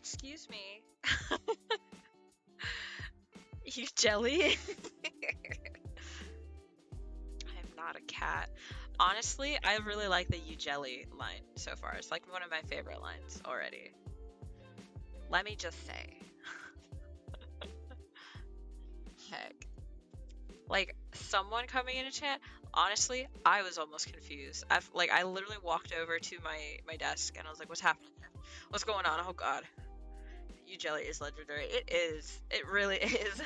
Excuse me. You jelly? I am not a cat. Honestly, I really like the you jelly line so far. It's like one of my favorite lines already. Let me just say. Heck. Like, someone coming in a chat, honestly, I was almost confused. I literally walked over to my desk and I was like, what's happening? What's going on? Oh god. You jelly is legendary. It is. It really is.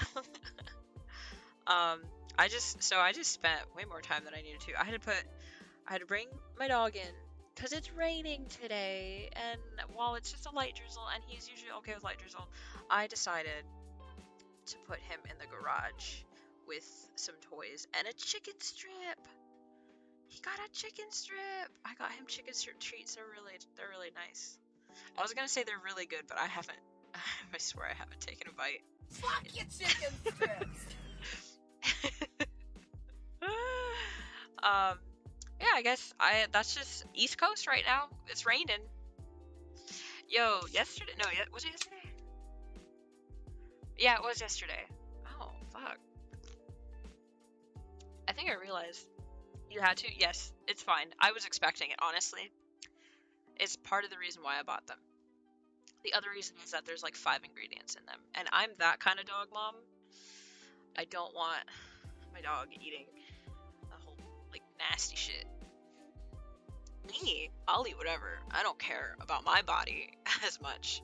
I just spent way more time than I needed to. I had to bring my dog in because it's raining today, and while it's just a light drizzle, and he's usually okay with light drizzle, I decided to put him in the garage with some toys and a chicken strip. He got a chicken strip. I got him chicken strip treats. They're really nice. I was gonna say they're really good, but I haven't. I swear I haven't taken a bite. Fuck your chicken strips. Yeah, I guess that's just East Coast right now. It's raining. Yo, yesterday? No, was it yesterday? Yeah, it was yesterday. Oh, fuck. I think I realized you had to. Yes, it's fine. I was expecting it, honestly. It's part of the reason why I bought them. The other reason is that there's like 5 ingredients in them. And I'm that kind of dog mom. I don't want my dog eating a whole, like, nasty shit. Me, I'll eat whatever. I don't care about my body as much.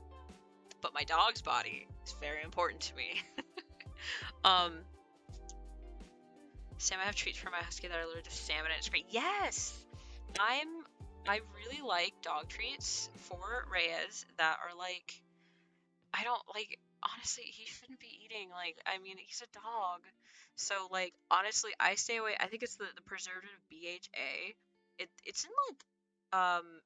But my dog's body is very important to me. Sam, I have treats for my husky that are allergic to salmon and it's great. Yes! I really like dog treats for Reyes that are like, I don't like, honestly, he shouldn't be eating, like, I mean, he's a dog. So, like, honestly, I stay away. I think it's the preservative BHA. It's in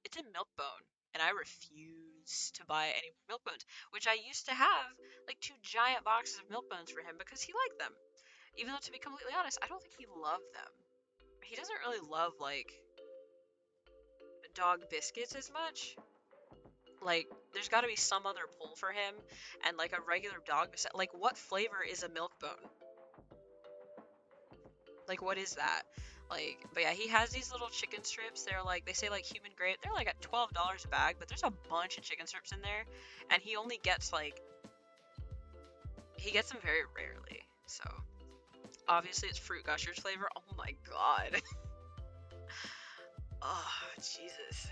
it's in Milk-Bone, and I refuse to buy any Milk-Bones, which I used to have, like, 2 giant boxes of Milk-Bones for him because he liked them. Even though, to be completely honest, I don't think he loved them. He doesn't really love, like, dog biscuits as much. Like, there's got to be some other pull for him, and like a regular dog biscuit. Like, what flavor is a Milk-Bone? Like, what is that? Like, but yeah, he has these little chicken strips. They're like, they say like human grade. They're like at $12 a bag, but there's a bunch of chicken strips in there, and he only gets like, he gets them very rarely. So, obviously it's Fruit Gushers flavor. Oh my god. Oh, Jesus.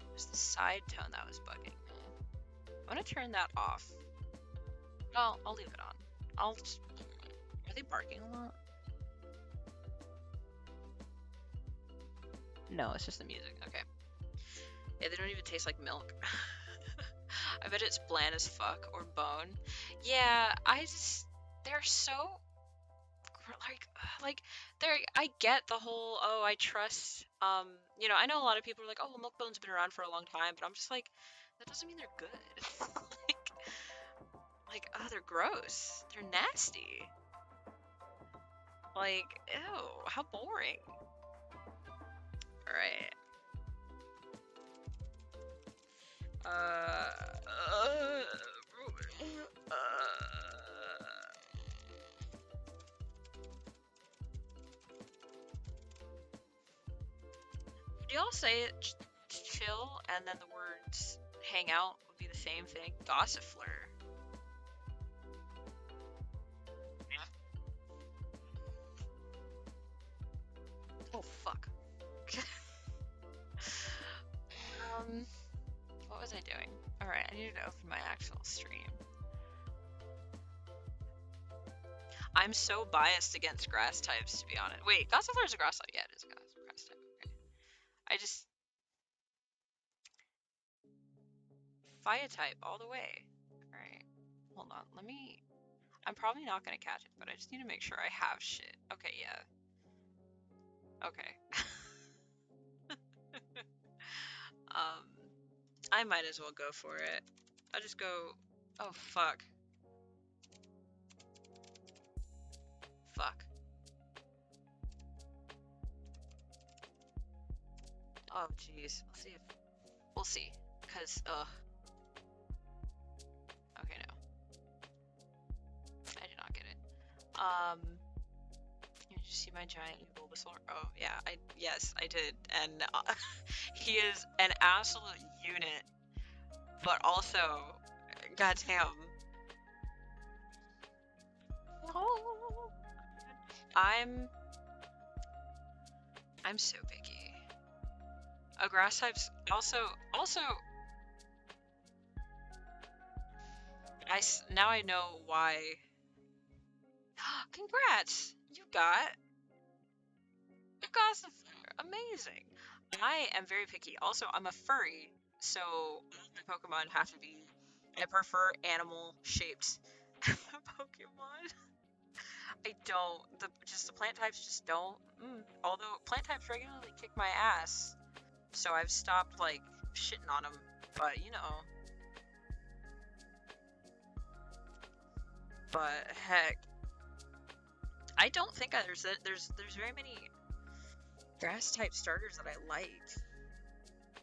There's the side tone that was bugging me. I'm gonna turn that off. Well, I'll leave it on. Are they barking a lot? No, it's just the music. Okay. Yeah, they don't even taste like milk. I bet it's bland as fuck or bone. Yeah, they're so I get the whole, oh, I trust, I know a lot of people are like, oh, Milk-Bone's been around for a long time, but I'm just like, that doesn't mean they're good. Oh, they're gross. They're nasty. Like, ew, how boring. Alright. Do y'all say it chill and then the words hang out would be the same thing? Gossifler. Oh fuck. What was I doing? Alright, I needed to open my actual stream. I'm so biased against grass types, to be honest. Wait, Gossifler is a grass type? Yeah, it is a grass type. Okay. I just... Fire type all the way. Alright. Hold on, let me... I'm probably not gonna catch it, but I just need to make sure I have shit. Okay, yeah. Okay. I might as well go for it. I'll just go... Oh, fuck. Fuck. Oh, jeez. We'll see. Cause okay, no, I did not get it. Did you see my giant Bulbasaur? Oh yeah, yes I did, and he is an absolute unit, but also, goddamn. I'm I'm so picky. A grass type's also now I know why. Congrats! You got some amazing. I am very picky. Also, I'm a furry, so all my Pokemon have to be. I prefer animal shaped Pokemon. I don't. The plant types just don't. Although plant types regularly kick my ass, so I've stopped like shitting on them. But you know. But heck, I don't think there's very many grass type starters that I like,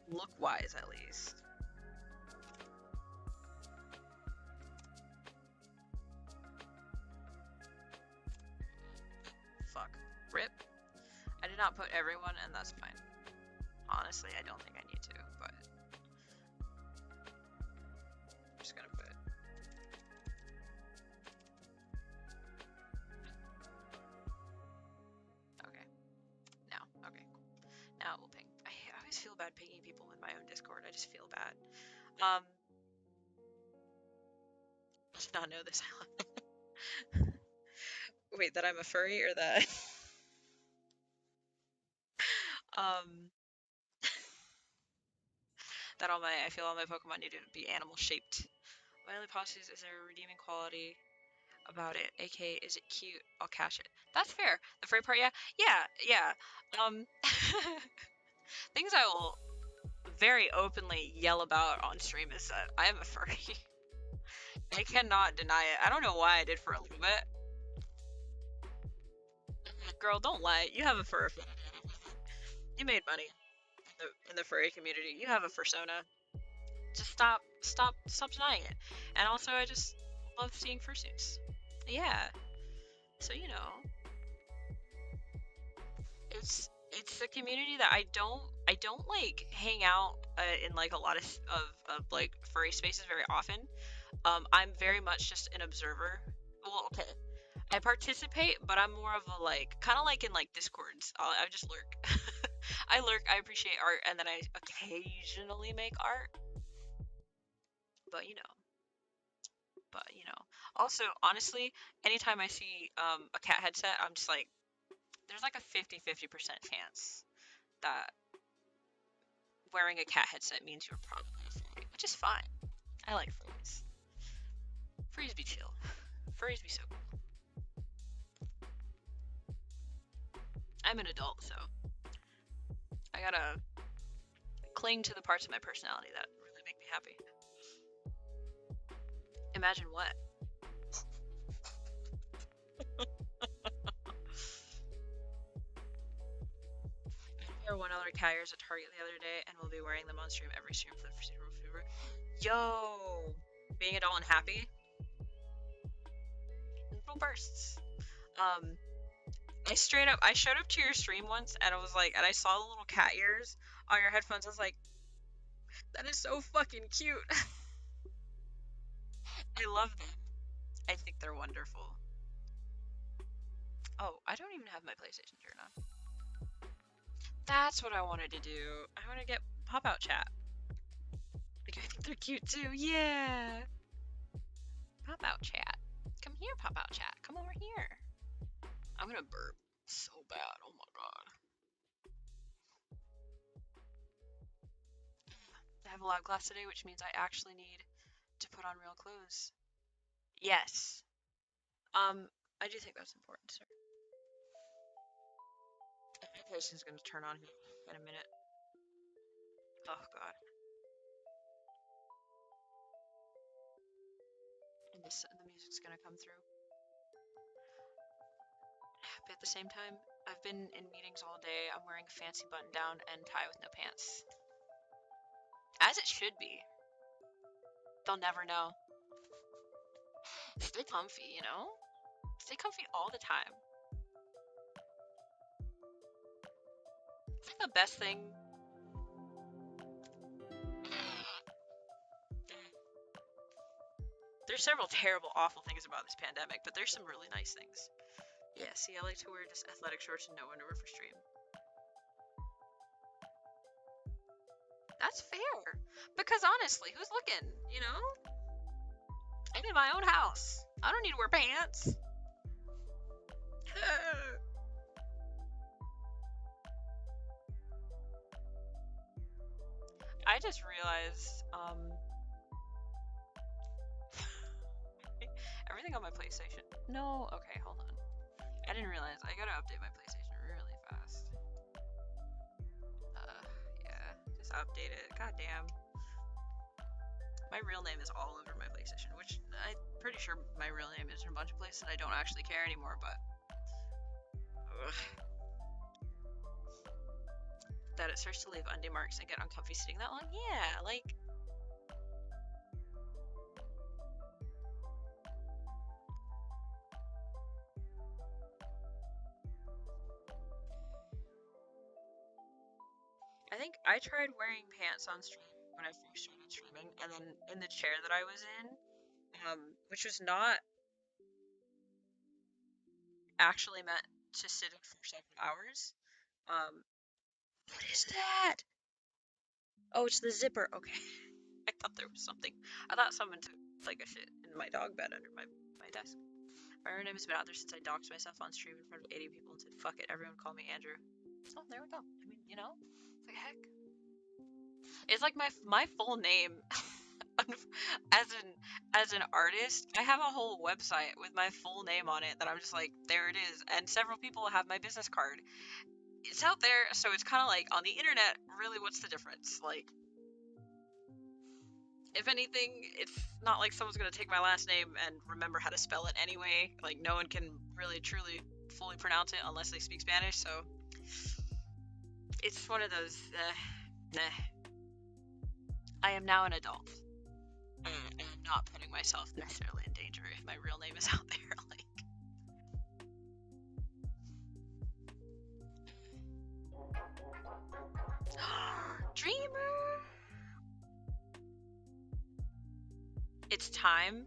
look wise at least. Fuck. Rip. I did not put everyone, and that's fine. Honestly, I don't think I need to, but I'm just gonna put. Okay. Now. Okay. Now we'll ping. I always feel bad pinging people in my own Discord. I just feel bad. I did not know this. Wait, that I'm a furry or that? um, that I feel all my Pokemon need to be animal shaped. My only policies is there a redeeming quality about it? AK, is it cute? I'll cash it. That's fair. The furry part, yeah. Things I will very openly yell about on stream is that I am a furry. I cannot deny it. I don't know why I did for a little bit. Girl, don't lie. You have a fur. You made money in the furry community. You have a fursona. Just stop denying it. And also, I just love seeing fursuits. Yeah. So you know, it's a community that I don't like hang out in like a lot of like furry spaces very often. I'm very much just an observer. Well, okay, I participate, but I'm more of a like kind of like in like discords. I just lurk. I lurk. I appreciate art, and then I occasionally make art. But also honestly, anytime I see a cat headset, I'm just like, there's like a 50-50% chance that wearing a cat headset means you're probably a furry, which is fine. I like furries. Furries be chill. Furries be so cool. I'm an adult, so I gotta cling to the parts of my personality that really make me happy. Imagine what? I wore one other cat ears at Target the other day, and we'll be wearing them on stream every stream for the foreseeable future. Yo, being adult and happy. Little bursts. I showed up to your stream once, and I was like, and I saw the little cat ears on your headphones. I was like, that is so fucking cute. I love them. I think they're wonderful. Oh, I don't even have my PlayStation turned on. That's what I wanted to do. I want to get pop-out chat. Like, I think they're cute too. Yeah. Pop-out chat. Come here, pop-out chat. Come over here. I'm gonna burp so bad. Oh my god. I have a lab class today, which means I actually need to put on real clothes. Yes. I do think that's important, sir. My PlayStation's gonna turn on in a minute. Oh god. And the music's gonna come through. But at the same time, I've been in meetings all day. I'm wearing a fancy button down and tie with no pants. As it should be. They'll never know. Stay comfy, you know? Stay comfy all the time. It's like the best thing. There's several terrible, awful things about this pandemic, but there's some really nice things. Yeah, see, I like to wear just athletic shorts and no underwear for stream. That's fair. Because honestly, who's looking, you know? I'm in my own house. I don't need to wear pants. I just realized, everything on my PlayStation. No, okay, hold on. I didn't realize I gotta update my PlayStation really fast. Yeah, just update it. God damn. My real name is all over my PlayStation, which I'm pretty sure my real name is in a bunch of places I don't actually care anymore, but ugh. That it starts to leave undie marks and get uncomfy sitting that long? Yeah, like... I think I tried wearing pants on stream when I first started streaming, and then in the chair that I was in, which was not actually meant to sit in for 7 hours. What is that? Oh, it's the zipper. Okay. I thought there was something. I thought someone took like a shit in my dog bed under my desk. My real name has been out there since I doxed myself on stream in front of 80 people and said, fuck it, everyone call me Andrew. Oh, there we go. I mean, you know, it's like, heck. It's like my full name. as an artist, I have a whole website with my full name on it that I'm just like, there it is. And several people have my business card. It's out there, so it's kind of like on the internet. Really, what's the difference? Like, if anything, it's not like someone's gonna take my last name and remember how to spell it anyway. Like, no one can really, truly, fully pronounce it unless they speak Spanish. So it's one of those. Nah. I am now an adult. And I'm not putting myself necessarily in danger if my real name is out there. Like, Dreamer! It's time?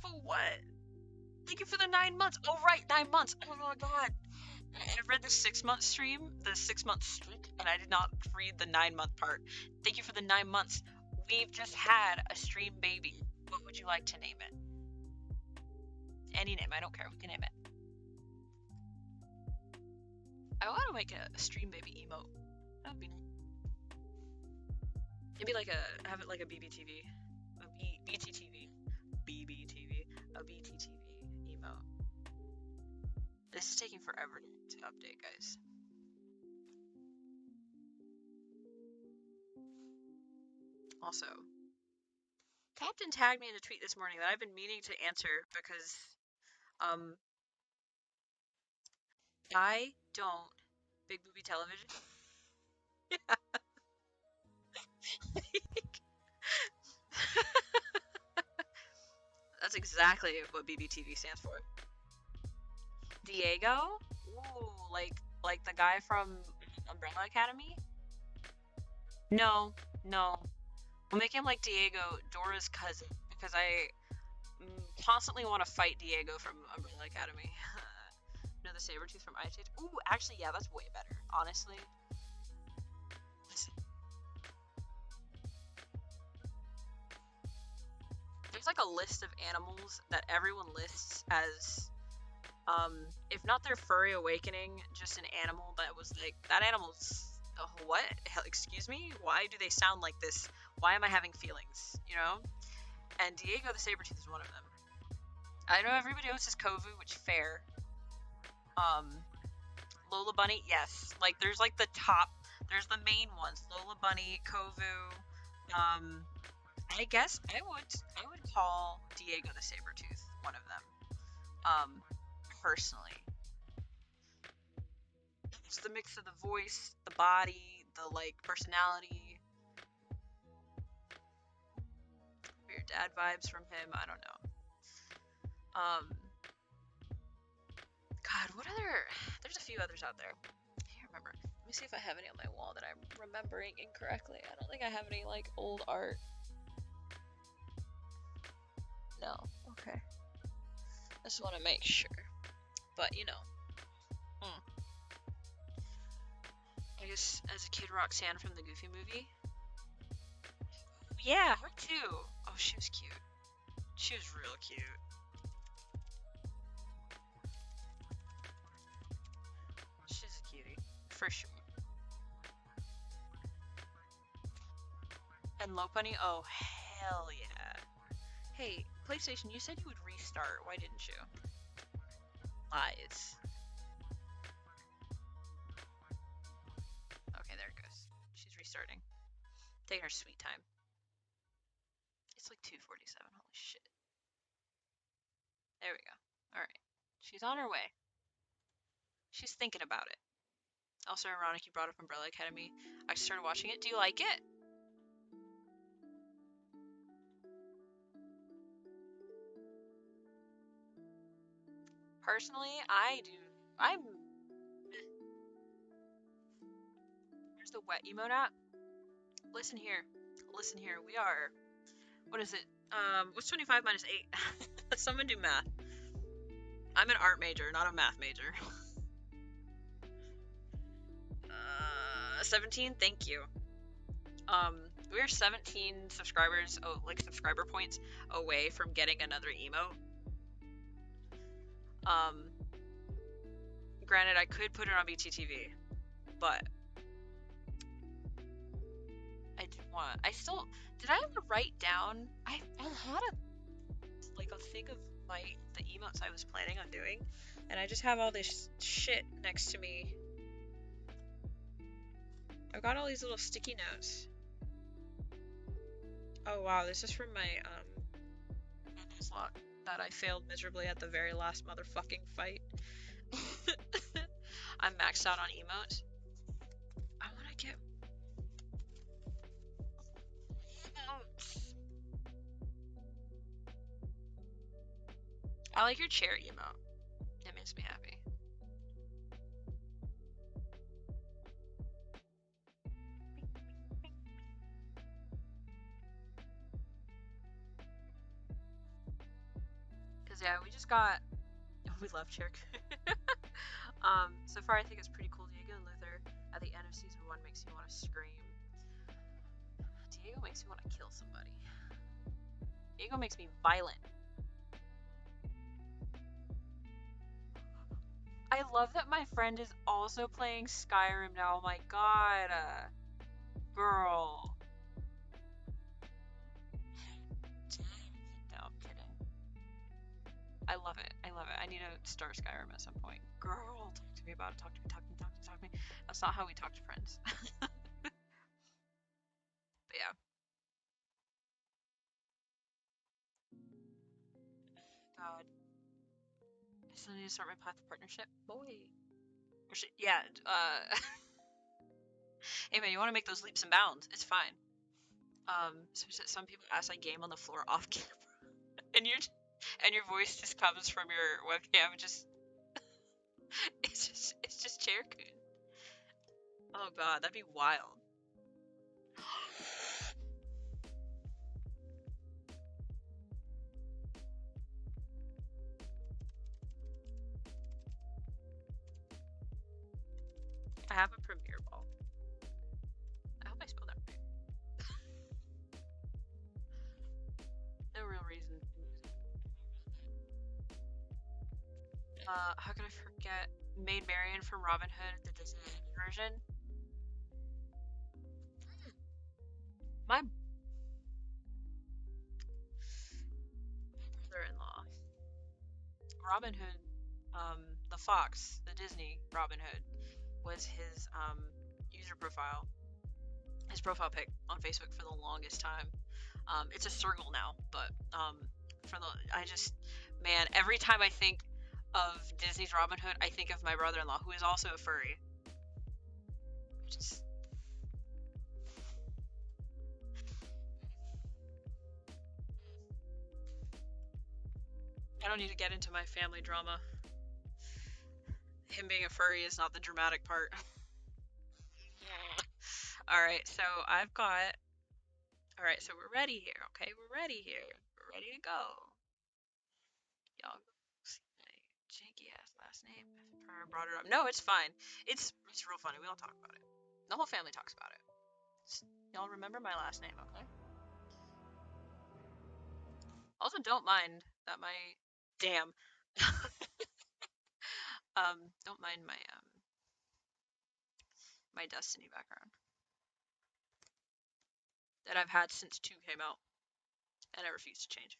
For what? Thank you for the 9 months. Oh, right, 9 months. Oh my god. I read the 6-month stream, the 6-month streak, and I did not read the 9-month part. Thank you for the 9 months. We've just had a stream baby. What would you like to name it? Any name, I don't care. We can name it. I want to make a stream baby emote. That would be neat. Maybe like have it like a BBTV. A BTTV. BBTV. A BTTV emote. This is taking forever to update, guys. Also, Captain tagged me in a tweet this morning that I've been meaning to answer because, I don't big booby television. That's exactly what BBTV stands for. Diego? Ooh, like the guy from Umbrella Academy? No. We'll make him like Diego, Dora's cousin, because I constantly want to fight Diego from Umbrella Academy. No, the Sabretooth from Ice Age. Ooh, actually, yeah, that's way better, honestly. Listen. There's like a list of animals that everyone lists as, if not their furry awakening, just an animal that was like, that animal's, what? Hell, excuse me? Why do they sound like this? Why am I having feelings, you know? And Diego the Sabretooth is one of them. I know everybody else is Kovu, which fair. Lola Bunny, yes. Like, there's like the top, there's the main ones. Lola Bunny, Kovu, I guess I would call Diego the Sabretooth one of them. Personally. It's the mix of the voice, the body, the like personality, weird dad vibes from him. I don't know. God, what other? There's a few others out there. I can't remember. Let me see if I have any on my wall that I'm remembering incorrectly. I don't think I have any like old art. No. Okay. I just want to make sure. But you know. I guess as a kid, Roxanne from the Goofy movie. Yeah, her too. Oh, she was cute. She was real cute. She's a cutie, for sure. And Low Bunny, oh hell yeah. Hey, PlayStation, you said you would restart. Why didn't you? Lies. Okay, there it goes. She's restarting. Taking her sweet time. It's like 2:47. Holy shit. There we go. Alright. She's on her way. She's thinking about it. Also ironic you brought up Umbrella Academy. I started watching it. Do you like it? Personally, I do. I'm. Where's the wet emote at? Listen here. Listen here. We are. What is it? What's 25 minus 8? Someone do math. I'm an art major, not a math major. 17. Thank you. We're 17 subscribers. Oh, like subscriber points away from getting another emote. Granted, I could put it on BTTV, but I didn't want. I still did. I ever write down? I had a thing of the emotes I was planning on doing, and I just have all this shit next to me. I've got all these little sticky notes. Oh wow, this is from my nuzlocke that I failed miserably at the very last motherfucking fight. I'm maxed out on emotes. I wanna get emotes. I like your chair emote. It makes me happy. Cause yeah, we just got. We love chair. So far I think it's pretty cool. Diego and Luther at the end of season 1 makes me want to scream. Diego makes me want to kill somebody. Diego makes me violent. I love that my friend is also playing Skyrim now. Oh my god. Girl. No, I'm kidding. I love it. I love it. I need to start Skyrim at some point. Girl, talk to me about it. Talk to me, talk to me, talk to me, talk to me. That's not how we talk to friends. But yeah. God. I still need to start my path to partnership. Boy. Or yeah, hey man, you want to make those leaps and bounds. It's fine. Some people ask I game on the floor off camera. And your voice just comes from your webcam. It's just chair coon. Oh god, that'd be wild. I have a premiere ball. I hope I spelled that right. No real reason. How could I forget Maid Marian from Robin Hood, the Disney version? My brother-in-law, Robin Hood, the Fox, the Disney Robin Hood, was his user profile, his profile pic on Facebook for the longest time. It's a circle now, but man, every time I think of Disney's Robin Hood, I think of my brother-in-law, who is also a furry. I don't need to get into my family drama. Him being a furry is not the dramatic part. Alright, so I've got... Alright, so we're ready here, okay? We're ready here. We're ready to go. Y'all see my janky ass last name. I brought it up. No, it's fine. It's real funny. We all talk about it. The whole family talks about it. Y'all remember my last name, okay? Also, don't mind that my... Damn. Don't mind my Destiny background that I've had since 2 came out, and I refuse to change.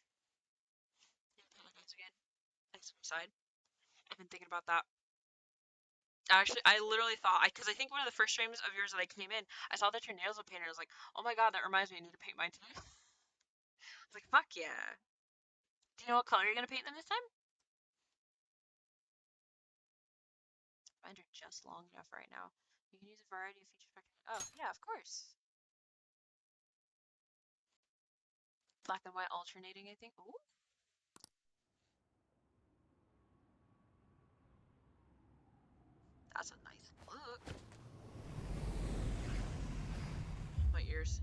Once again, that's side. I've been thinking about that. Actually, I literally thought, because I think one of the first streams of yours that I came in, I saw that your nails were painted. I was like, oh my god, that reminds me, I need to paint mine too. I was like, fuck yeah. Do you know what color you're gonna paint them this time? Mine are just long enough right now. You can use a variety of feature factors. Oh, yeah, of course. Black and white alternating, I think. Ooh. That's a nice look. My ears.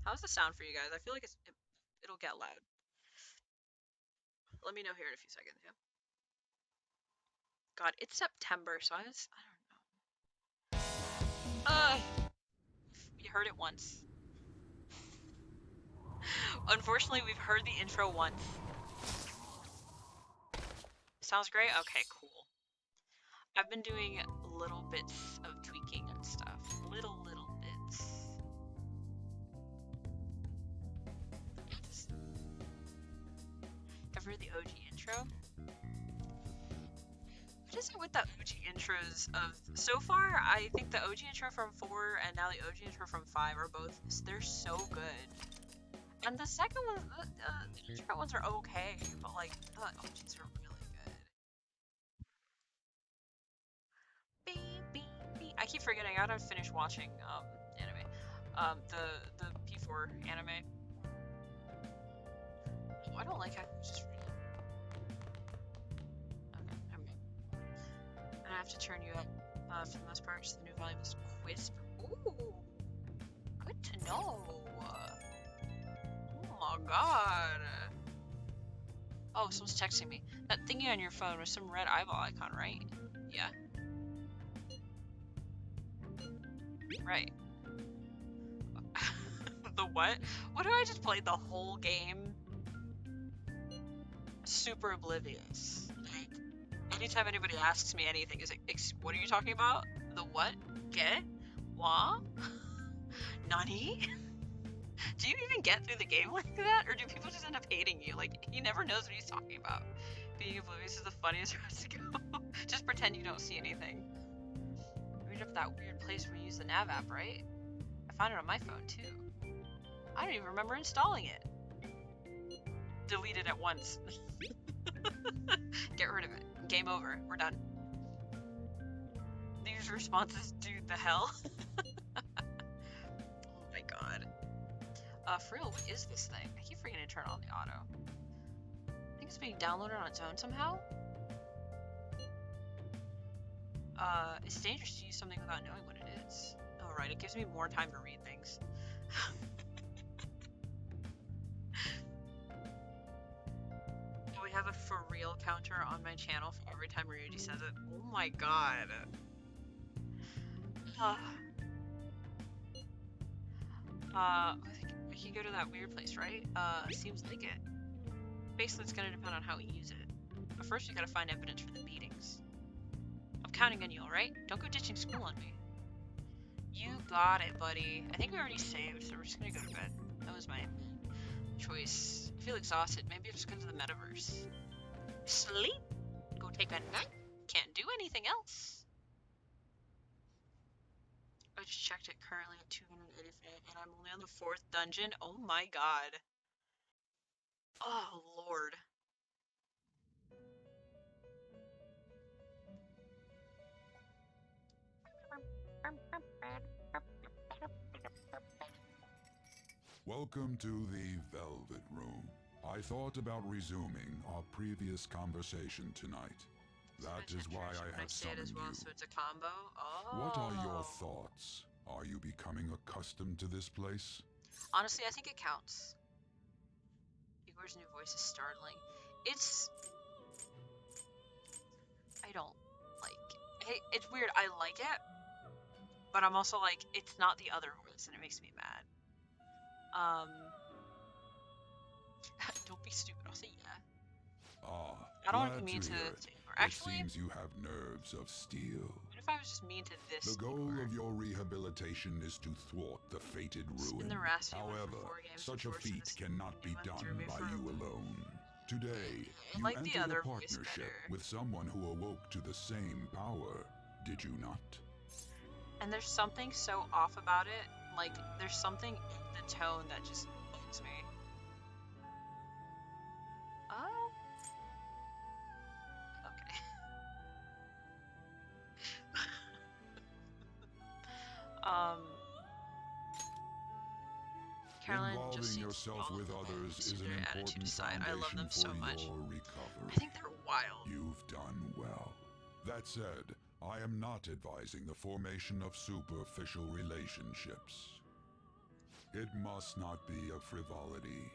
How's the sound for you guys? I feel like it'll get loud. Let me know here in a few seconds, yeah? God, it's September, so I don't know. You heard it once. Unfortunately, we've heard the intro once. Sounds great? Okay, cool. I've been doing little bits of tweaking and stuff. Little bits. Ever the OG intro? What is it with the OG intros of... So far, I think the OG intro from 4 and now the OG intro from 5 are both... They're so good. And the second one, the intro ones are okay, but like, the OGs are really good. I keep forgetting, I gotta finish watching, anime. The P4 anime. Oh, I don't like how it's just really... Okay, I'm gonna have to turn you up, for the most part, just the new volume is Quisp. Ooh! Good to know! Oh my god! Oh, someone's texting me. That thingy on your phone with some red eyeball icon, right? Yeah. Right. The what? What if I just played the whole game super oblivious? Like, anytime anybody asks me anything, is like, what are you talking about? The what? Get? What? Nani? Do you even get through the game like that? Or do people just end up hating you? Like, he never knows what he's talking about. Being oblivious is the funniest route to go. Just pretend you don't see anything. Read up that weird place where you use the nav app, right? I found it on my phone, too. I don't even remember installing it. Delete it at once. Get rid of it. Game over. We're done. These responses, dude, the hell? Oh my god. For real, what is this thing? I keep forgetting to turn on the auto. I think it's being downloaded on its own somehow? It's dangerous to use something without knowing what it is. Oh right, it gives me more time to read things. We have a for real counter on my channel for every time Ryuji says it. Oh my god. I think we can go to that weird place, right? Seems like it. Basically, it's gonna depend on how we use it. But first, we gotta find evidence for the beatings. I'm counting on you, alright? Don't go ditching school on me. You got it, buddy. I think we already saved, so we're just gonna go to bed. That was my choice. I feel exhausted. Maybe it's because of the metaverse. Sleep? Go take a nap? Can't do anything else. I just checked it currently at 285, and I'm only on the 4th dungeon. Oh my god. Oh lord. Welcome to the Velvet Room. I thought about resuming our previous conversation tonight. That is why I have say it as summoned well, you. so it's a combo. Oh. What are your thoughts? Are you becoming accustomed to this place? Honestly, I think it counts. Igor's new voice is startling. I don't like it. It's weird. I like it, but I'm also like, it's not the other voice, and it makes me mad. Don't be stupid. I'll say yeah. Ah, I don't want to glad be mean to to hear it. Igor. It Actually, seems you have nerves of steel. what if I was just mean to this The goal Igor? of your rehabilitation is to thwart the fated ruin. the Raspi one for However, 4 games such a before, so feat this cannot be one done threw me by for a you loop. alone. Today, I you like the entered other a voice partnership better. with someone who awoke to the same power, did you not? And there's something so off about it. Like, there's something in the tone that just bugs me. Oh. Okay. Caroline Involving just seems yourself all with alone. others See is an their attitude important aside. I love foundation them so for much. your recovery. I think they're wild. You've done well. That said, I am not advising the formation of superficial relationships. It must not be a frivolity,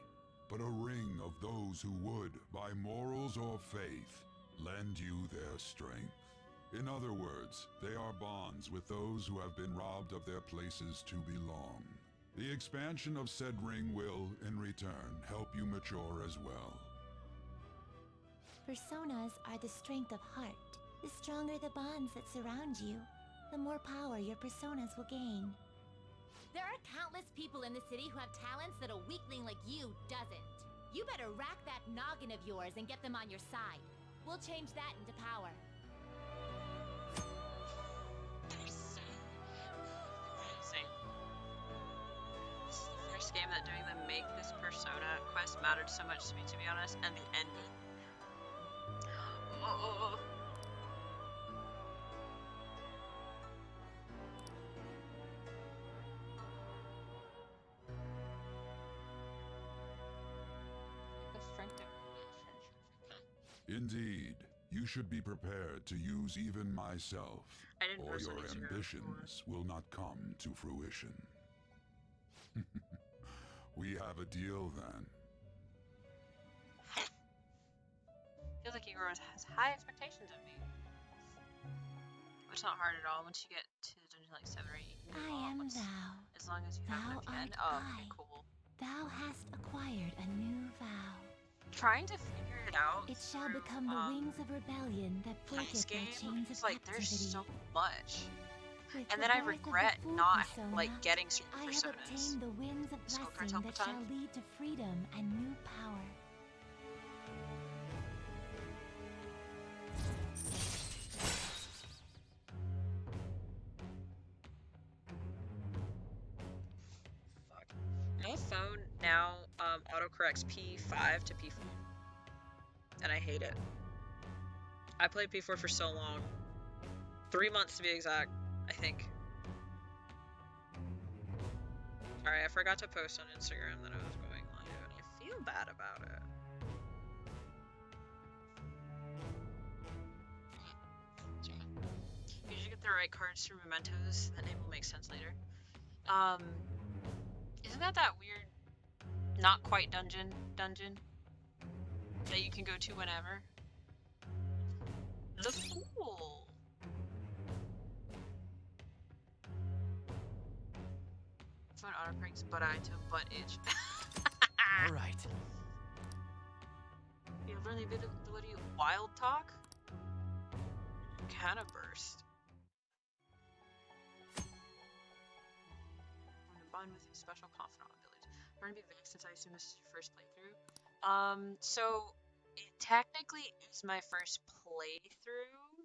but a ring of those who would, by morals or faith, lend you their strength. In other words, they are bonds with those who have been robbed of their places to belong. The expansion of said ring will, in return, help you mature as well. Personas are the strength of heart. The stronger the bonds that surround you, the more power your personas will gain. There are countless people in the city who have talents that a weakling like you doesn't. You better rack that noggin of yours and get them on your side. We'll change that into power. This is the first game that doing the make this persona quest mattered so much to me, to be honest, and the ending. Oh. The strength of relationship. Indeed, you should be prepared to use even myself, I didn't or post your on Instagram ambitions will not come to fruition. We have a deal then. Feels like Igor has high expectations of me. Which is not hard at all once you get to the dungeon like 7 or 8. I am thou. As long as you have Thou enough yen. art Oh, okay, I. cool. Thou hast acquired a new vow. Trying to figure it out. It shall become the wings of rebellion that breaketh Last game thy chains of is like there's captivity. so much. With And the then I birth of the regret full not persona, like getting super I have personas. obtained the winds of Skull blessing Cartel that Baton. shall lead to freedom and new power. Fuck. My phone now autocorrects P5 to P4. And I hate it. I played P4 for so long. 3 months to be exact, I think. Sorry, I forgot to post on Instagram that I was going live, and I feel bad about it. You should get the right cards through mementos. That name will make sense later. Isn't that weird, not quite dungeon that you can go to whenever? The Fool. Phone auto pranks butt eye to butt itch. All right. You have the ability wild talk? Kinda burst. When combined with your special confidant abilities. We're gonna be vague since I assume this is your first playthrough. So it technically is my first playthrough.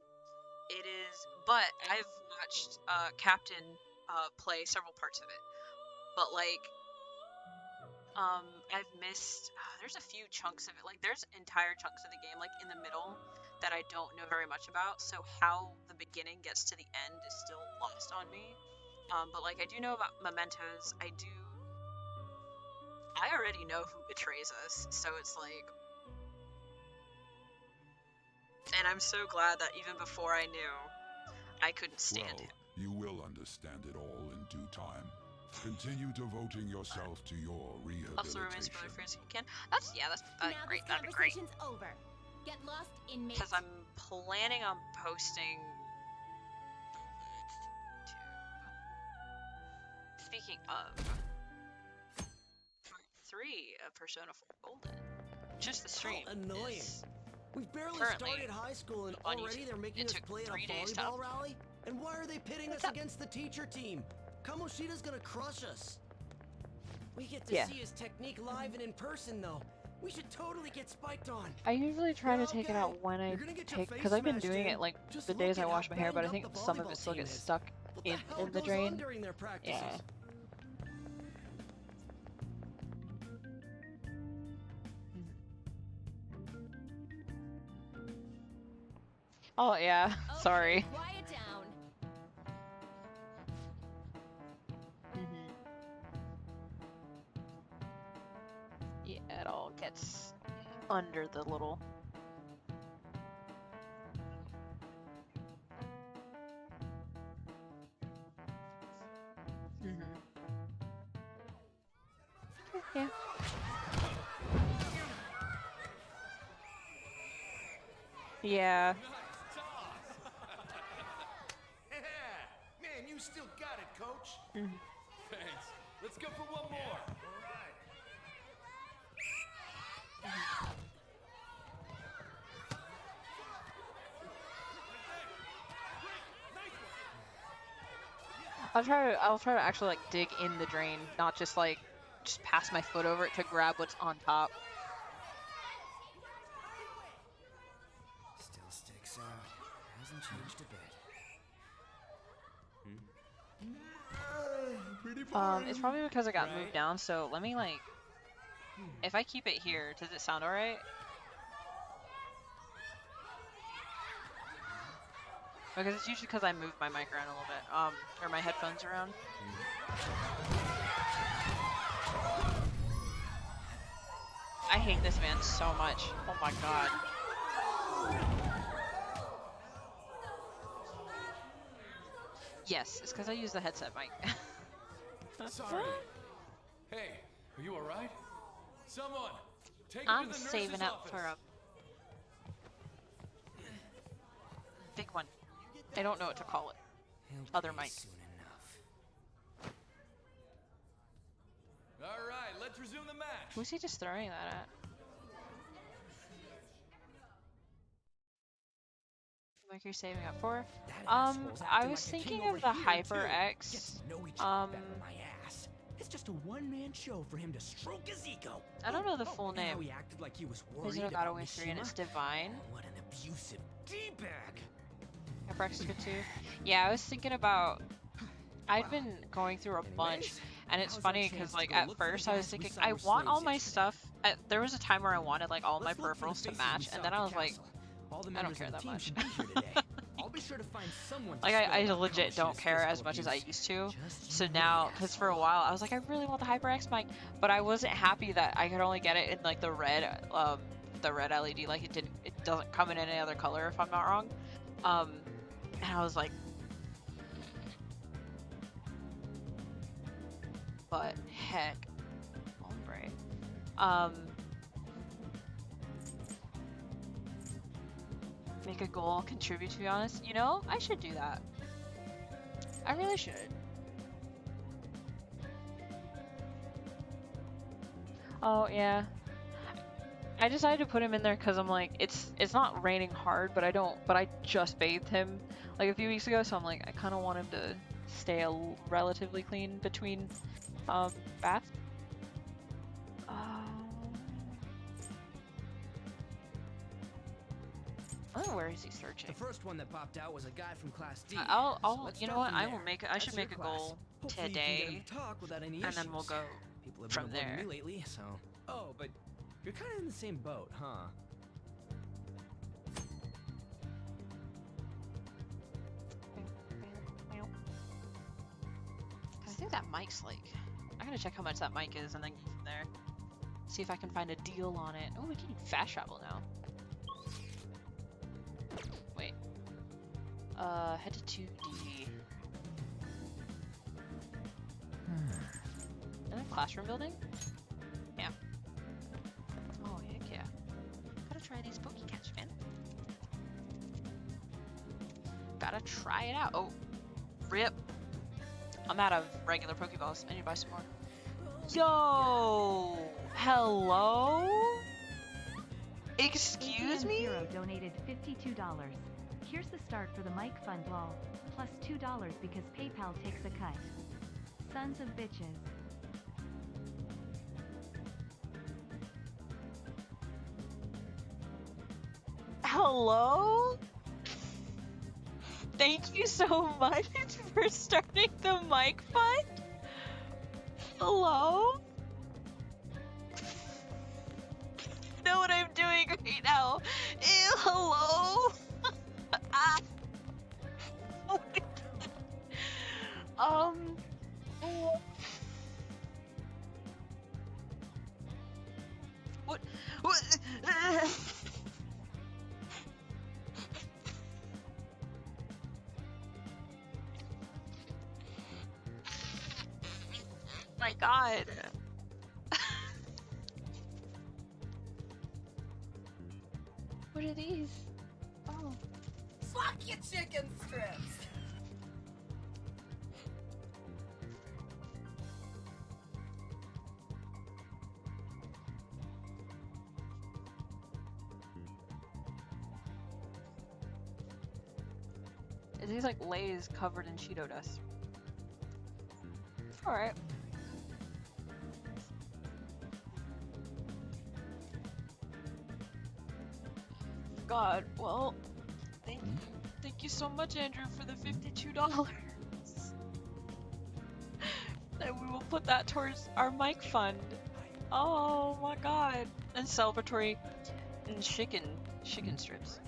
It is, but I've watched Captain play several parts of it. But like, I've missed. There's a few chunks of it. Like, there's entire chunks of the game, like in the middle, that I don't know very much about. So how the beginning gets to the end is still lost on me. But like, I do know about mementos. I do. I already know who betrays us, so it's like... And I'm so glad that even before I knew, I couldn't stand Well, him. you will understand it all in due time. Continue devoting yourself to your Also, romance rehabilitation. brother friends if you can. That's Now great. this That'd be great. conversation's over. Get lost, inmate. Because I'm planning on posting. Speaking of, part 3 of Persona 4 Golden, just the stream How annoying. is We've barely currently started high school and on already YouTube. they're making It us took play in a 3 days to volleyball rally? And why are they pitting What's us up? against the teacher team? Kamoshida's gonna crush us. We get to Yeah. see his technique live and in person though. We should totally get spiked on. I usually try You're to take it okay. out when I You're gonna get your take, face because I've been smashed doing in. it like Just the look days I at how wash my hair, but I banged think up the some of volleyball it still team gets is. stuck What the in hell the goes drain. on during their practices? Yeah. Oh yeah, Okay, sorry. Quiet down. Yeah, it all gets under the little. Yeah. Yeah. Man, you still got it, coach. Thanks. Let's go for one more. I'll try to actually like dig in the drain, not just like just pass my foot over it to grab what's on top. Still sticks out. Hasn't changed a bit. It's probably because I got moved down, so let me like if I keep it here, does it sound alright? Because it's usually because I move my mic around a little bit, or my headphones around. I hate this man so much. Oh my god. Yes, it's because I use the headset mic. Sorry. Hey, are you alright? Someone, take I'm me to the saving nurse's up office. for a big one. I don't know what to call it. He'll Other be mic. soon enough. Alright, let's resume the match. Who's he just throwing that at? Like you're saving up for? I was thinking of the HyperX. It's just a one-man show for him to stroke his ego. I don't know the full And how name. he acted like he was worried Visual about Godaway 3 and Mishima. it's Divine. Oh, what an abusive D-bag. HyperX is good too. Yeah, I was thinking about. I'd been going through a bunch, and it's now's our funny chance because to like go at look for the first I was guys we thinking saw I were want all slaves my yesterday. stuff. There was a time where I wanted like all my Let's look for the peripherals to faces we match, saw and then at I the was like, castle. All the I don't members care of the that team much. should be here today. I'll be sure to find someone to Like spill I about legit don't Kamoshida's care as physical much as I abuse. used to. Just So you now, wait, because for a asshole. while I was like, I really want the HyperX mic, but I wasn't happy that I could only get it in like the red LED. Like it doesn't come in any other color if I'm not wrong. And I was like, but heck, hombre. Make a goal, contribute. To be honest, you know, I should do that. I really should. Oh yeah. I decided to put him in there because I'm like, it's not raining hard, but I just bathed him like a few weeks ago, so I'm like, I kind of want him to stay relatively clean between baths. Oh, where is he searching? The first one that popped out was a guy from Class D. I'll So let's you know start what? from I will there. make I That's should your make a class. goal Hopefully you can get him today, to talk without any and then we'll issues. go People have from been avoiding there. me lately, so. Oh, but you're kind of in the same boat, huh? I think that mic's like, I'm gonna check how much that mic is and then go from there. See if I can find a deal on it. Oh, we can fast travel now. Wait. Head to 2D. Is that a classroom building? Yeah. Oh, heck yeah. Gotta try these Pokécats, man. Gotta try it out. Oh, rip. I'm out of regular Pokeballs. I need to buy some more. Yo! Hello? Excuse me? Zero donated $52. Here's the start for the Mike Fund lol. Plus $2 because PayPal takes a cut. Sons of bitches. Hello? Thank you so much for starting the mic fund. Hello? I know what I'm doing right now. Ew, hello? Ah. Oh my God. What? My God. What are these? Oh. Fuck your chicken strips. Are these like Lay's covered in Cheeto dust? Alright. God, well, thank you so much, Andrew, for the $52. And we will put that towards our mic fund. Oh my God. And celebratory and chicken strips.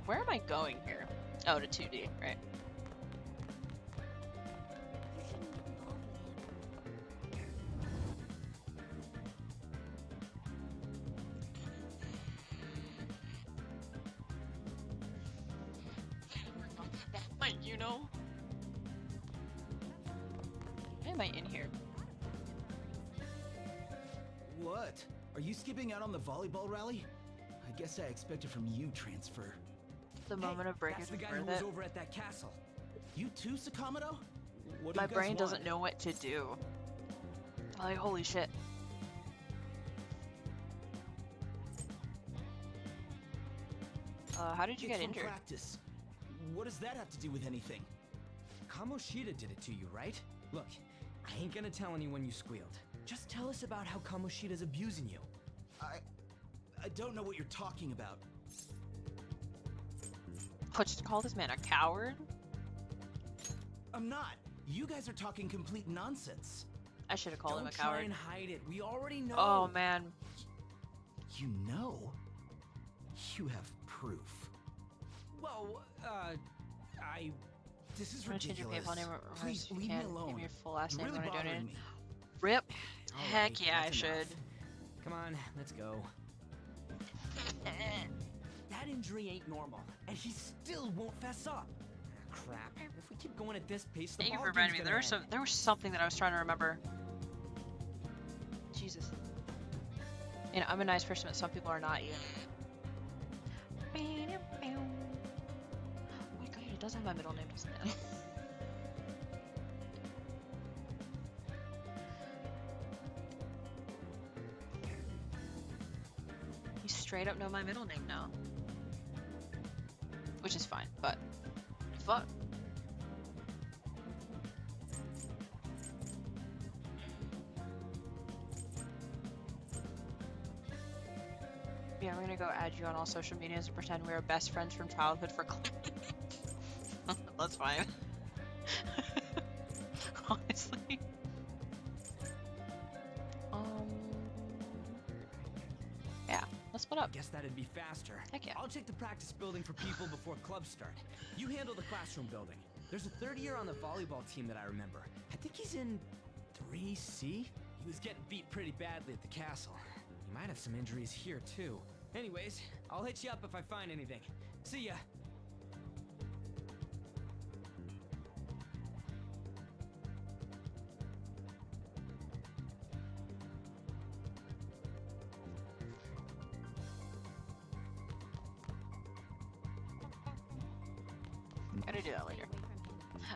Where am I going here? Oh, to 2D, right? Like, you know? Why am I in here? What? Are you skipping out on the volleyball rally? I guess I expected from you, transfer. The moment of breakage That's the was guy who worth was it. over at that castle. You too, Sakamoto? What do My you guys brain want? doesn't know what to do. Like, holy shit. How did you It's get from injured? practice. What does that have to do with anything? Kamoshida did it to you, right? Look, I ain't gonna tell anyone you squealed. Just tell us about how Kamoshida's abusing you. I don't know what you're talking about. Just call this man a coward? I'm not. You guys are talking complete nonsense. I should have called Don't him a try coward. and hide it. We already know. Oh man. You know? You have proof. Well, this is I'm gonna change your ridiculous. PayPal name or Please, if you leave me can. alone. Give me your full last You're name really when I donate. bothering me. Rip. All Heck right, yeah, I that's should. enough. Come on, let's go. That injury ain't normal, and he still won't fess up. Crap. If we keep going at this pace, the Thank you ball for reminding me. game's gonna end. There was something that I was trying to remember. Jesus. You know, I'm a nice person, but some people are not yet. Oh my God, it does have my middle name, doesn't it? You straight up know my middle name now. Which is fine, but fuck. Yeah, we're gonna go add you on all social medias and pretend we're best friends from childhood for That's fine. Honestly. Yeah, let's split up. Guess that'd be faster. Heck yeah. I'll check the practice building for people before clubs start. You handle the classroom building. There's a third year on the volleyball team that I remember. I think he's in 3C? He was getting beat pretty badly at the castle. He might have some injuries here too. Anyways, I'll hit you up if I find anything. See ya. Gotta do that later.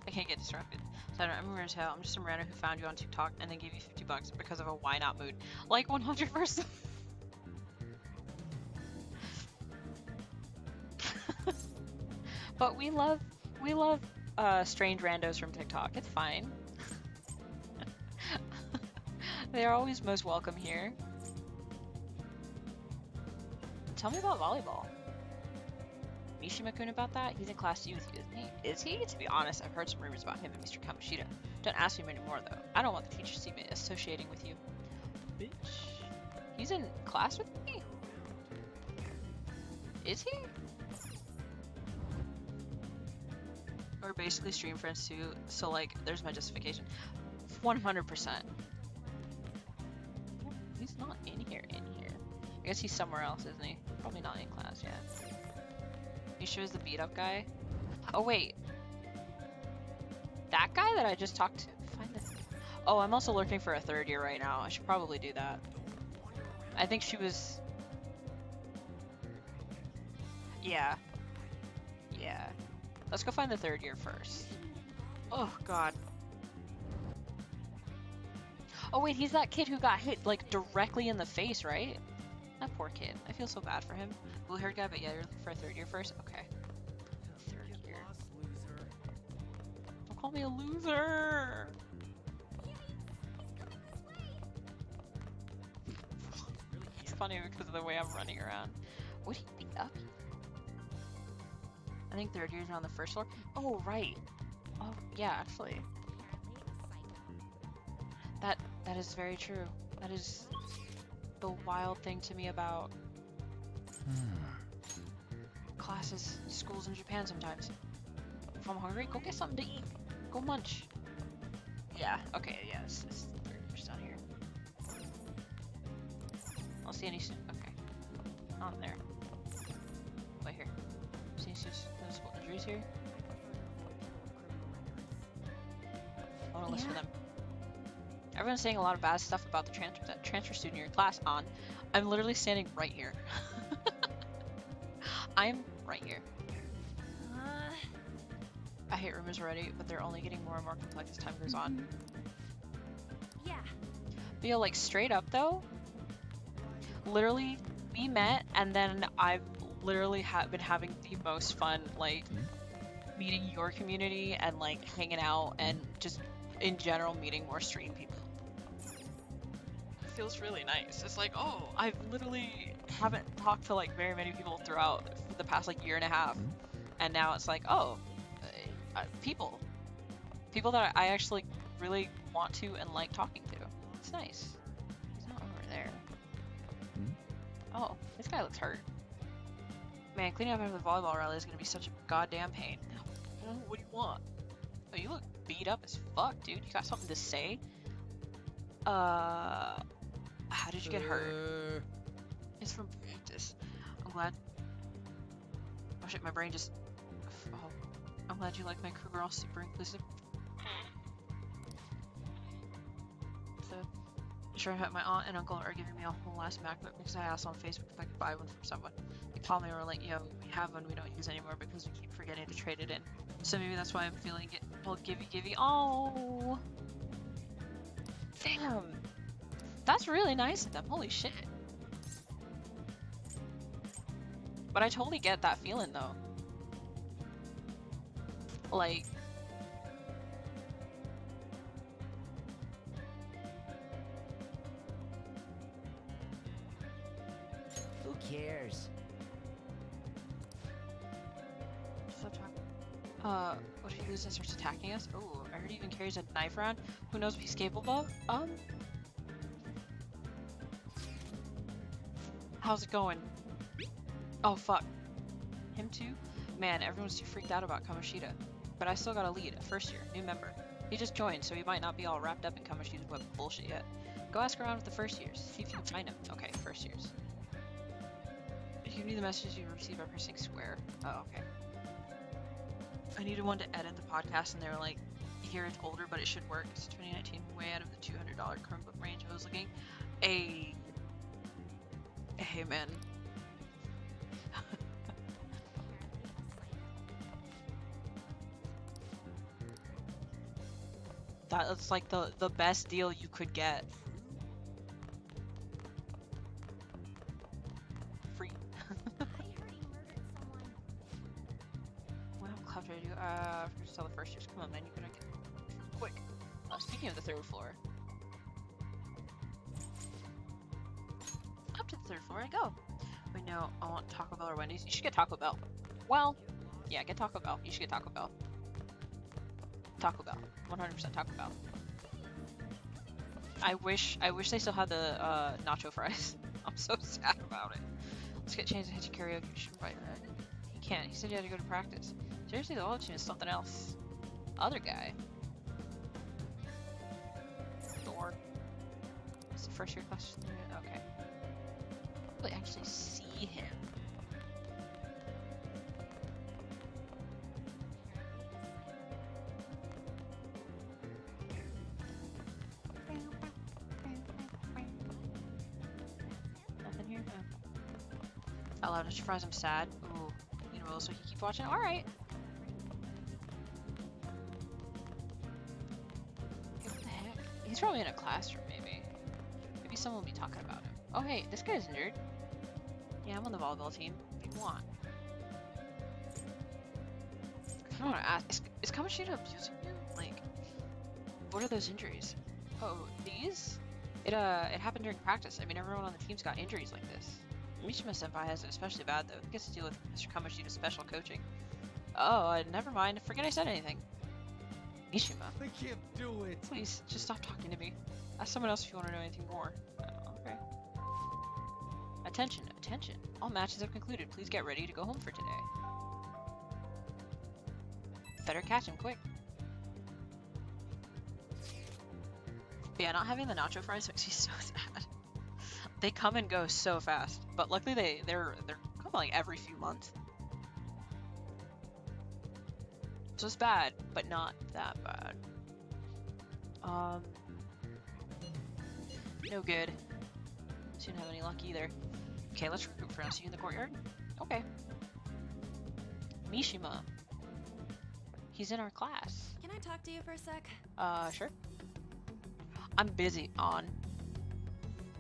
I can't get distracted. So I'm rumor as hell. I'm just some random who found you on TikTok and then gave you $50 because of a why not mood. Like 100%. But we love strange randos from TikTok. It's fine. They are always most welcome here. Tell me about volleyball. Mishima-kun about that? He's in class 2 with you, isn't he? Is he? To be honest, I've heard some rumors about him and Mr. Kamoshida. Don't ask me anymore, though. I don't want the teachers to see me associating with you. Bitch. He's in class with me? Is he? We're basically stream friends too, so like, there's my justification. 100%. He's not in here. I guess he's somewhere else, isn't he? Probably not in class yet. You sure is the beat up guy? Oh wait. That guy that I just talked to? Find this. Oh, I'm also looking for a 3rd year right now. I should probably do that. I think she was... Yeah. Yeah. Let's go find the 3rd year first. Oh god. Oh wait, he's that kid who got hit like directly in the face, right? That poor kid. I feel so bad for him. Blue-haired guy, but yeah, you're looking for a 3rd year first? Okay. 3rd year. Don't call me a loser! It's funny because of the way I'm running around. Would he be up? I think 3rd years are on the 1st floor. Oh, right. Oh, yeah, actually. That is very true. That is the wild thing to me about classes, schools in Japan sometimes. If I'm hungry, go get something to eat. Go munch. Yeah, okay, yeah, this 3rd year's down here. I don't see any okay. Not there. Wait, here. See any noticeable injuries here? I want to list for them. Everyone's saying a lot of bad stuff about the transfer student in your class on. I'm literally standing right here. I'm right here. I hate rumors already, but they're only getting more and more complex as time goes on. Yeah. But yo, like straight up though, literally we met and then I've literally been having the most fun like meeting your community and like hanging out and just in general meeting more stream people. It feels really nice. It's like, oh, I've literally haven't talked to like very many people throughout the past like year and a half, and now it's like, oh, people that I actually really want to and like talking to. It's nice. He's not over there. Oh, this guy looks hurt. Man, cleaning up after the volleyball rally is gonna be such a goddamn pain. What do you want? Oh, you look beat up as fuck, dude. You got something to say? How did you get hurt? It's from practice. I'm glad. Oh shit, my brain just... Oh. I'm glad you like my crew. We're all super inclusive. So, sure, my aunt and uncle are giving me a whole last MacBook because I asked on Facebook if I could buy one from someone. They called me and were like, yo, we have one we don't use anymore because we keep forgetting to trade it in. So maybe that's why I'm feeling it. Well, givey. Oh! Damn! That's really nice of them. Holy shit. But I totally get that feeling though. Like... Who cares? What if he loses and starts attacking us? Oh, I heard he even carries a knife around. Who knows what he's capable of? How's it going? Oh, fuck. Him too? Man, everyone's too freaked out about Kamoshida. But I still got a lead, a 1st year, new member. He just joined, so he might not be all wrapped up in Kamoshida's web bullshit yet. Go ask around with the first years. See if you can find him. Okay, first years. You need the messages you received by pressing square. Oh, okay. I needed one to edit the podcast, and they were like, here it's older, but it should work. It's 2019, way out of the $200 Chromebook range I was looking. Hey, man. That's like the best deal you could get. Free. What club did I do? First tell the first years. Come on, man, you better get quick. Speaking of the third floor. Up to the third floor I go. Wait, no, I want Taco Bell or Wendy's. You should get Taco Bell. Well, yeah, get Taco Bell. You should get Taco Bell. Taco Bell. 100% Taco Bell. I wish they still had the nacho fries. I'm so sad about it. Let's get changed to hit karaoke. You should invite that. He can't. He said he had to go to practice. Seriously, the olive team is something else. Other guy. Door. It's the first year class. Okay. Wait, actually see him. Nothing here? Oh. Out loud, Mr. Fries, I'm sad. Ooh. You know, so he keep watching? Alright. What the heck? He's probably in a classroom, maybe. Maybe someone will be talking about him. Oh, hey, this guy's injured. Yeah, I'm on the volleyball team. What do you want? I want to ask, is Kamoshida abusing you? Like, what are those injuries? Oh, these? It happened during practice. I mean, everyone on the team's got injuries like this. Mishima-senpai has it especially bad, though. He gets to deal with Mr. Kamoshida's special coaching. Oh, never mind. Forget I said anything. Mishima. I can't do it. Please, just stop talking to me. Ask someone else if you want to know anything more. Okay. Attention, attention. All matches have concluded. Please get ready to go home for today. Better catch him quick. But yeah, not having the nacho fries makes me so sad. They come and go so fast. But luckily they're coming like every few months. So it's bad, but not that bad. No good. Didn't have any luck either. Okay, let's recruit for now. See you in the courtyard? Okay. Mishima. He's in our class. Can I talk to you for a sec? Sure. I'm busy, on.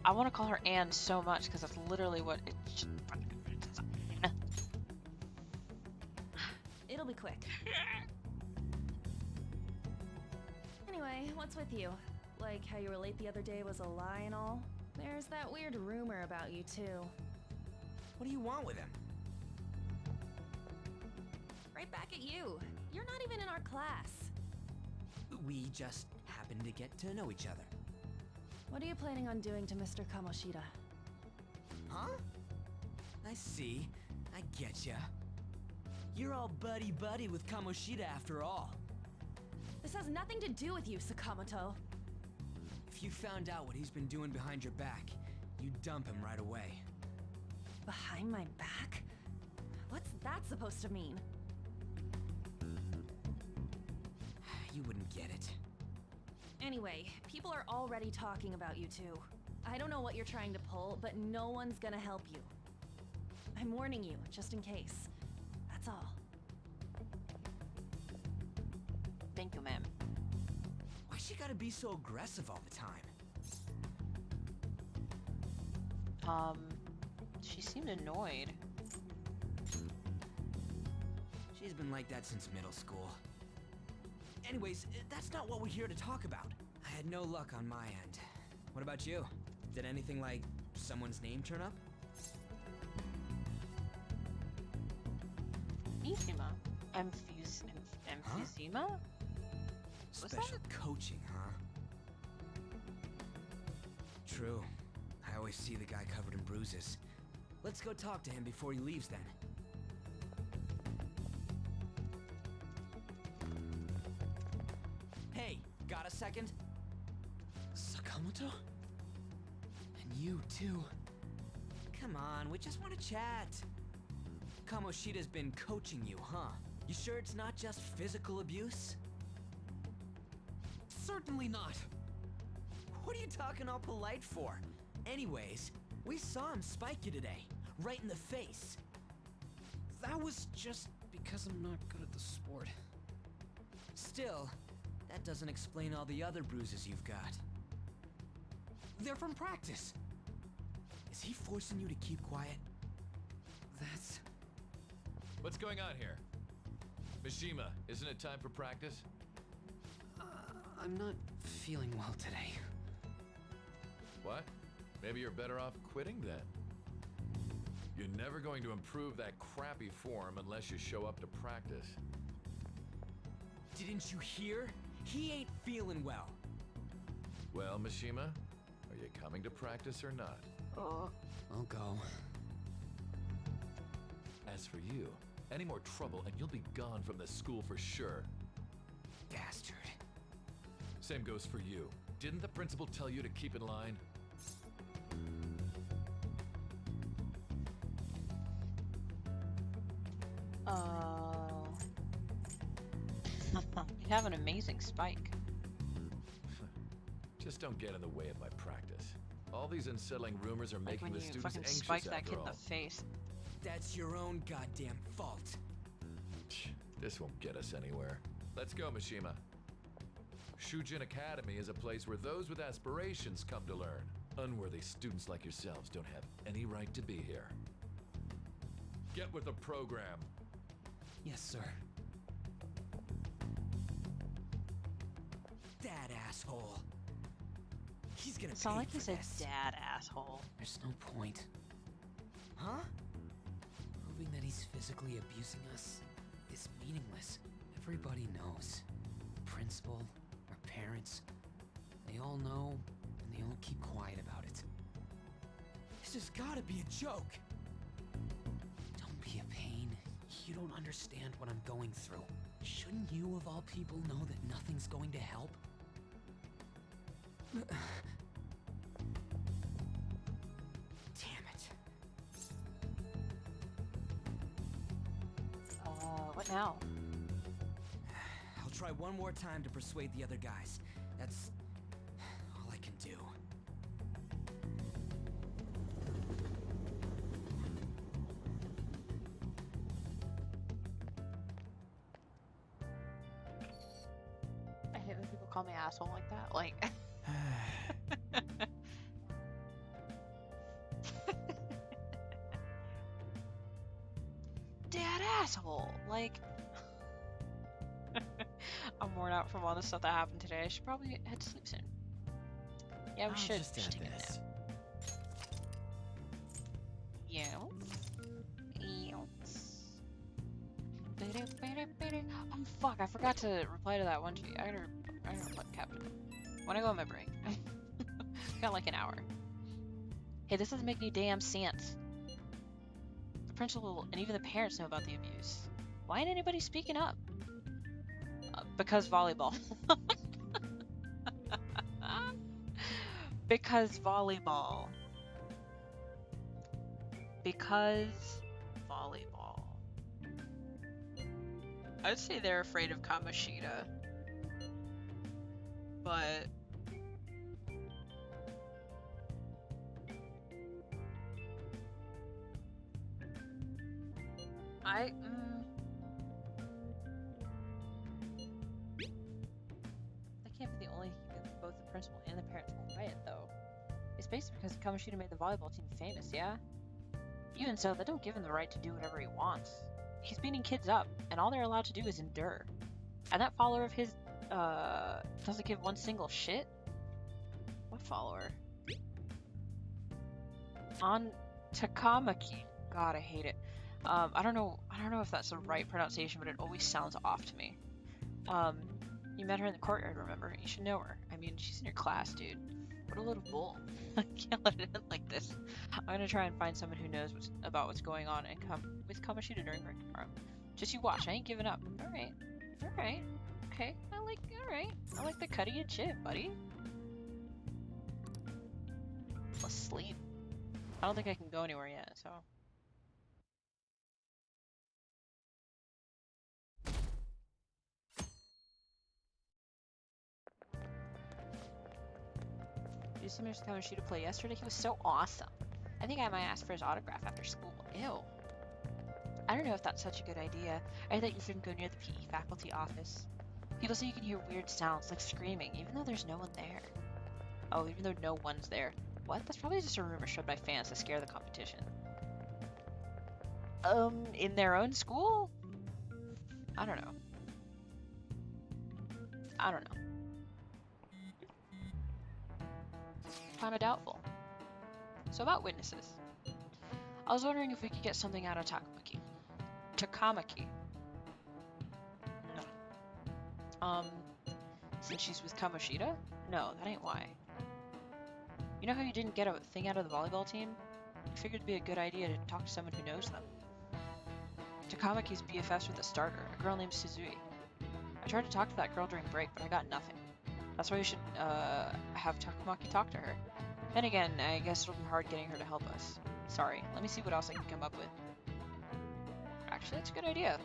I want to call her Anne so much because that's literally what it should... It'll be quick. Anyway, what's with you? Like how you were late the other day was a lie and all? There's that weird rumor about you too. What do you want with him? Right back at you. You're not even in our class. We just happen to get to know each other. What are you planning on doing to Mr. Kamoshida? Huh? I see. I getcha. You're all buddy-buddy with Kamoshida after all. This has nothing to do with you, Sakamoto. If you found out what he's been doing behind your back, you'd dump him right away. Behind my back? What's that supposed to mean? You wouldn't get it. Anyway, people are already talking about you two. I don't know what you're trying to pull, but no one's gonna help you. I'm warning you, just in case. That's all. Thank you, ma'am. Why she gotta be so aggressive all the time? She seemed annoyed. She's been like that since middle school. Anyways, that's not what we're here to talk about. I had no luck on my end. What about you? Did anything like someone's name turn up? Mishima. Emphysema? Special coaching, huh? True. I always see the guy covered in bruises. Let's go talk to him before he leaves then. Hey, second? Sakamoto? And you too. Come on, we just want to chat. Kamoshida's been coaching you, huh? You sure it's not just physical abuse? Certainly not. What are you talking all polite for? Anyways, we saw him spike you today, right in the face. That was just because I'm not good at the sport. Still, that doesn't explain all the other bruises you've got. They're from practice. Is he forcing you to keep quiet? That's... What's going on here? Mishima, isn't it time for practice? I'm not feeling well today. What? Maybe you're better off quitting then. You're never going to improve that crappy form unless you show up to practice. Didn't you hear? He ain't feeling well. Well, Mishima, are you coming to practice or not? I'll go. As for you, any more trouble and you'll be gone from this school for sure. Bastard. Same goes for you. Didn't the principal tell you to keep in line? You have an amazing spike. Just don't get in the way of my practice. All these unsettling rumors are Like making when the you students fucking anxious spike that after kid in all. the face. That's your own goddamn fault. This won't get us anywhere. Let's go, Mishima. Shujin Academy is a place where those with aspirations come to learn. Unworthy students like yourselves don't have any right to be here. Get with the program. Yes, sir. That asshole. He's gonna It's not pay like for he's a this. dad asshole. There's no point. Huh? Proving that he's physically abusing us is meaningless. Everybody knows. The principal, our parents, they all know, and they all keep quiet about it. This has gotta be a joke. Don't be a pain. You don't understand what I'm going through. Shouldn't you, of all people, know that nothing's going to help? Damn it. What now? I'll try one more time to persuade the other guys. That's all I can do. I hate when people call me asshole like that. Like, dad asshole. Like, I'm worn out from all the stuff that happened today. I should probably head to sleep soon. Yeah, we I'll should. just We should add take a nap. this. Yeah. Oh fuck! I forgot to reply to that one tweet. I gotta reply to Captain. When I go on my break. Got like an hour. Hey, this doesn't make any damn sense. The principal and even the parents know about the abuse. Why ain't anybody speaking up? Because volleyball. Because volleyball. Because volleyball. I'd say they're afraid of Kamoshida. But that can't be the only thing that both the principal and the parents will riot, though. It's basically because Kamoshida made the volleyball team famous, yeah? Even so, that don't give him the right to do whatever he wants. He's beating kids up, and all they're allowed to do is endure. And that follower of his, doesn't give one single shit? What follower? On Takamaki. God, I hate it. I don't know if that's the right pronunciation, but it always sounds off to me. You met her in the courtyard, remember? You should know her. I mean, she's in your class, dude. What a load of bull. I can't let it end like this. I'm gonna try and find someone who knows about what's going on and come with Kamoshida during break tomorrow. Just you watch, I ain't giving up. Alright. Okay, alright. I like the cut of your jib, buddy. Let's sleep. I don't think I can go anywhere yet, so. You see Mr. Kamoshida play yesterday? He was so awesome. I think I might ask for his autograph after school. Ew. I don't know if that's such a good idea. I thought you shouldn't go near the PE faculty office. People say you can hear weird sounds, like screaming, even though there's no one there. Oh, even though no one's there. What? That's probably just a rumor spread by fans to scare the competition. In their own school? I don't know. I don't know. Kinda doubtful. So about witnesses. I was wondering if we could get something out of Takamaki. Takamaki. No. Since she's with Kamoshida? No, that ain't why. You know how you didn't get a thing out of the volleyball team? I figured it'd be a good idea to talk to someone who knows them. Takamaki's BFFs with a starter, a girl named Suzui. I tried to talk to that girl during break, but I got nothing. That's why we should, have Takamaki talk to her. Then again, I guess it'll be hard getting her to help us. Sorry, let me see what else I can come up with. Actually, that's a good idea.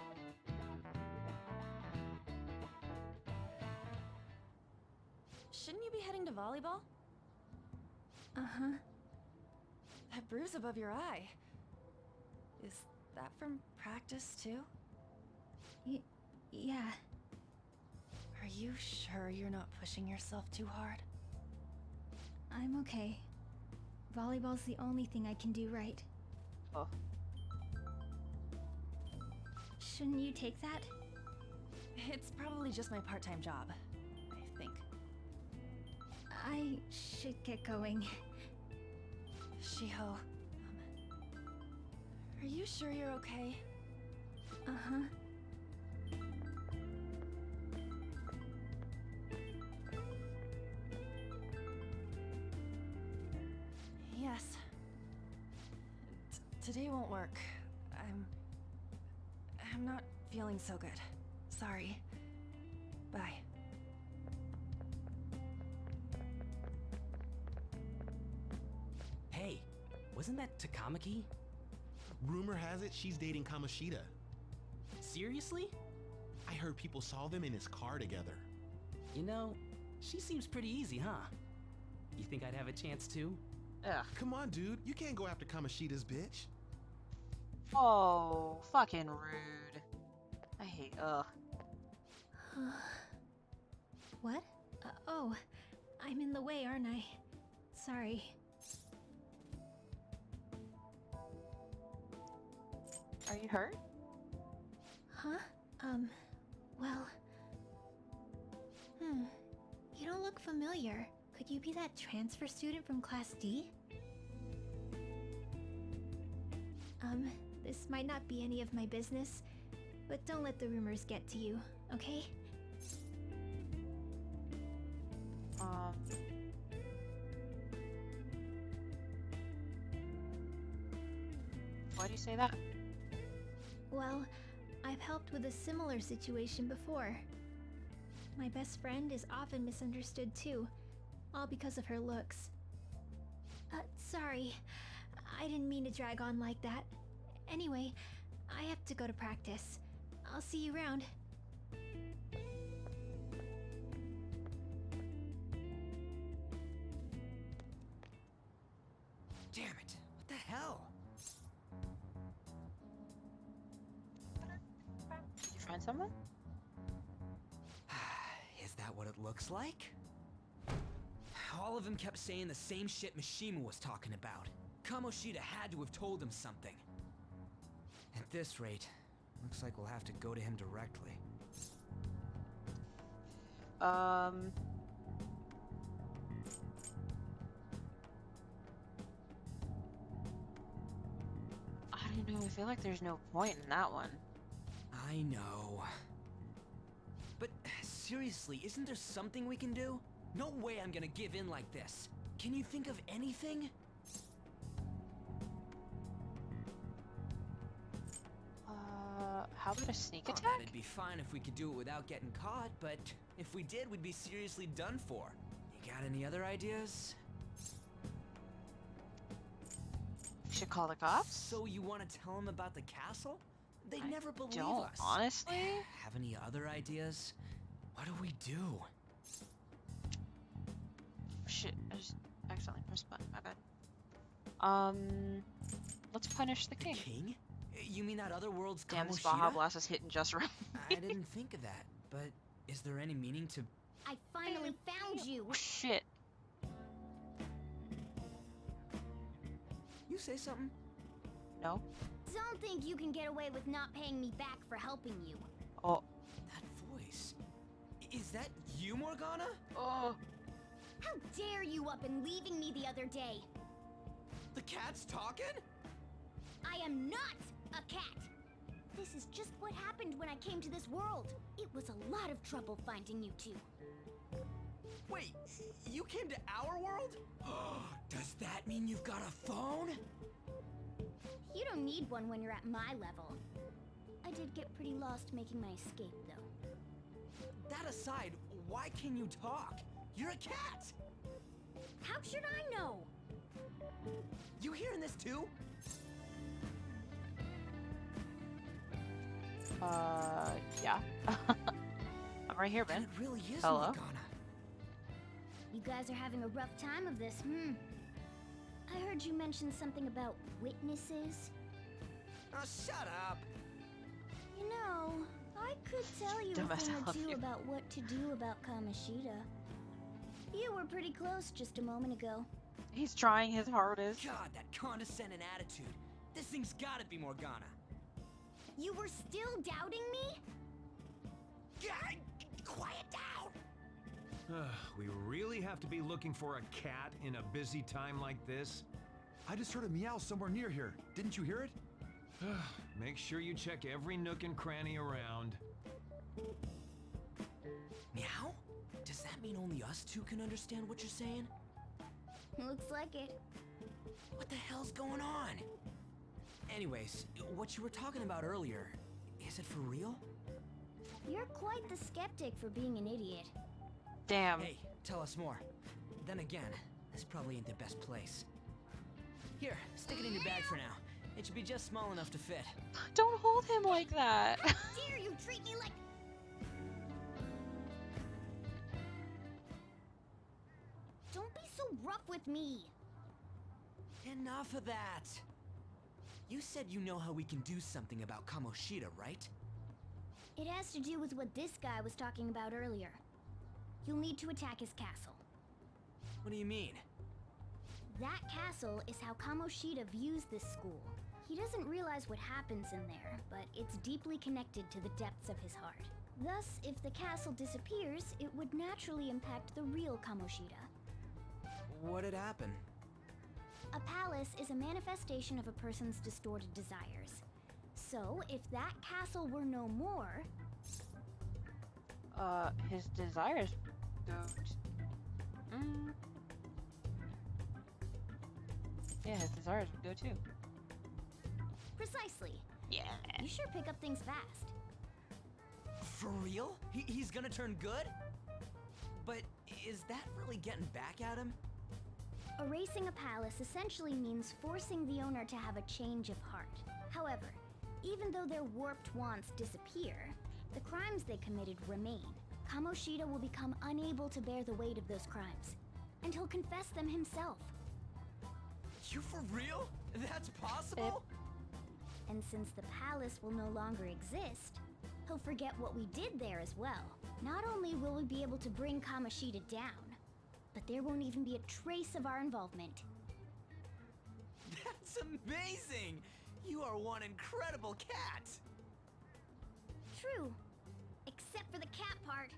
Shouldn't you be heading to volleyball? Uh-huh. That bruise above your eye. Is that from practice, too? Yeah. Are you sure you're not pushing yourself too hard? I'm okay. Volleyball's the only thing I can do right. Oh. Shouldn't you take that? It's probably just my part-time job, I think. I should get going. Shiho, are you sure you're okay? Uh-huh. Yes. Today won't work. I'm not feeling so good. Sorry. Bye. Hey, wasn't that Takamaki? Rumor has it she's dating Kamoshida. Seriously? I heard people saw them in his car together. You know, she seems pretty easy, huh? You think I'd have a chance too? Ugh. Come on, dude. You can't go after Kamoshida's bitch. Oh, fucking rude. I hate, What? Oh, I'm in the way, aren't I? Sorry. Are you hurt? Huh? Well... You don't look familiar. Could you be that transfer student from Class D? This might not be any of my business, but don't let the rumors get to you, okay? Why do you say that? Well, I've helped with a similar situation before. My best friend is often misunderstood too, all because of her looks. Sorry. I didn't mean to drag on like that. Anyway, I have to go to practice. I'll see you around. Damn it! What the hell? Did you find someone? Is that what it looks like? All of them kept saying the same shit Mishima was talking about. Kamoshida had to have told him something. At this rate, looks like we'll have to go to him directly. I don't know, I feel like there's no point in that one. I know. But seriously, isn't there something we can do? No way I'm gonna give in like this. Can you think of anything? How about a sneak Oh, attack? that'd be fine if we could do it without getting caught, but if we did, we'd be seriously done for. You got any other ideas? We should call the cops? So you want to tell them about the castle? They'd never believe Don't, us. honestly. Have any other ideas? What do we do? Shit, I just accidentally pressed button, my bad. Let's punish the king. King? You mean that other world's Damn, this Kamoshida? Baja Blast is hitting just right. I didn't think of that, but is there any meaning to... I finally found you. Oh, shit. You say something? No? Don't think you can get away with not paying me back for helping you. Oh. That voice. Is that you, Morgana? Oh. How dare you up and leaving me the other day? The cat's talking? I am not a cat. This is just what happened when I came to this world. It was a lot of trouble finding you two. Wait, you came to our world? Does that mean you've got a phone? You don't need one when you're at my level. I did get pretty lost making my escape, though. That aside, why can you talk? You're a cat! How should I know? You hearing this too? Yeah. I'm right here, man. It really is Hello? Morgana. You guys are having a rough time of this, I heard you mention something about witnesses. Oh, shut up! You know, I could tell you a Dumbass, thing I or love two you. about what to do about Kamoshida. You were pretty close just a moment ago. He's trying his hardest. God, that condescending attitude. This thing's gotta be Morgana. You were still doubting me? God, quiet down! We really have to be looking for a cat in a busy time like this? I just heard a meow somewhere near here. Didn't you hear it? Make sure you check every nook and cranny around. Meow? Does that mean only us two can understand what you're saying? Looks like it. What the hell's going on? Anyways, what you were talking about earlier, is it for real? You're quite the skeptic for being an idiot. Damn. Hey, tell us more. Then again, this probably ain't the best place. Here, stick it in your bag for now. It should be just small enough to fit. Don't hold him like that. How dare you treat me like... Don't be so rough with me. Enough of that. You said you know how we can do something about Kamoshida, right? It has to do with what this guy was talking about earlier. You'll need to attack his castle. What do you mean? That castle is how Kamoshida views this school. He doesn't realize what happens in there, but it's deeply connected to the depths of his heart. Thus, if the castle disappears, it would naturally impact the real Kamoshida. What'd happen? A palace is a manifestation of a person's distorted desires. So, if that castle were no more... His desires go to... Yeah, his desires would go too. Precisely. Yeah. You sure pick up things fast. For real? He's gonna turn good? But is that really getting back at him? Erasing a palace essentially means forcing the owner to have a change of heart. However, even though their warped wants disappear, the crimes they committed remain. Kamoshida will become unable to bear the weight of those crimes, and he'll confess them himself. You for real? That's possible? And since the palace will no longer exist, he'll forget what we did there as well. Not only will we be able to bring Kamoshida down, but there won't even be a trace of our involvement. That's amazing! You are one incredible cat! True. Except for the cat part.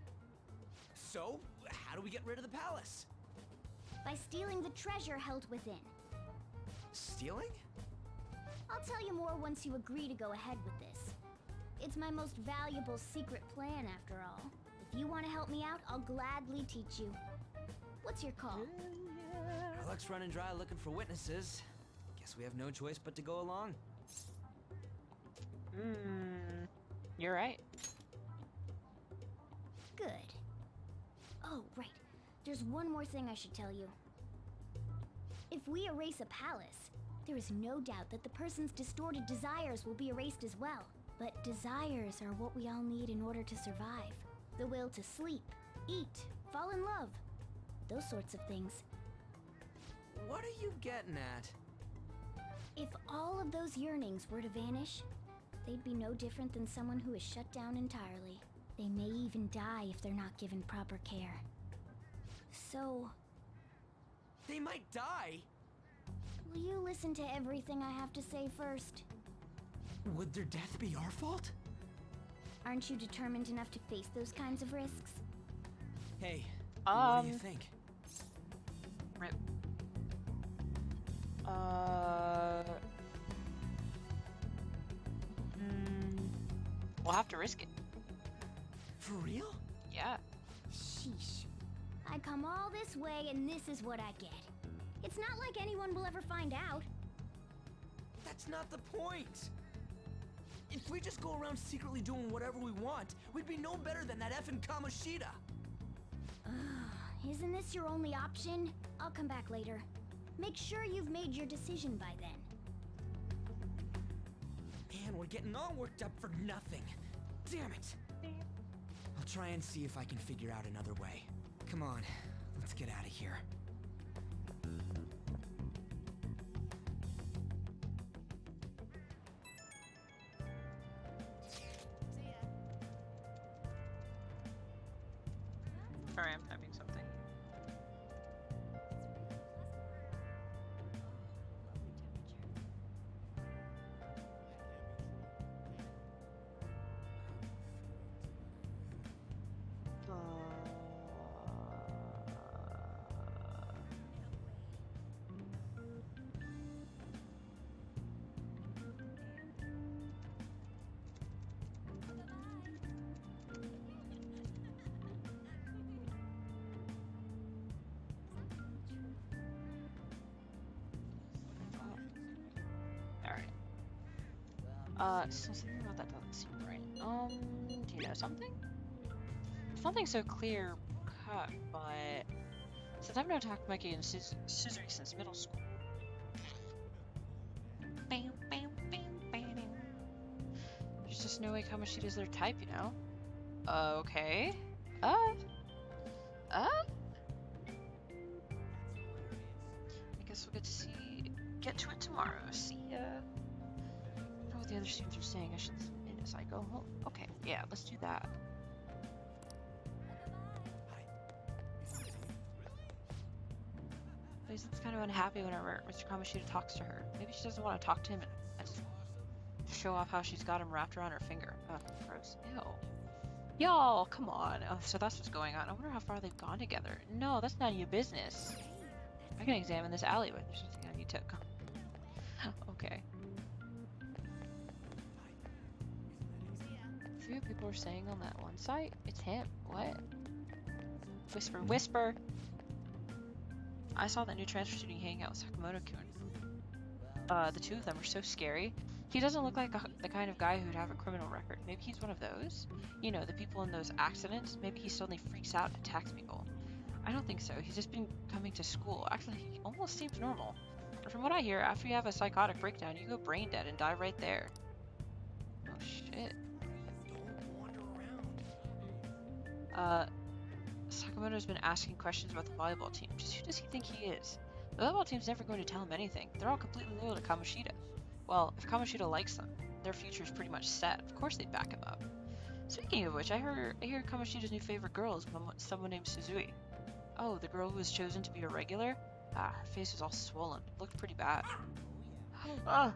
So, how do we get rid of the palace? By stealing the treasure held within. Stealing? I'll tell you more once you agree to go ahead with this. It's my most valuable secret plan, after all. If you want to help me out, I'll gladly teach you. What's your call? Our luck's running dry looking for witnesses. Guess we have no choice but to go along. You're right. Good. Oh, right. There's one more thing I should tell you. If we erase a palace, there is no doubt that the person's distorted desires will be erased as well. But desires are what we all need in order to survive. The will to sleep, eat, fall in love. Those sorts of things. What are you getting at? If all of those yearnings were to vanish, they'd be no different than someone who is shut down entirely. They may even die if they're not given proper care. So... They might die? will you listen to everything I have to say first? Would their death be our fault? Aren't you determined enough to face those kinds of risks? Hey, what do you think? Rip. We'll have to risk it. For real? Yeah. Sheesh. I come all this way and this is what I get. It's not like anyone will ever find out. That's not the point. If we just go around secretly doing whatever we want, we'd be no better than that effing Kamoshida. Isn't this your only option? I'll come back later. Make sure you've made your decision by then. Man, we're getting all worked up for nothing. Damn it. I'll try and see if I can figure out another way. Come on, let's get out of here. Sorry, I'm typing something. So something about that doesn't seem right. Do you know something? Something so clear cut, but since I've known Takamaki and Suzuri since middle school. Bam, bam, bam, bam. There's just no way Kamoshida's their type, you know? Okay. I guess we'll get to it tomorrow. See ya. The other students are saying I should in as I go home. Okay, yeah, let's do that. Lisa looks kind of unhappy whenever Mr. Kamoshida talks to her. Maybe she doesn't want to talk to him and show off how she's got him wrapped around her finger. Ugh, gross. Ew. Y'all, come on. Oh, so that's what's going on. I wonder how far they've gone together. No, that's none of your business. I can examine this alleyway. There's something I need to... Okay. See what people are saying on that one site? It's him. What? Whisper, whisper. I saw that new transfer student hanging out with Sakamoto-kun. The two of them are so scary. He doesn't look like the kind of guy who'd have a criminal record. Maybe he's one of those? You know, the people in those accidents? Maybe he suddenly freaks out and attacks people. I don't think so. He's just been coming to school. Actually, he almost seems normal. From what I hear, after you have a psychotic breakdown, you go brain dead and die right there. Oh, shit. Sakamoto's been asking questions about the volleyball team. Just who does he think he is? The volleyball team's never going to tell him anything. They're all completely loyal to Kamoshida. Well, if Kamoshida likes them, their future's pretty much set. Of course they'd back him up. Speaking of which, I hear Kamoshida's new favorite girl is someone named Suzui. Oh, the girl who was chosen to be a regular? Ah, her face was all swollen. Looked pretty bad. Ah!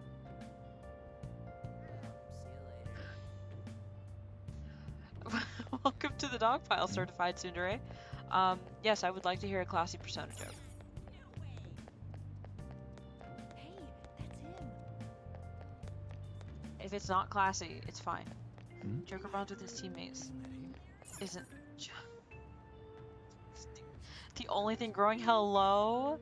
Welcome to the dog pile, certified tsundere. Yes, I would like to hear a classy persona joke. Hey, that's him. If it's not classy, it's fine. Joker bonds with his teammates. Isn't the only thing growing. Hello?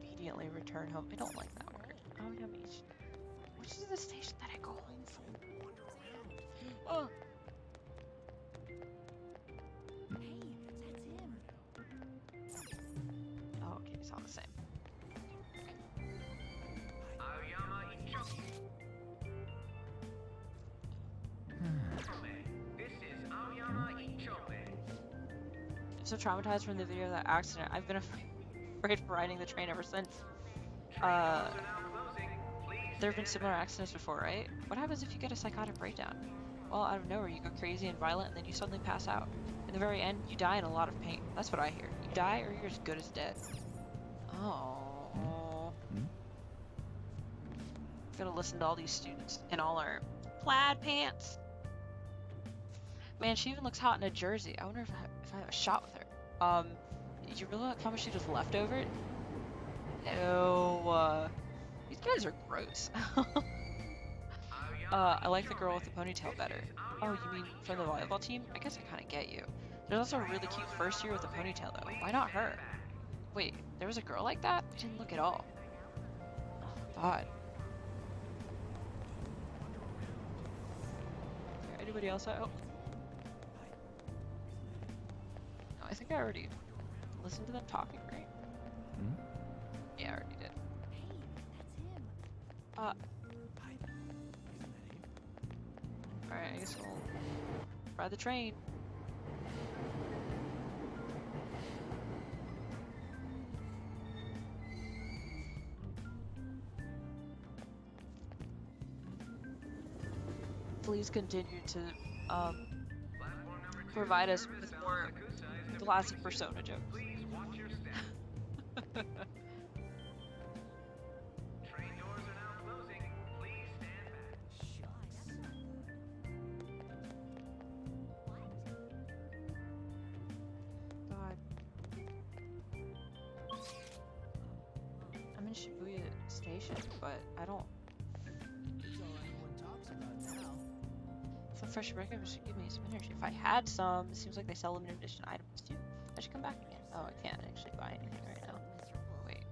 Obediently return home. I don't like that word. Oh, yummy. Which is the station that I go home Oh. Hey, that's him. Oh, okay, it's all the same. I'm so traumatized from the video of that accident. I've been afraid of riding the train ever since. There have been similar accidents before, right? What happens if you get a psychotic breakdown? Well, out of nowhere, you go crazy and violent, and then you suddenly pass out. In the very end, you die in a lot of pain. That's what I hear. You die, or you're as good as dead. Oh. Gotta listen to all these students in all our plaid pants. Man, she even looks hot in a jersey. I wonder if I have a shot with her. You really like Kamoshida's leftover? No, these guys are gross. I like the girl with the ponytail better. Oh, you mean from the volleyball team? I guess I kind of get you. There's also a really cute first year with a ponytail though. Why not her? Wait, there was a girl like that? I didn't look at all. Oh, God. Is there anybody else I... Oh. No, I think I already listened to them talking, right? Yeah, I already did. Hey, that's him. Alright, I guess we'll ride the train. Please continue to provide us with more classic Persona jokes. God. I'm in Shibuya Station, but I don't. It's all anyone talks about now. Some fresh records should give me some energy. If I had some, it seems like they sell limited edition items too. I should come back again. Oh, I can't actually buy anything right now. Wait.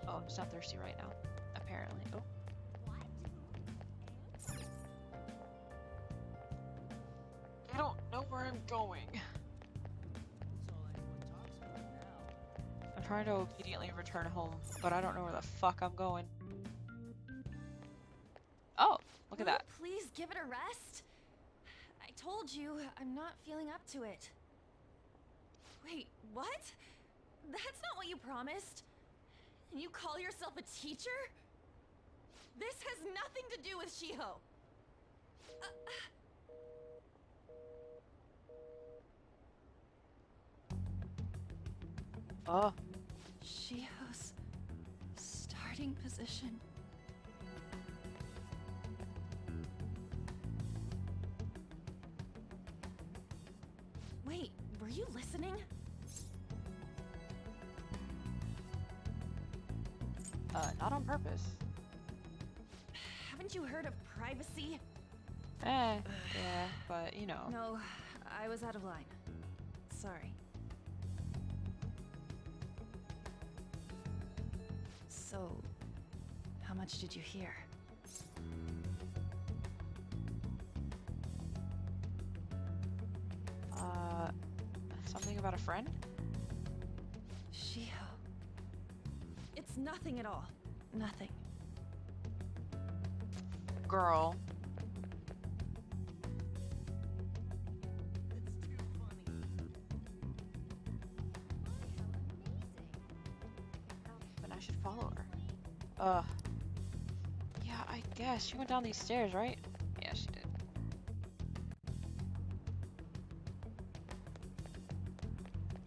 Oh, I'm just not thirsty right now. Apparently. Oh. I don't know where I'm going. It's all anyone talks about now. I'm trying to obediently return home, but I don't know where the fuck I'm going. Oh, look at that. Will you please give it a rest? I told you, I'm not feeling up to it. Wait, what? That's not what you promised. And you call yourself a teacher? This has nothing to do with Shiho. Oh. Shiho's starting position. Wait, were you listening? Not on purpose. Haven't you heard of privacy? Yeah, but you know. No, I was out of line. Sorry. So, how much did you hear? Something about a friend? Shiho. It's nothing at all. Nothing. Girl. Then I should follow her. Yeah, I guess. She went down these stairs, right? Yeah, she did.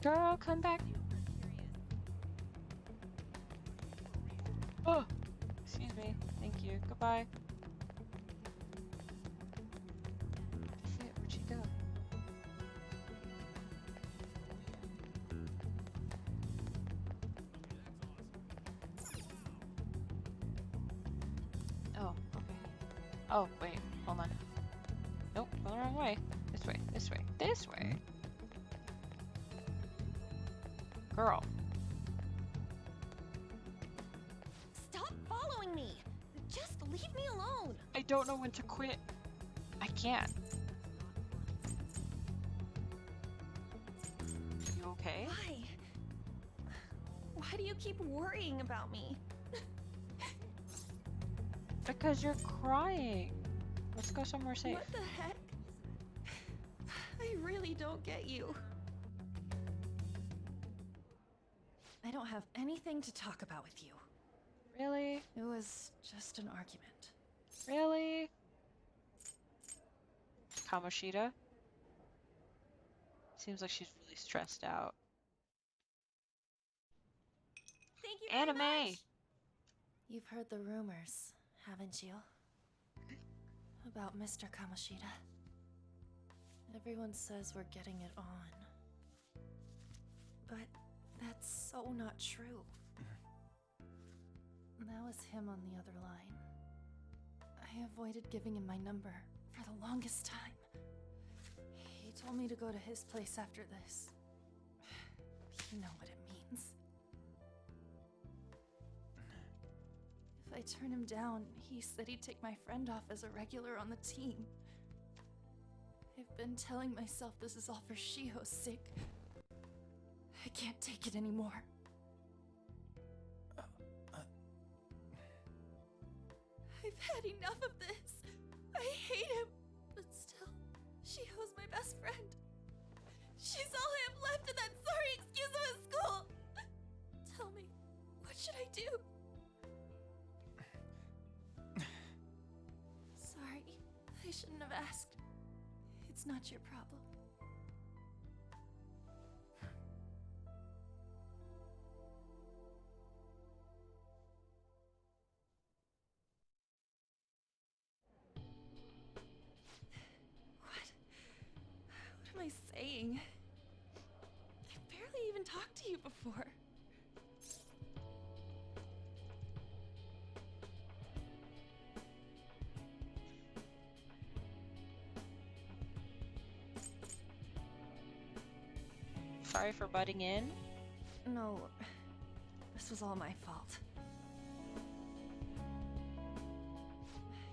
Girl, come back. Oh, excuse me. Thank you. Goodbye. Shit, where'd she go? Oh, okay. Oh, wait. Hold on. Nope, going the wrong way. This way, this way, this way. Girl. Stop following me! Just Leave me alone! I don't know when to quit. I can't. You okay? Why? Why do you keep worrying about me? Because you're crying. Let's go somewhere safe. What the heck? I really don't get you. I don't have anything to talk about with you. Really? It was just an argument. Really? Kamoshida? Seems like she's really stressed out. Thank you very Anime! much. You've heard the rumors, haven't you? About Mr. Kamoshida. Everyone says we're getting it on. But that's so not true. That was him on the other line. I avoided giving him my number for the longest time. He told me to go to his place after this. You know what it means. If I turn him down, he said he'd take my friend off as a regular on the team. I've been telling myself this is all for Shiho's sake. I can't take it anymore. I've had enough of this. I hate him. But still, Shiho's my best friend. She's all I have left in that sorry excuse of a school. Tell me, what should I do? Sorry, I shouldn't have asked. It's not your problem. What am I saying? I've barely even talked to you before. Sorry for butting in. No, this was all my fault.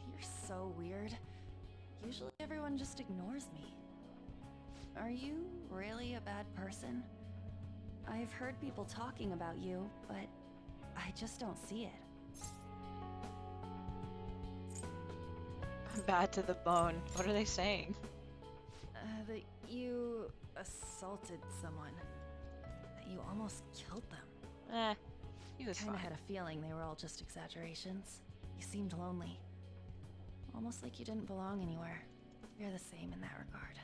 You're so weird. Usually everyone just ignores me. Are you really a bad person? I've heard people talking about you, but I just don't see it. I'm bad to the bone. What are they saying? That you assaulted someone. That you almost killed them. He was Kinda fine. had a feeling they were all just exaggerations. You seemed lonely. Almost like you didn't belong anywhere. You're the same in that regard.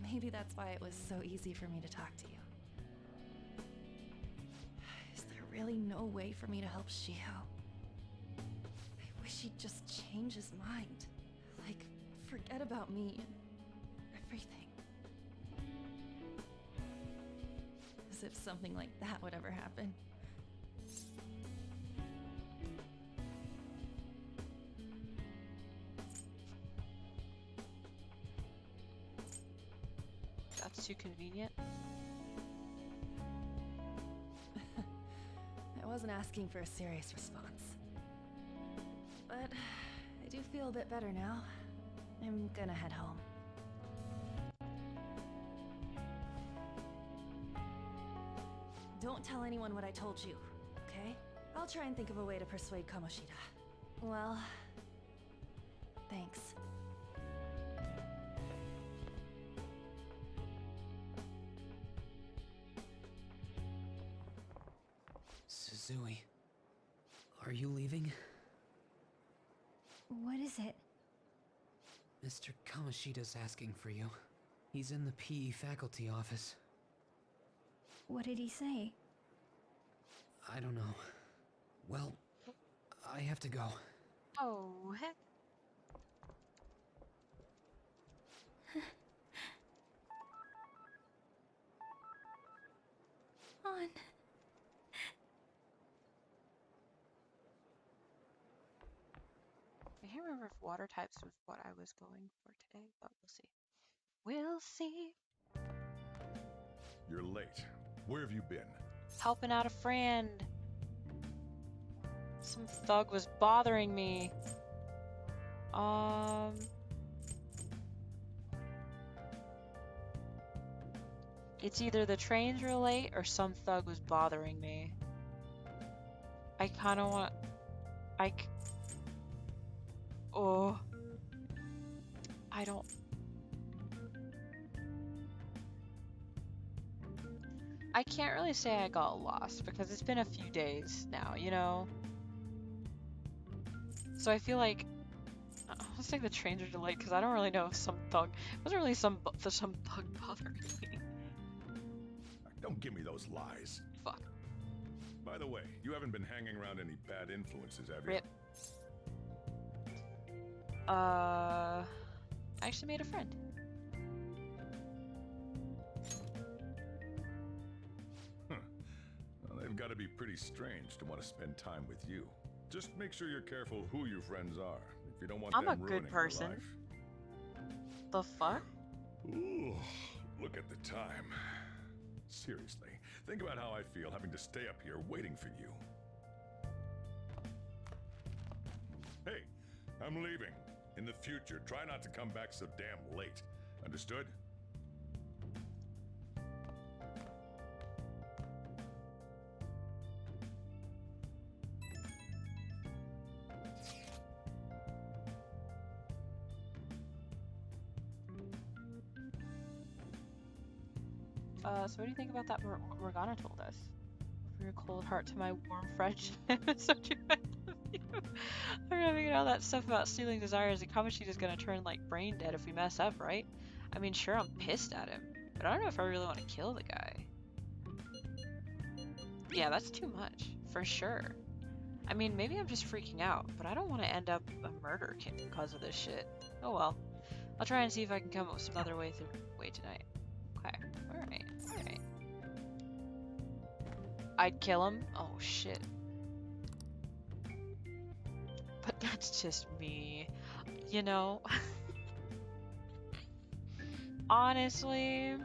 Maybe that's why it was so easy for me to talk to you. Is there really no way for me to help Shiho? I wish he'd just change his mind. Like, forget about me and everything. As if something like that would ever happen. That's too convenient. I wasn't asking for a serious response. But I do feel a bit better now. I'm gonna head home. Don't tell anyone what I told you, okay? I'll try and think of a way to persuade Kamoshida. Well, thanks. Suzui, are you leaving? What is it? Mr. Kamoshida's asking for you. He's in the PE faculty office. What did he say? I don't know. Well, I have to go. Oh, heck. On. I can't remember if water types was what I was going for today, but we'll see. We'll see. You're late. Where have you been? Helping out a friend. Some thug was bothering me. It's either the trains were late or some thug was bothering me. I kind of want... Oh. I don't... I can't really say I got lost because it's been a few days now, you know? So I feel like... Let's say the trains are delayed because I don't really know if some thug... It wasn't really some thug bothering me. Don't give me those lies. Fuck. By the way, you haven't been hanging around any bad influences, have you? Rip. I actually made a friend. Well, they've got to be pretty strange to want to spend time with you. Just make sure you're careful who your friends are. If you don't want I'm them a ruining good your person. life. The fuck? Ooh, look at the time. Seriously, think about how I feel having to stay up here waiting for you. Hey, I'm leaving. In the future, try not to come back so damn late. Understood? So what do you think about that Morgana told us? From your cold heart to my warm friendship. So true, I love you. I'm having all that stuff about stealing desires, and Kamoshida's gonna turn like brain dead if we mess up, right? I mean, sure, I'm pissed at him, but I don't know if I really want to kill the guy. Yeah, that's too much, for sure. I mean, maybe I'm just freaking out, but I don't want to end up a murder kid because of this shit. Oh well. I'll try and see if I can come up with some other way tonight. Okay, alright, alright. I'd kill him? Oh shit. But that's just me, you know? Honestly...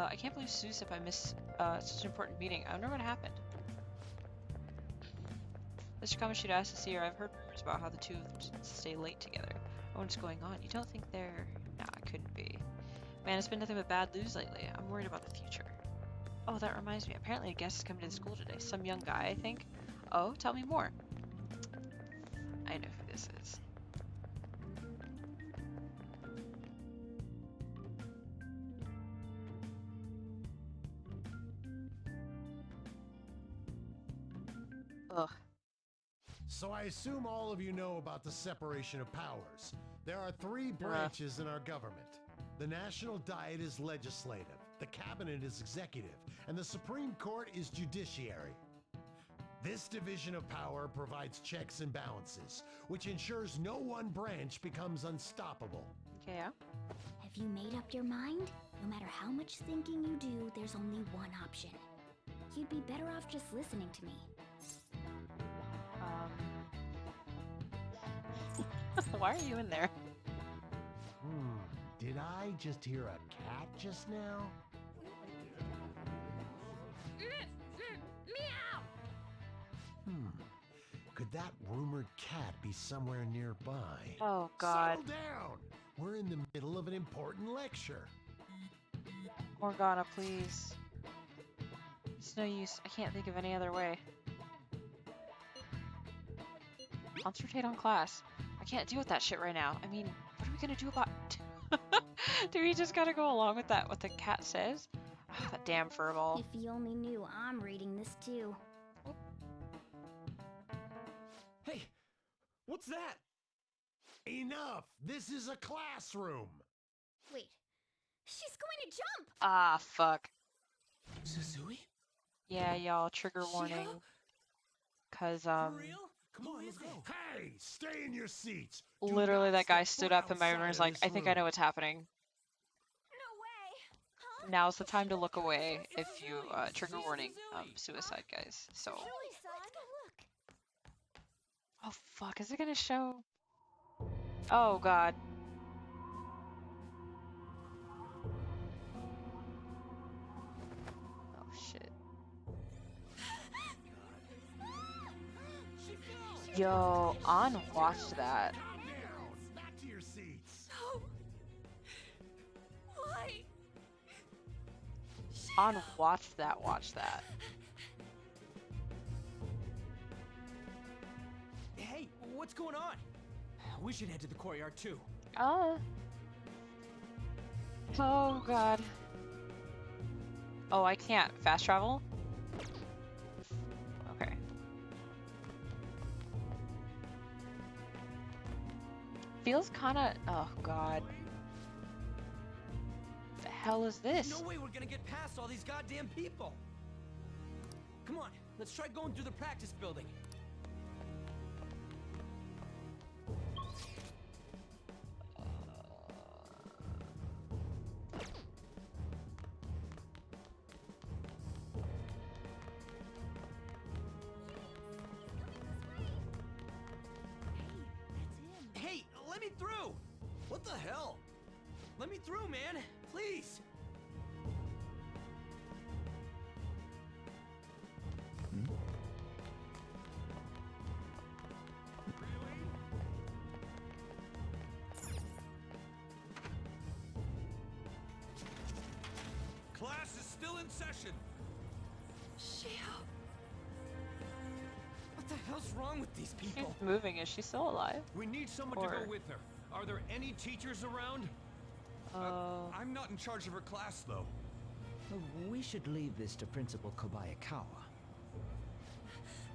I can't believe Zeus if I missed such an important meeting. I wonder what happened. Mr. Kamoshida asked to see her. I've heard rumors about how the two of them stay late together. What's going on? You don't think they're... Nah, it couldn't be. Man, it's been nothing but bad news lately. I'm worried about the future. Oh, that reminds me. Apparently a guest is coming to the school today. Some young guy, I think. Oh, tell me more. I know who this is. Ugh. So I assume all of you know about the separation of powers. There are three branches in our government. The National Diet is legislative, the Cabinet is executive, and the Supreme Court is judiciary. This division of power provides checks and balances, which ensures no one branch becomes unstoppable. Yeah. Have you made up your mind? No matter how much thinking you do, there's only one option. You'd be better off just listening to me. Why are you in there? Did I just hear a cat just now? Meow! Could that rumored cat be somewhere nearby? Oh, God. Settle down! We're in the middle of an important lecture. Morgana, please. It's no use. I can't think of any other way. Concentrate on class. I can't deal with that shit right now. I mean, what are we gonna do about... Do we just gotta go along with that, what the cat says? Oh, that damn furball. If you only knew I'm reading this too. Hey, what's that? Enough! This is a classroom! Wait, she's going to jump! Ah, fuck. Suzui? Yeah, y'all, trigger warning. Cause, For real? Come on, let's go. Hey, stay in your seats! literally that guy stood up in my room and was like, I think I know what's happening. No way! Huh? Now's the time to look away if you, trigger warning, suicide, guys. So, Really, son? Look. Oh fuck, is it gonna show? Oh god. Oh shit. Yo, On watched that. Back to your seats. No. Why? On watched that, watch that. Hey, what's going on? We should head to the courtyard too. Oh god. Oh, I can't fast travel? Okay. Feels kinda, oh god. The hell is this? There's no way we're gonna get past all these goddamn people. Come on, let's try going through the practice building. Hey, let me through! What the hell? Let me through, man! Please! Class is still in session. Shio. What the hell's wrong with these people? She's moving. Is she still alive? We need someone to go with her. Are there any teachers around? I'm not in charge of her class, though. We should leave this to Principal Kobayakawa.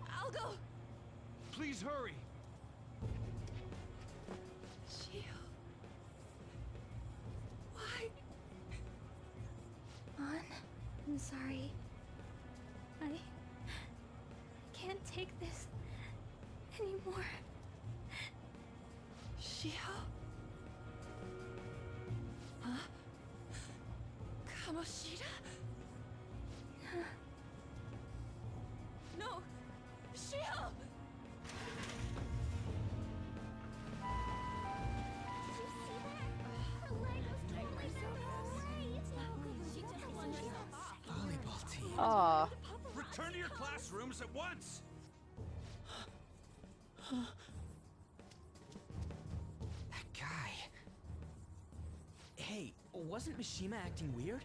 I'll go. Please hurry. Shio. Why? On, I'm sorry. I can't take this anymore. Shio? Huh? Kamoshida? No! Shio! Volleyball team. Aw. Return to your classrooms at once. That guy. Hey, wasn't Mishima acting weird?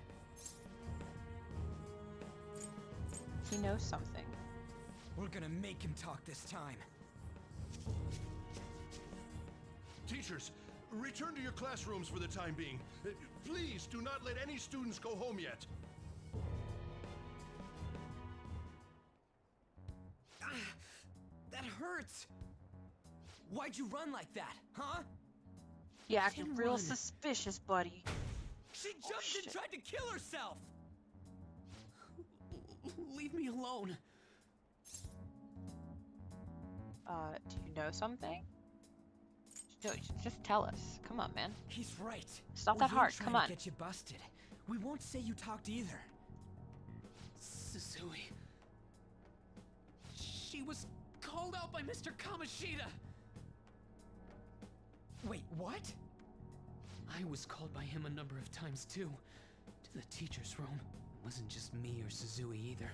He knows something. We're gonna make him talk this time. Teachers, return to your classrooms for the time being. Please do not let any students go home yet. That hurts! Why'd you run like that, huh? You acting Can't real run. suspicious, buddy. She jumped and shit. tried to kill herself! Leave me alone. Do you know something? Just tell us. Come on, man. He's right. It's not We that ain't hard. trying Come to on. Get you busted. We won't say you talked either. Susui. She was called out by Mr. Kamoshida. Wait, what? I was called by him a number of times too. To the teacher's room. It wasn't just me or Susui either.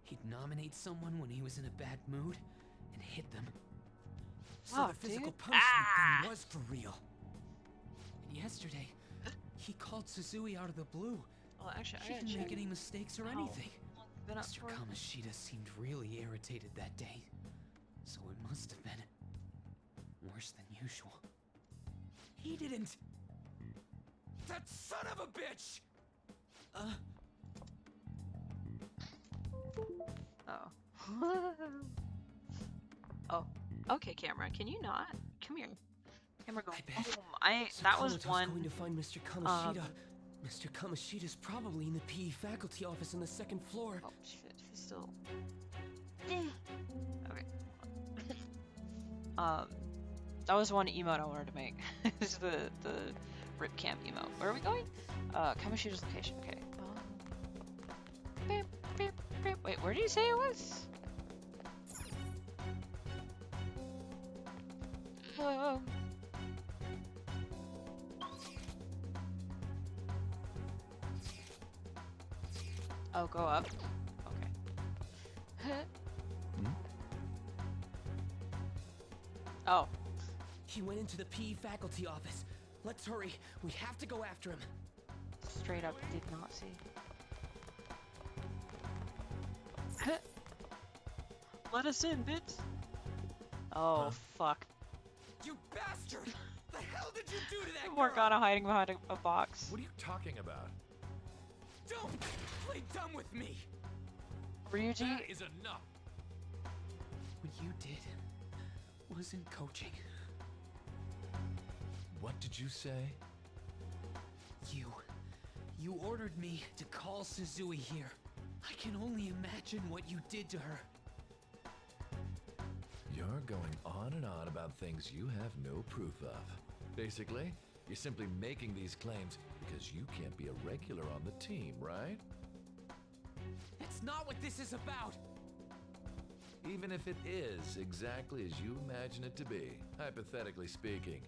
He'd nominate someone when he was in a bad mood and hit them. So Wow, the physical dude. punishment Ah! thing was for real. And yesterday, he called Susui out of the blue. Well, actually, She I gotta didn't make check any mistakes or how anything. long it's been up Mr. for. Kamoshida seemed really irritated that day. So it must have been worse than usual. He didn't. That son of a bitch! Oh. Oh. Okay, camera. Can you not? Come here. Camera, go. Boom. That was one. going to find Mr. Kamoshida. Mr. Kamoshida's probably in the PE faculty office on the second floor. Oh shit, he's still. Okay. That was one emote I wanted to make. This is the rip camp emote. Where are we going? Kamoshida's location. Okay. Beep, beep, beep. Wait, where did you say it was? Oh, go up. Okay. Oh. He went into the PE faculty office. Let's hurry. We have to go after him. Straight up did not see. Let us in, bitch. Oh, fuck. You bastard! The hell did you do to that girl? Morgana hiding behind a box. What are you talking about? Don't play dumb with me! Ryuji? That is enough! What you did wasn't coaching. What did you say? You ordered me to call Suzui here. I can only imagine what you did to her. You're going on and on about things you have no proof of. Basically, you're simply making these claims because you can't be a regular on the team, right? That's not what this is about! Even if it is exactly as you imagine it to be, hypothetically speaking,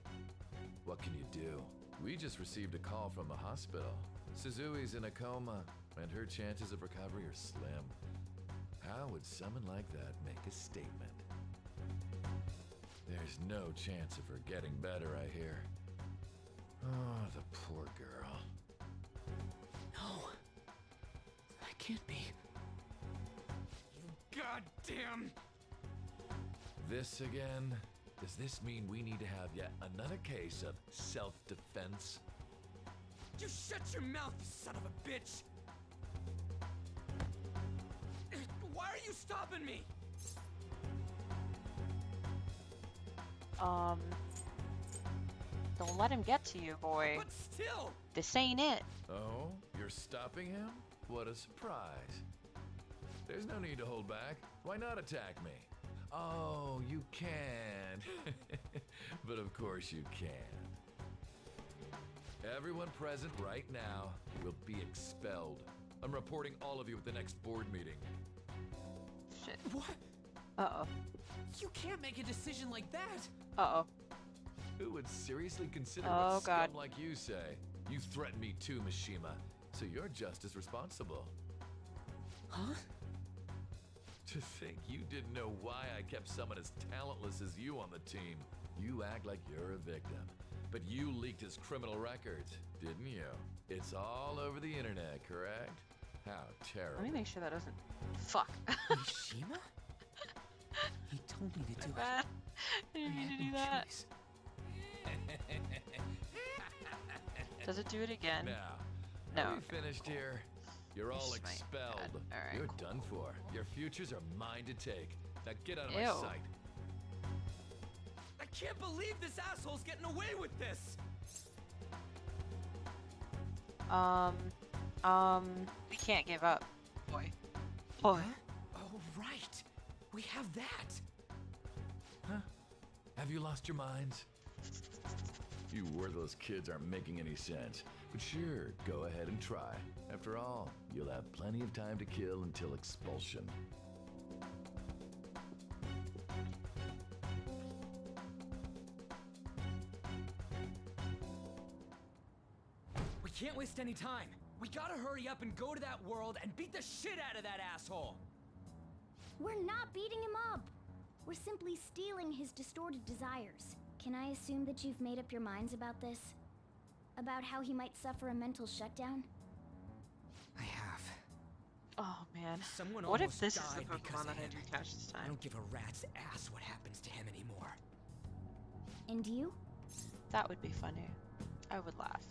what can you do? We just received a call from the hospital. Suzui's in a coma, and her chances of recovery are slim. How would someone like that make a statement? There's no chance of her getting better, I hear. Oh, the poor girl. No. That can't be. You goddamn... This again? Does this mean we need to have yet another case of self-defense? You shut your mouth, you son of a bitch! Why are you stopping me? Don't let him get to you, boy. But still! This ain't it. Oh, you're stopping him? What a surprise. There's no need to hold back. Why not attack me? Oh, you can. But of course you can. Everyone present right now will be expelled. I'm reporting all of you at the next board meeting. Shit. What? Uh-oh. You can't make a decision like that! Uh-oh. Who would seriously consider Oh, what God. scum like you say? You threatened me too, Mishima, so you're just as responsible. Huh? To think you didn't know why I kept someone as talentless as you on the team. You act like you're a victim, but you leaked his criminal records, didn't you? It's all over the internet, correct? How terrible. Let me make sure that doesn't... Fuck. Mishima? He told me to do Bad. it. I didn't mean to do that. Does it do it again? Now, No. are we finished here? You're all This might be expelled. bad. Alright, You're cool. done for. Your futures are mine to take. Now get out of my Ew. sight. I can't believe this asshole's getting away with this! We can't give up, boy. Boy. Oh, right! We have that! Huh? Have you lost your minds? You worthless kids aren't making any sense. But sure, go ahead and try. After all, you'll have plenty of time to kill until expulsion. We can't waste any time. We gotta hurry up and go to that world and beat the shit out of that asshole! We're not beating him up! We're simply stealing his distorted desires. Can I assume that you've made up your minds about this? About how he might suffer a mental shutdown? I have. Oh, man. Someone What if almost this is the died because Pokemon of that I him. do catch this I time? don't give a rat's ass what happens to him anymore. And you? That would be funny. I would laugh.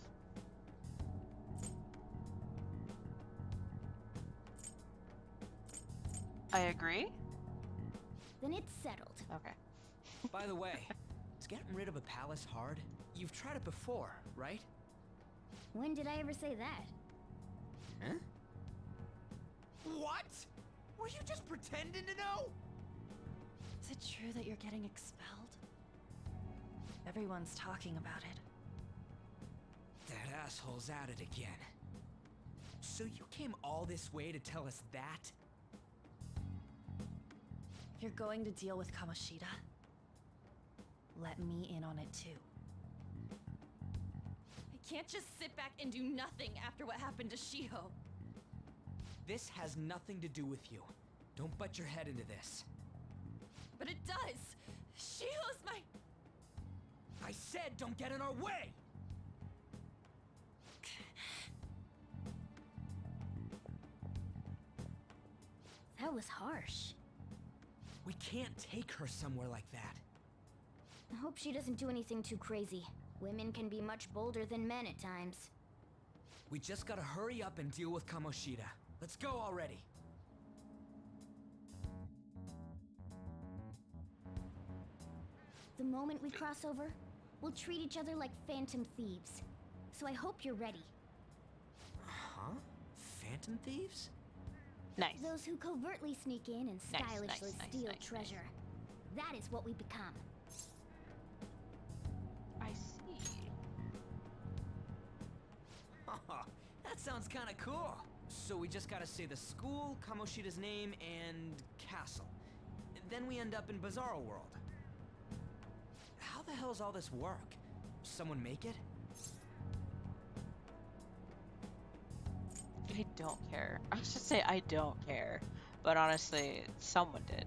I agree. Then it's settled. Okay. By the way, is getting rid of a palace hard? You've tried it before, right? When did I ever say that? Huh? What? Were you just pretending to know? Is it true that you're getting expelled? Everyone's talking about it. That asshole's at it again. So you came all this way to tell us that? You're going to deal with Kamoshida? let me in on it too. I can't just sit back and do nothing after what happened to Shiho. This has nothing to do with you. Don't butt your head into this. But it does! Shiho's my... I said don't get in our way! That was harsh. We can't take her somewhere like that. I hope she doesn't do anything too crazy. Women can be much bolder than men at times. We just gotta hurry up and deal with Kamoshida. Let's go already. The moment we cross over, we'll treat each other like phantom thieves. So I hope you're ready. Huh? Phantom thieves? Nice. Those who covertly sneak in and Nice, stylishly nice, steal nice, treasure. That is what we become. I see. That sounds kinda cool. So we just gotta say the school, Kamoshida's name, and castle. Then we end up in Bizarro World. How the hell's all this work? Someone make it? I don't care. I should say I don't care. But honestly, someone did.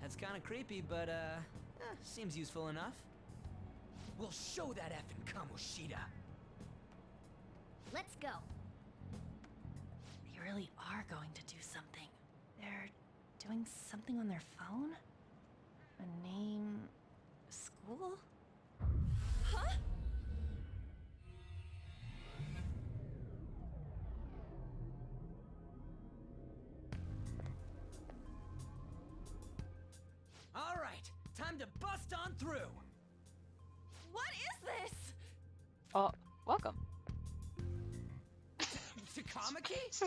That's kinda creepy, but seems useful enough. We'll show that effing Kamoshida. Let's go. They really are going to do something. They're doing something on their phone? A name... school? Huh? Alright, time to bust on through! What is this? Oh, welcome. Takamaki?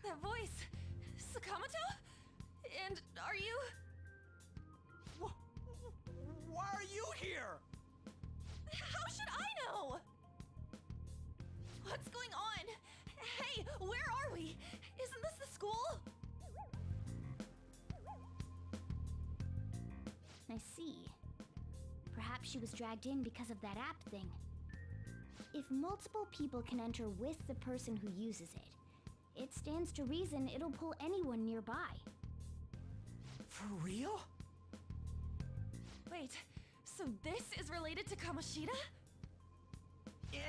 That voice. Sakamoto? And are you... Why are you here? How should I know? What's going on? Hey, where are we? Isn't this the school? I see. Perhaps she was dragged in because of that app thing. If multiple people can enter with the person who uses it, it stands to reason it'll pull anyone nearby. For real? Wait, so this is related to Kamoshida?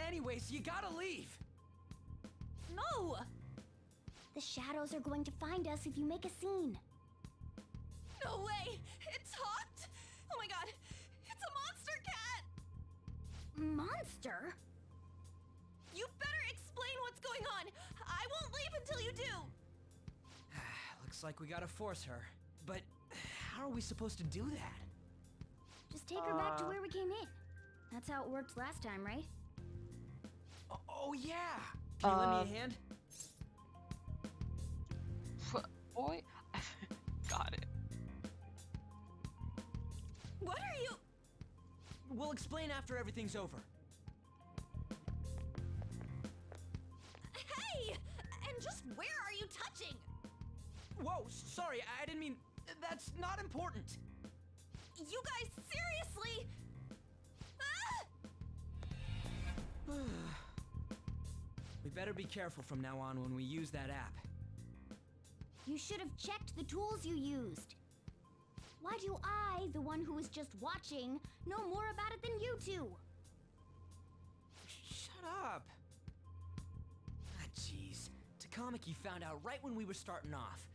Anyways, you gotta leave! No! The shadows are going to find us if you make a scene. No way! It talked! Oh my god! It's a monster cat! Monster? You better explain what's going on! I won't leave until you do! Looks like we gotta force her. But how are we supposed to do that? Just take her back to where we came in. That's how it worked last time, right? Oh yeah! Can you lend me a hand? Boy, got it. What are you... We'll explain after everything's over. Hey! And just where are you touching? Whoa, sorry, I didn't mean... That's not important. You guys, seriously? Ah! We better be careful from now on when we use that app. You should have checked the tools you used. Why do I, the one who was just watching, know more about it than you two? Shut up. Ah, jeez. Takamaki found out right when we were starting off.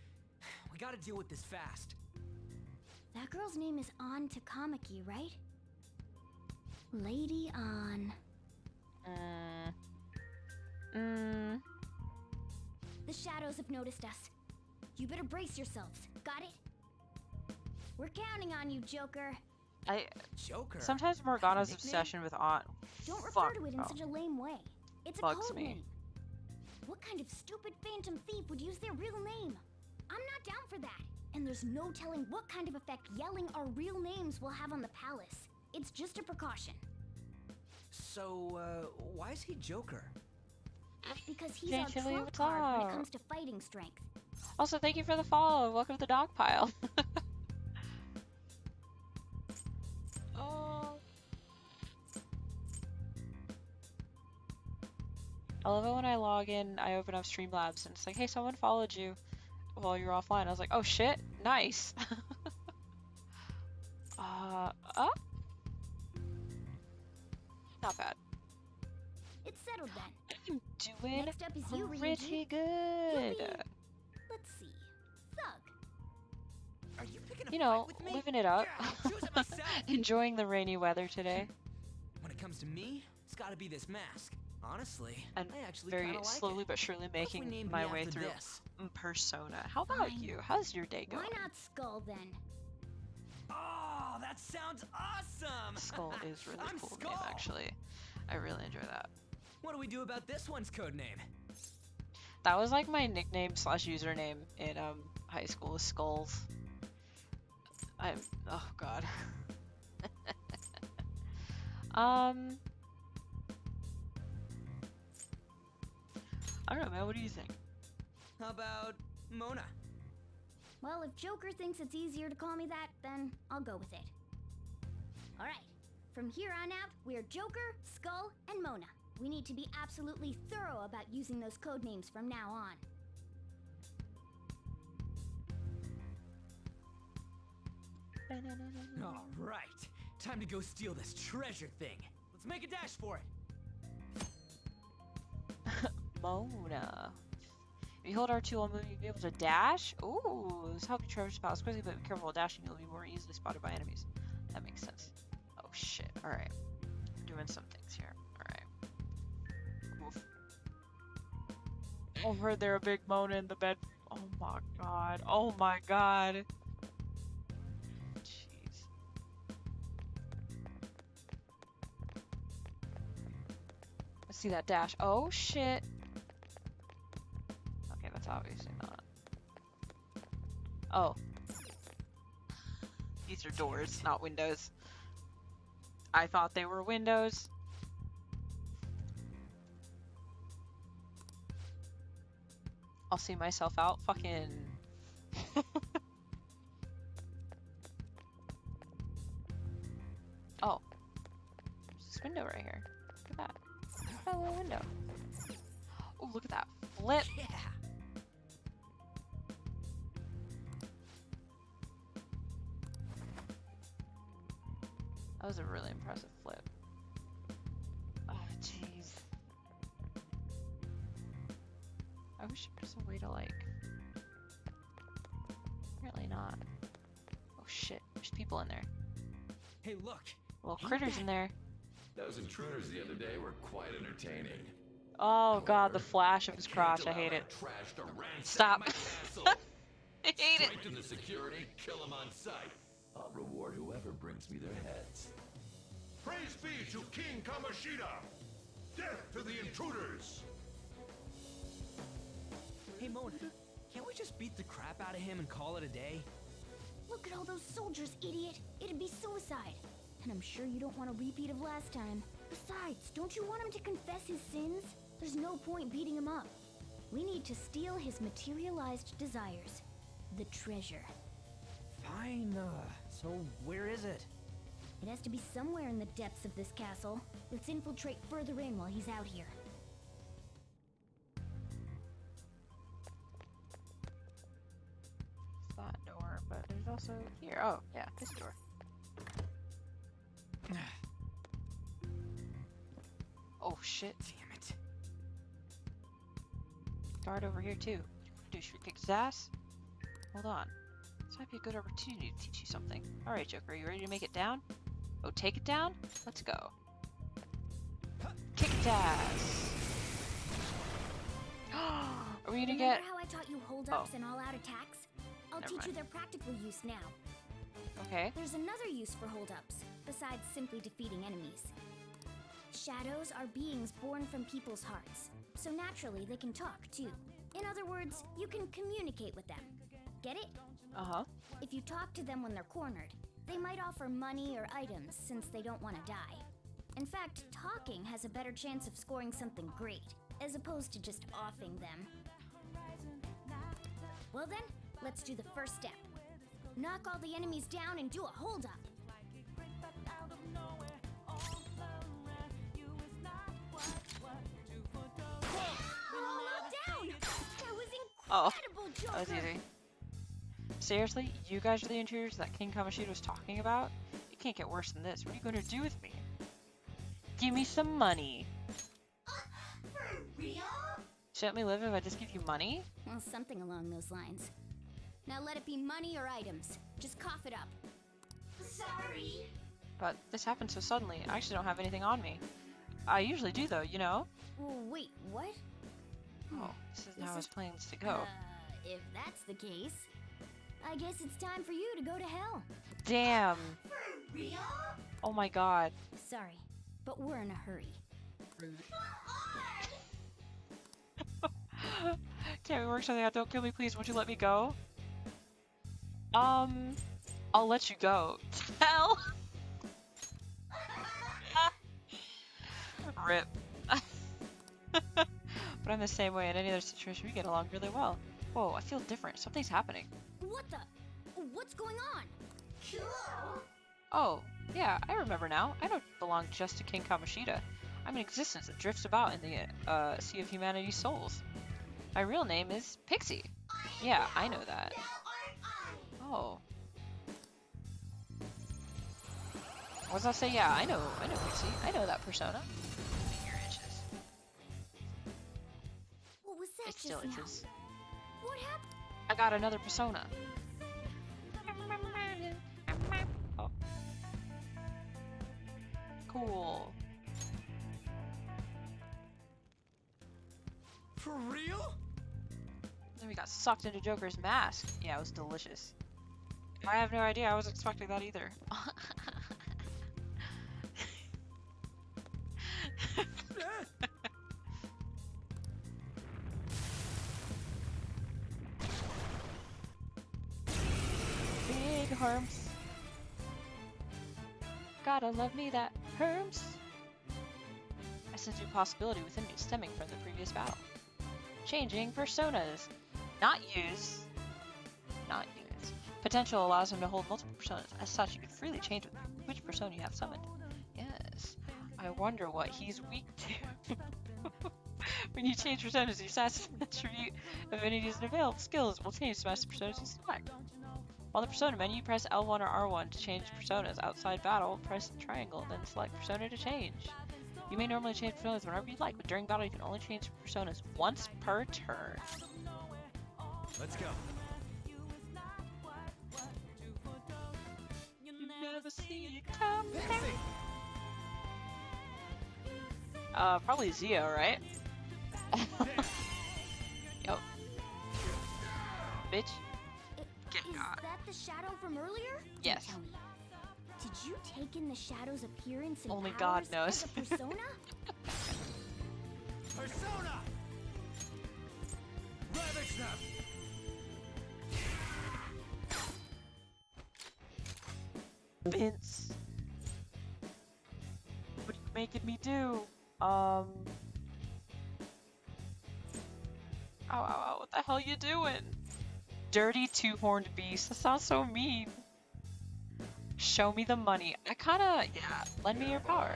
We gotta deal with this fast. That girl's name is An Takamaki, right? Lady An. The shadows have noticed us. You better brace yourselves. Got it? We're counting on you, Joker. Joker? Sometimes Morgana's obsession with Aunt. Don't refer to it in such a lame way. It's a Bugs code me. name. What kind of stupid phantom thief would use their real name? I'm not down for that. And there's no telling what kind of effect yelling our real names will have on the palace. It's just a precaution. So, why is he Joker? Because he's Can't our you leave trump it card when out? it comes to fighting strength. Also, thank you for the follow. Welcome to the dog pile. I love it when I log in, I open up Streamlabs and it's like, hey, someone followed you while you're offline. I was like, oh shit, nice. Oh, not bad. It's settled then. I'm doing Next up is you, pretty Ryuji. good. Let's see. Thug. Are you picking a You know, fight with me? living it up. Yeah, I'll choose it myself. Enjoying the rainy weather today. When it comes to me, it's gotta be this mask. Honestly, And I actually very kinda like slowly it. but surely What if we making named my me way after through this? Persona. How about Fine. you? How's your day going? Why not Skull then? Oh, that sounds awesome! Skull is really I'm cool Skull. name, actually. I really enjoy that. What do we do about this one's code name? That was like my nickname slash username in high school was Skulls. Oh god. I don't know, man. What do you think? How about Mona? Well, if Joker thinks it's easier to call me that, then I'll go with it. Alright. From here on out, we're Joker, Skull, and Mona. We need to be absolutely thorough about using those code names from now on. All right, time to go steal this treasure thing. Let's make a dash for it. Mona. If you hold R2 while moving, you'll be able to dash. Ooh, this helps you traverse paths quickly, but be careful while dashing. You'll be more easily spotted by enemies. That makes sense. Oh shit. All right, doing some things here. All right. Oof. Over there, a big Mona in the bed. Oh my god. Oh my god. Jeez. Let's see that dash. Oh shit. Okay, that's obviously not. Oh. These are doors, not windows. I thought they were windows. I'll see myself out. Fucking. Oh. There's this window right here. Look at that. Look at that little window. Oh, look at that flip. Yeah. That was a really impressive flip. Oh, jeez. I wish there was a way to, like... Apparently not. Oh shit, there's people in there. Hey, look. Little critters in there. Those intruders the other day were quite entertaining. Oh god, the flash of his crotch, I hate it. Stop. I hate it. Strengthen the security, kill them on sight. I'll reward whoever brings me their heads. Praise be to King Kamoshida! Death to the intruders! Hey, Mona, can't we just beat the crap out of him and call it a day? Look at all those soldiers, idiot! It'd be suicide. And I'm sure you don't want a repeat of last time. Besides, don't you want him to confess his sins? There's no point beating him up. We need to steal his materialized desires. The treasure. Fine, so where is it? It has to be somewhere in the depths of this castle. Let's infiltrate further in while he's out here. That door, but there's also here. Oh, yeah, this door. Oh shit. Damn it. Guard over here too. Do should we kick his ass? Hold on. This might be a good opportunity to teach you something. Alright, Joker, are you ready to make it down? Oh, take it down? Let's go. Kick his ass! Are we gonna Remember get... how I taught you hold-ups and all-out attacks? I'll Never teach you mind. their practical use now. Okay. There's another use for hold-ups, besides simply defeating enemies. Shadows are beings born from people's hearts, so naturally they can talk too. In other words, you can communicate with them. Get it? Uh-huh. If you talk to them when they're cornered, they might offer money or items since they don't want to die. In fact, talking has a better chance of scoring something great, as opposed to just offing them. Well then, let's do the first step. Knock all the enemies down and do a hold-up. Oh, that was easy. Seriously? You guys are the intruders that King Kamoshida was talking about? It can't get worse than this. What are you going to do with me? Give me some money. For real? Shouldn't me live if I just give you money? Well, something along those lines. Now let it be money or items. Just cough it up. Sorry. But this happened so suddenly. I actually don't have anything on me. I usually do though, you know? Wait, what? Oh, this is how his plans to go. If that's the case, I guess it's time for you to go to hell. Damn. For real? Oh my god. Sorry, but we're in a hurry. Can't we work something out? Don't kill me, please. Won't you let me go? I'll let you go. Hell. Rip. But I'm the same way in any other situation. We get along really well. Whoa, I feel different. Something's happening. What the? What's going on? Oh, yeah, I remember now. I don't belong just to King Kamoshida. I'm an existence that drifts about in the sea of humanity's souls. My real name is Pixie. Yeah, I know that. Oh. What does that say? Yeah, I know Pixie. I know that persona. Give me your itches. What was that It still just now? itches. What happened? I got another persona. Oh. Cool. For real? Then we got sucked into Joker's mask. Yeah, it was delicious. I have no idea. I wasn't expecting that either. Big Herms. Gotta love me that Herms. I sense a new possibility within me stemming from the previous battle. Changing personas. Not use. Not use. Potential allows him to hold multiple personas. As such, you can freely change which persona you have summoned. Yes. I wonder what he's weak to. When you change personas, your stats attribute abilities and available skills will change to match the personas you select. On the persona menu, press L1 or R1 to change personas. Outside battle, press triangle, then select persona to change. You may normally change personas whenever you like, but during battle you can only change personas once per turn. Let's go. You never see it coming. Probably Zio, right? Yup. Bitch. Get got. Is that the shadow from earlier? Yes. Tell me, did you take in the shadow's appearance and Only God powers knows. as a persona? Persona! Ravage them! Vince. What are you making me do? Ow, ow, ow, what the hell you doing? Dirty two-horned beast. That sounds so mean. Show me the money. I kinda, yeah, lend me your power.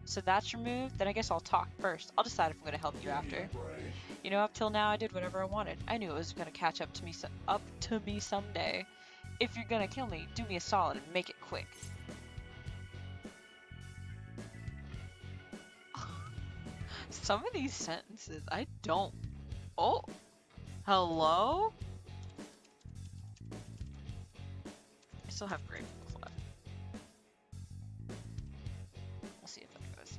So that's your move? Then I guess I'll talk first. I'll decide if I'm gonna help you after. You know, up till now I did whatever I wanted. I knew it was gonna catch up to me someday. If you're gonna kill me, do me a solid and make it quick. Some of these sentences, I don't... Oh! Hello? I still have great ones left. We'll see if that goes.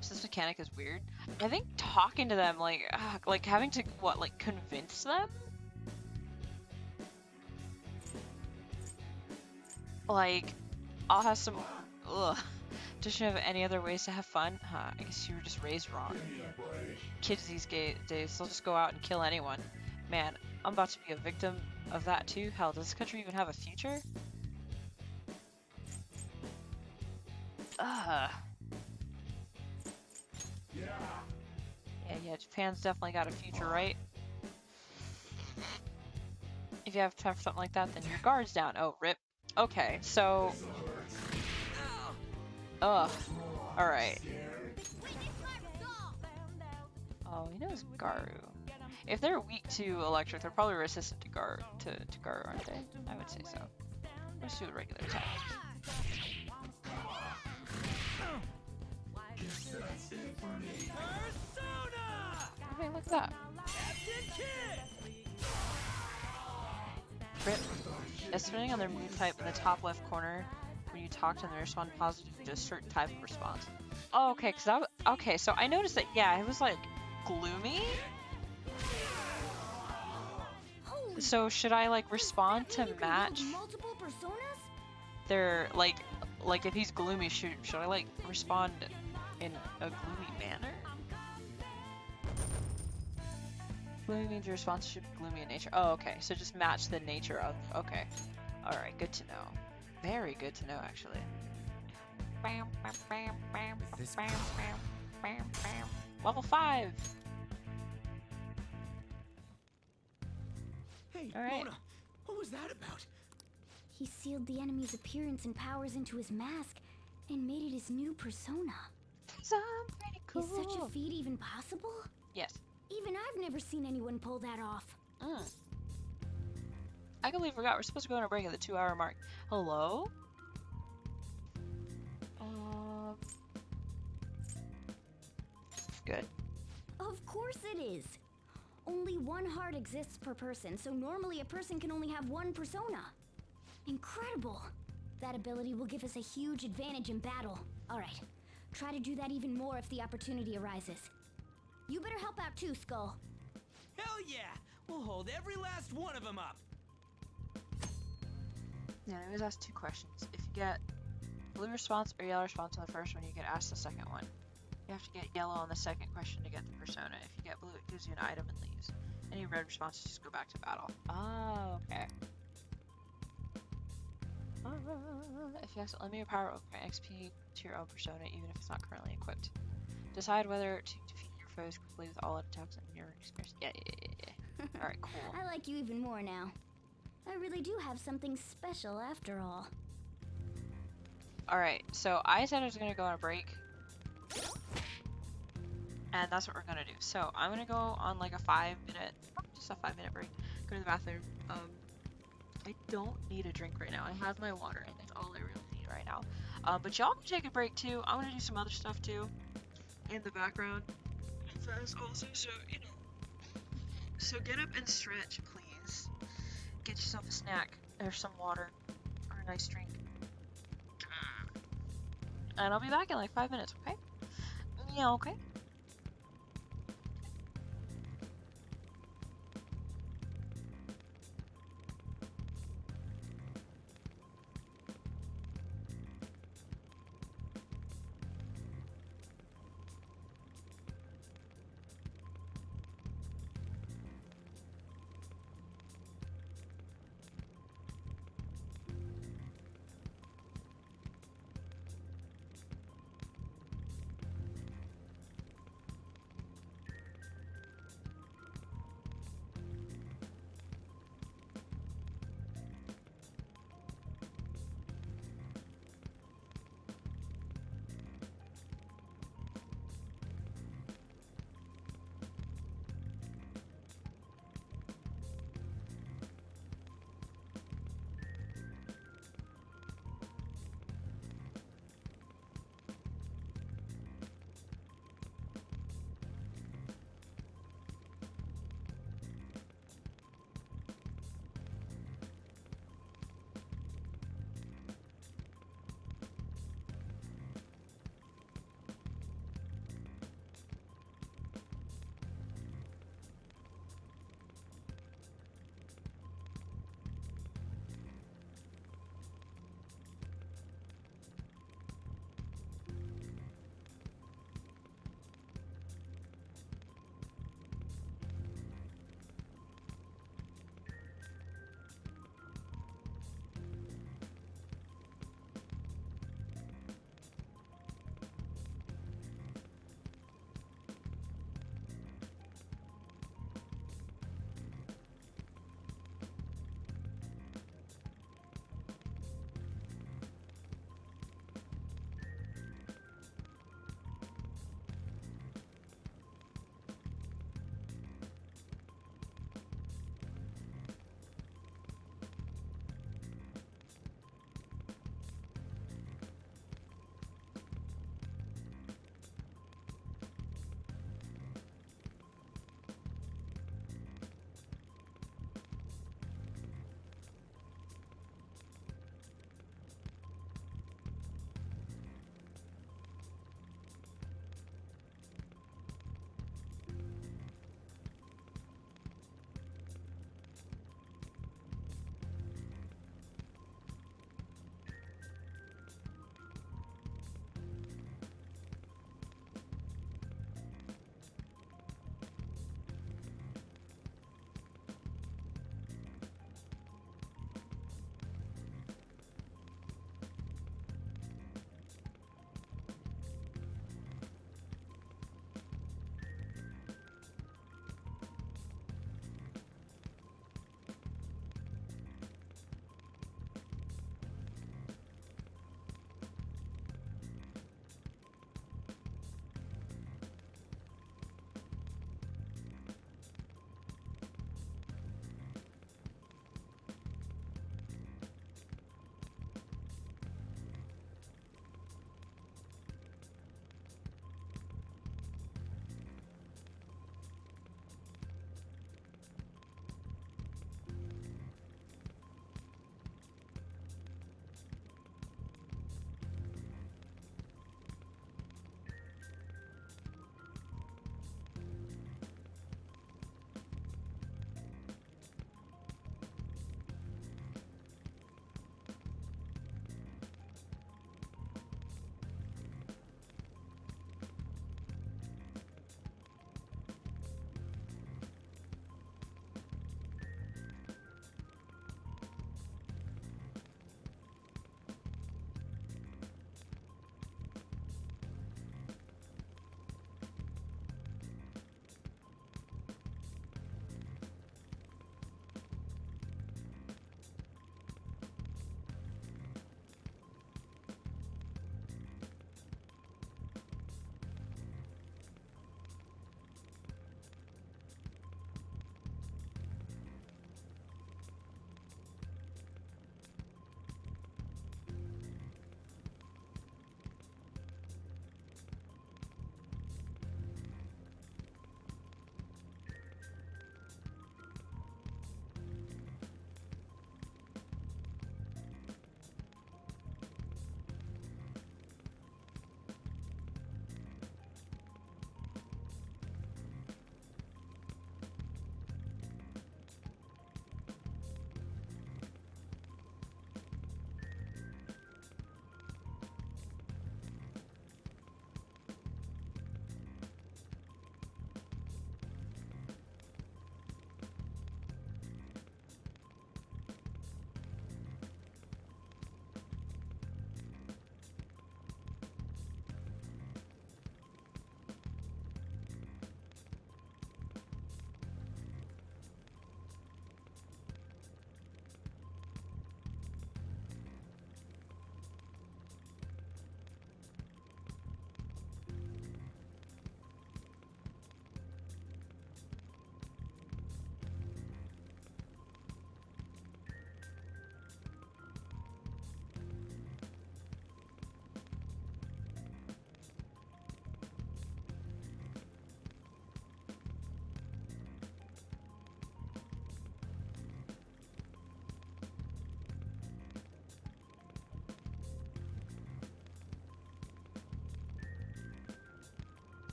So this mechanic is weird. I think talking to them, like having to, what, like, convince them? Like, I'll have some... Ugh. Does you have any other ways to have fun? Huh, I guess you were just raised wrong. Kids these days, they'll just go out and kill anyone. Man, I'm about to be a victim of that too. Hell, does this country even have a future? Ugh. Yeah, Japan's definitely got a future, right? If you have time for something like that, then your guard's down. Oh, rip. Okay, so... Ugh. Alright. Oh, he knows Garu. If they're weak to electric, they're probably resistant to Gar, aren't they? I would say so. Let's do a regular attack. Okay, look at that. Crit. Depending on their move type in the top left corner, when you talk to them, they respond positively to a certain type of response. Oh, okay, okay, so I noticed that, yeah, it was like gloomy. So should I like respond to match their like if he's gloomy, should I like respond in a gloomy manner? Gloomy means your response should be gloomy in nature. Oh, okay. So just match the nature of. Okay. All right. Good to know. Very good to know, actually. Level 5. Hey, all right. Mona, what was that about? He sealed the enemy's appearance and powers into his mask and made it his new persona. That's pretty cool. Is such a feat even possible? Yes. Even I've never seen anyone pull that off. I completely forgot. We're supposed to go on a break at the 2-hour mark. Hello? Good. Of course it is. Only one heart exists per person, so normally a person can only have one persona. Incredible. That ability will give us a huge advantage in battle. All right. Try to do that even more if the opportunity arises. You better help out too, Skull. Hell yeah! We'll hold every last one of them up. Yeah, I always ask 2 questions. If you get blue response or yellow response on the first one, you get asked the second one. You have to get yellow on the second question to get the persona. If you get blue, it gives you an item and leaves. Any red responses just go back to battle. Oh, okay. If you accidentally limit your power, open XP to your own persona, even if it's not currently equipped. Decide whether to defeat your foes quickly with all attacks in your experience. Yeah. Alright, cool. I like you even more now. I really do have something special after all. Alright, so I said I was going to go on a break. And that's what we're going to do. So I'm going to go on like a 5-minute, just a 5-minute break. Go to the bathroom. I don't need a drink right now. I have my water, and that's all I really need right now. But y'all can take a break too. I'm going to do some other stuff too in the background. Also, so get up and stretch, please. Get yourself a snack or some water or a nice drink. And I'll be back in like 5 minutes, okay? Yeah, okay.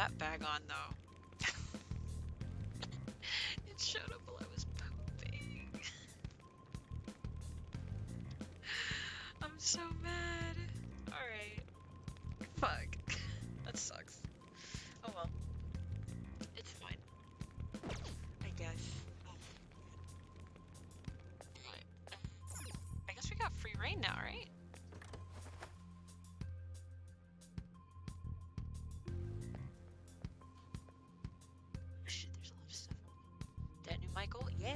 that bag on though. It showed up while I was pooping. I'm so mad. Alright. Fuck. That sucks. Oh well. It's fine. I guess. I guess we got free reign now, right? Shit, there's a lot of stuff. That new Michael? Yeah!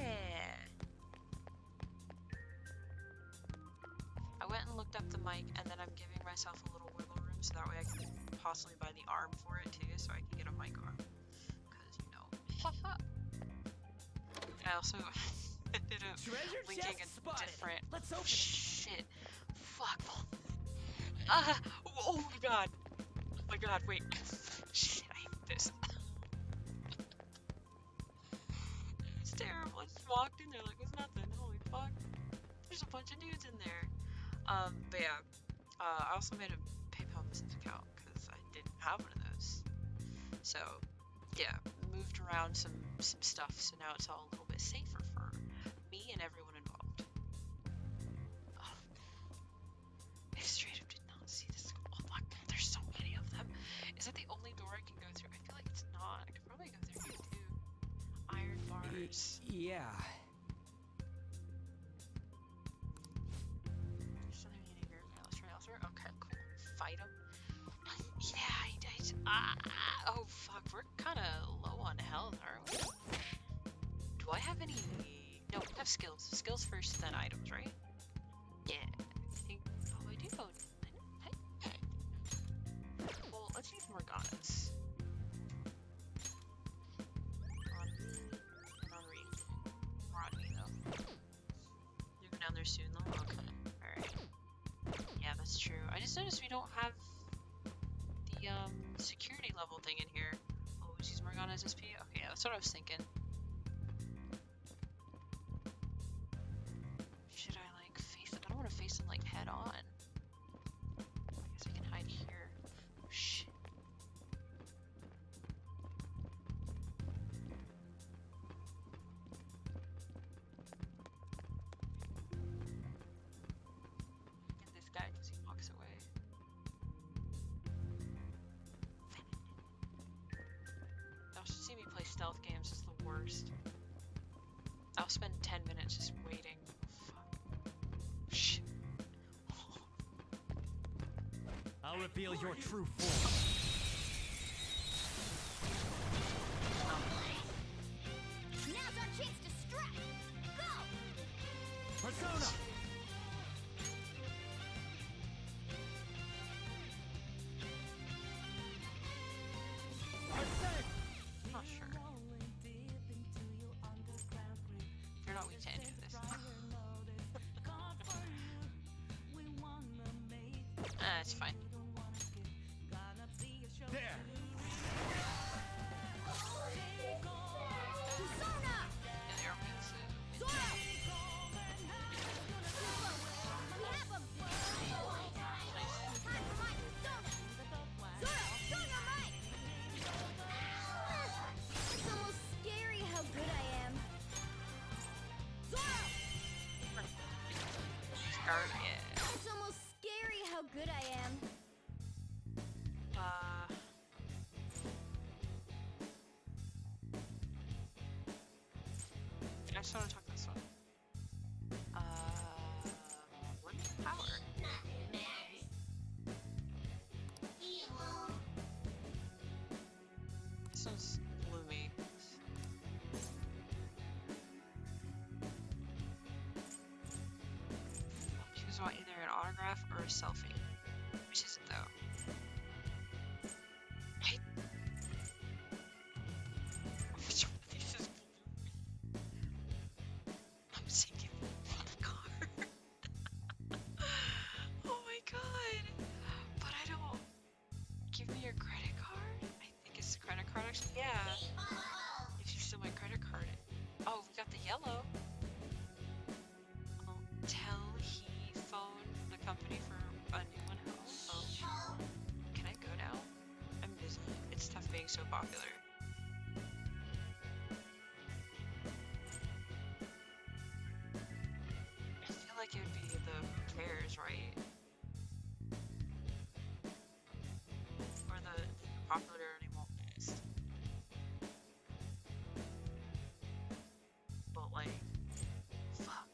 I went and looked up the mic, and then I'm giving myself a little wiggle room so that way I can possibly buy the arm for it too, so I can get a mic arm. Because, you know, I also ended up linking a different. Let's open it. Shit. Fuck. Oh my god. Oh my god, wait. Shit, I hate this. It's terrible. I just walked in there like it was nothing. Holy fuck. There's a bunch of dudes in there. But yeah. I also made a PayPal business account because I didn't have one of those. So, yeah, moved around some stuff, so now it's all a little bit safer for me and everyone involved. Oh, I straight up did not see this. Oh my god, there's so many of them. Is that the only door I can go through? I feel like it's not. I could probably go through here too. Iron bars. Yeah. There's something in here. Let's try elsewhere. Okay, cool. Fight him. Yeah, oh fuck, we're kind of low on health, aren't we? Do I have any? No, I have skills. Skills first, then items, right? Yeah, I think. Oh, I do. Hey. Well, let's use Morgana's. On me and on Reed. More on me though. You go down there soon though. Okay. All right. Yeah, that's true. I just noticed we don't have the security level thing in here. Oh, she's Morgana's SP? Okay, yeah, that's what I was thinking. Should I like face them? I don't want to face them like head on. I guess I can hide here. Oh shit. Get this guy because he walks away. Y'all should see me play stealth games. It's the worst. I'll spend 10 minutes just waiting. Fuck. Shit. I'll reveal your true form. Now's our chance to strike! Go! Persona! Not sure. You're not weak to any of this. It's fine. There! Persona! Yeah, they are weak to. Zoro! We have him! Time for my persona! Zoro, show your might! It's almost scary how good I am. Zoro! Scarf, yeah. It's almost scary how good I am. I just want to talk this one. What is power? This one's gloomy. Choose want either an autograph or a selfie. Which is it though? Right? Which one of these is blue? I'm sinking on the card. Oh my god. But I don't. Give me your credit card? I think it's the credit card actually. Yeah. If you steal my credit card. Oh, we got the yellow. Tell he phoned the company for a new one. Oh. Can I go now? I'm busy. It's tough with being so popular. I feel like it would be the who cares, right? Or the popularity won't last. But like, fuck.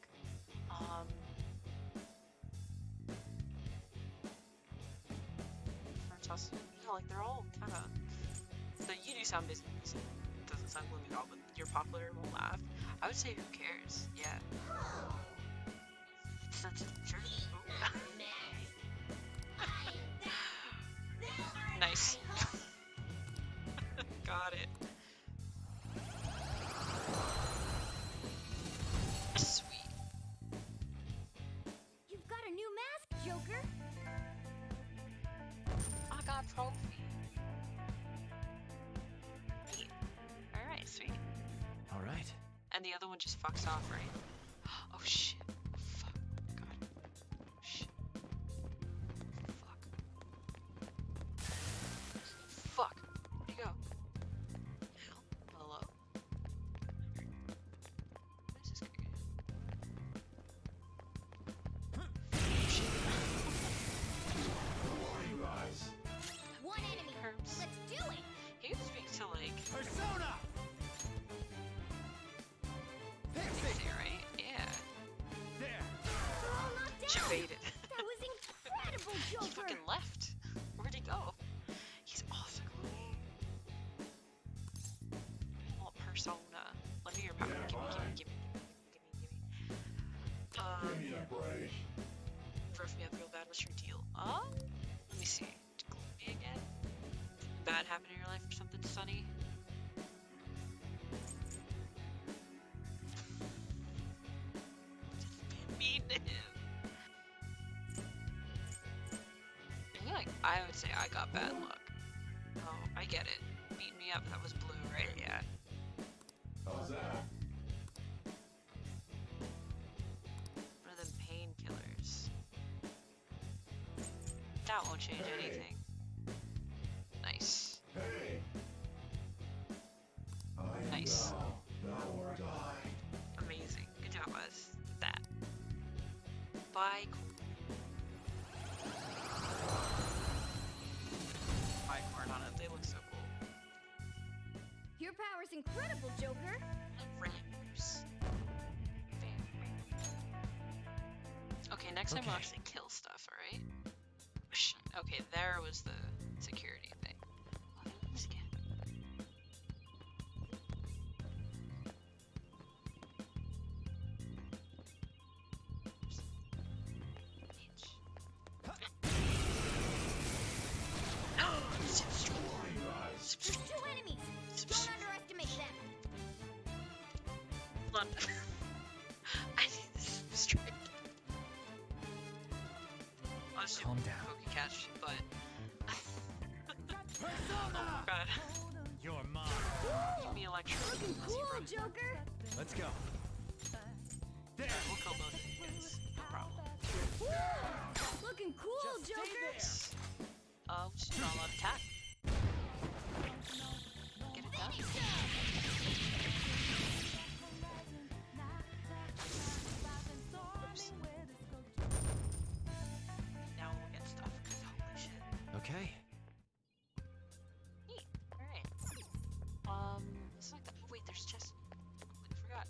Yeah, like they're all kind of. The you do sound busy. Doesn't sound gloomy at all, but you're popular and won't laugh. I would say who cares? Yeah. Such a jerk. Nice. Got it. Sweet. You've got a new mask, Joker. I got a trophy. Neat. Alright, sweet. Alright. And the other one just fucks off, right? Oh shit. Fuck. God. Shit. Fuck. Fuck. Where'd you go? Hello? What is this guy doing? Shit. One enemy. Herbs. Let's do it. He was being to like Persona! Pixie, right? Yeah. There! They're all knocked down. She baited. That was incredible, He Joker. fucking left. Where'd he go? He's awesome. I want Persona. Let me your power. Give me. Give me a break. Rough me up real bad. What's your deal? Let me see. Gloomy again? Bad happen in your life or something, Sunny? Mean to him. I feel like I would say I got bad luck. Oh, I get it. Beat me up. That was blue, right? Yeah. How's that? One of them painkillers. That won't change anything. Nice. Hey. Nice. Now or die. Amazing. Good job, Buzz. With that. Bye. Bye, corn on it. They look so cool. Your power's incredible, Joker. Vampires. Okay, next time we'll actually kill stuff, alright? Okay, there was the security thing. Oh, they look scared. There's two enemies. Don't underestimate them. Hold on. I need this straight. I was Calm down. Pokecatch, but oh my god. You're mine. Give me electro. Looking cool, Joker. Let's go. There. We'll kill both of you guys. No problem. Looking cool, Just stay Joker. We'll just do an all-out attack. Get it done. Oops. Now we'll get stuff, 'cause holy shit. Okay. Neat. Alright. It's like oh wait, there's just I forgot.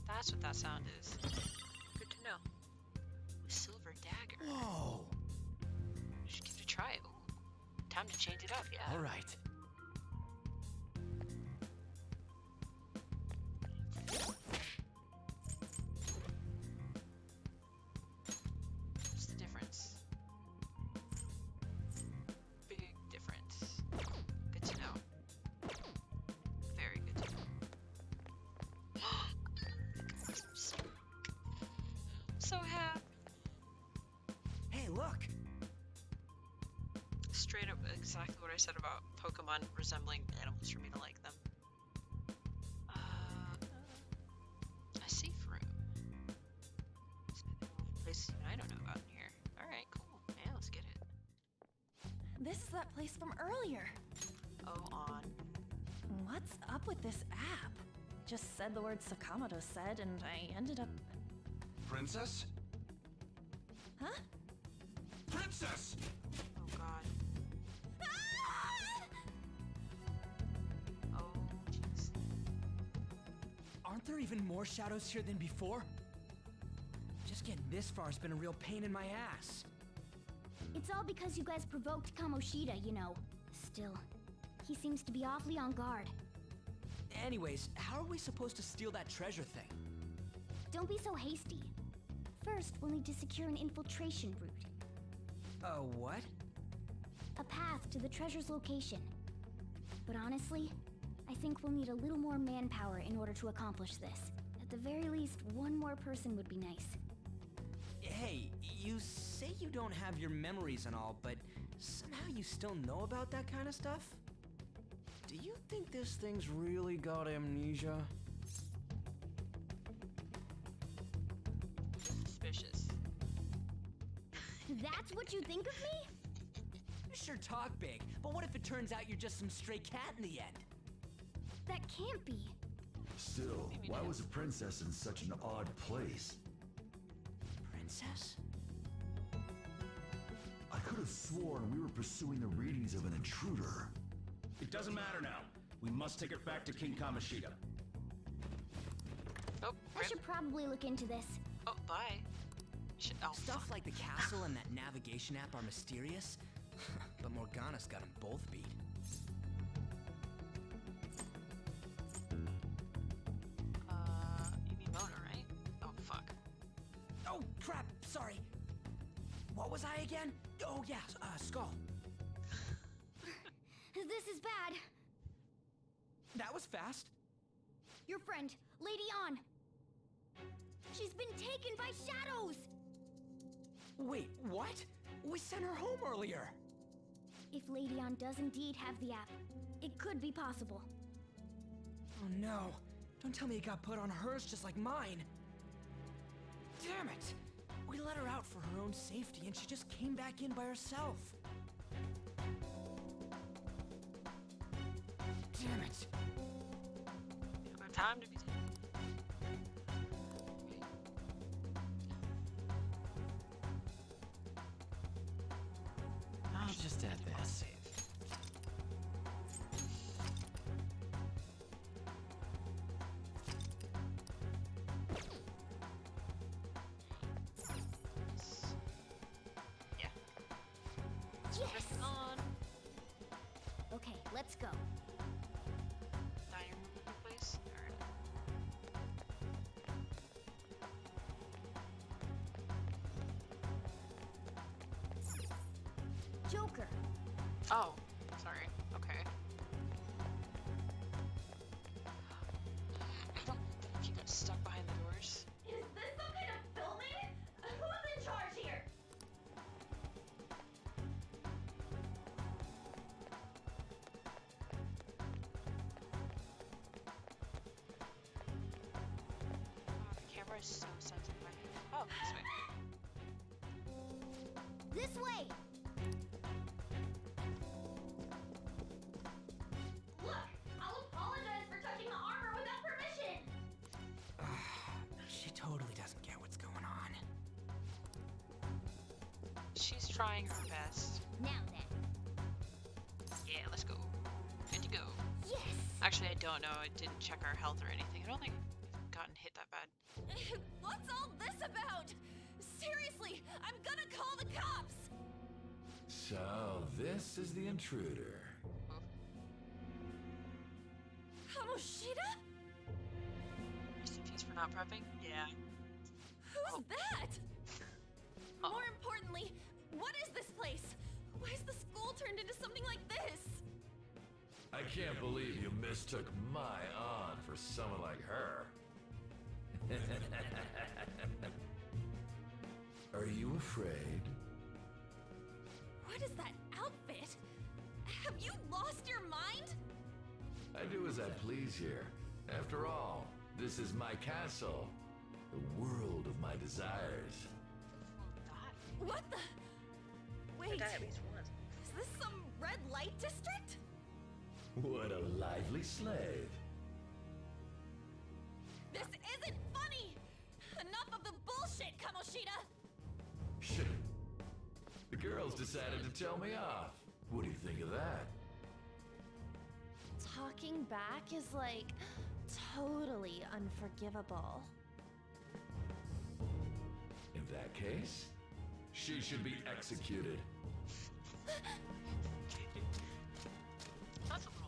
That's what that sound is. Good to know. Silver dagger. Whoa. Should give it a try. Ooh. Time to change it up, yeah. Alright. What's the difference? Big difference. Good to know. Very good to know. I'm so happy. Hey, look! Straight up exactly what I said about Pokemon resembling animals for me to like them. A safe room. Place I don't know about in here. Alright, cool. Yeah, let's get it. This is that place from earlier. Oh, on. What's up with this app? Just said the word Sakamoto said, and I ended up. Princess? Huh? Princess! Oh god. Oh, jeez. Aren't there even more shadows here than before? Just getting this far has been a real pain in my ass. It's all because you guys provoked Kamoshida, you know. Still, he seems to be awfully on guard. Anyways, how are we supposed to steal that treasure thing? Don't be so hasty. First, we'll need to secure an infiltration route. What? A path to the treasure's location. But honestly, I think we'll need a little more manpower in order to accomplish this. At the very least, one more person would be nice. Hey, you say you don't have your memories and all, but somehow you still know about that kind of stuff? Do you think this thing's really got amnesia? Suspicious. That's what you think of me? You sure talk big, but what if it turns out you're just some stray cat in the end? That can't be. Still, why was a princess in such an odd place? Princess? I could have sworn we were pursuing the readings of an intruder. It doesn't matter now. We must take it back to King Kamoshida. Oh, I should probably look into this. Oh, bye. Stuff like the castle and that navigation app are mysterious, but Morgana's got them both beat. You mean Mona, right? Oh, fuck. Oh, crap, sorry. What was I again? Oh, yeah, Skull. This is bad. That was fast. Your friend, Lady On. She's been taken by shadows! Wait, what? We sent her home earlier. If Lady On does indeed have the app, it could be possible. Oh no. Don't tell me it got put on hers just like mine. Damn it. We let her out for her own safety and she just came back in by herself. Damn it. You don't have time to be. I'll just add this. Yeah. Yes! On. Okay, let's go. Dining room, please. Joker. Oh, sorry. Okay. I don't think you got stuck behind the doors. Is this some kind of filming? Who's in charge here? Oh, the camera is so sensitive. Oh, this way. This way! Look, I'll apologize for touching the armor without permission. She totally doesn't get what's going on. She's trying her best. Now then. Yeah, let's go. Good to go. Yes! Actually, I don't know. I didn't check our health or anything. I don't think I've gotten hit that bad. What's all this about? Seriously, I'm gonna call the cops! So, this is the intruder. Kamoshida? Rest in peace for not prepping? Yeah. Who's that? More importantly, what is this place? Why is the school turned into something like this? I can't believe you mistook my aunt for someone like her. Are you afraid? What is that outfit? Have you lost your mind? I do as I please here. After all, this is my castle, the world of my desires. What the? Wait, at least once. is this some red light district? What a lively slave. This isn't funny! Enough of the bullshit, Kamoshida! Shit. The girls decided to tell me off. What do you think of that? Talking back is like totally unforgivable. In that case, she should be executed.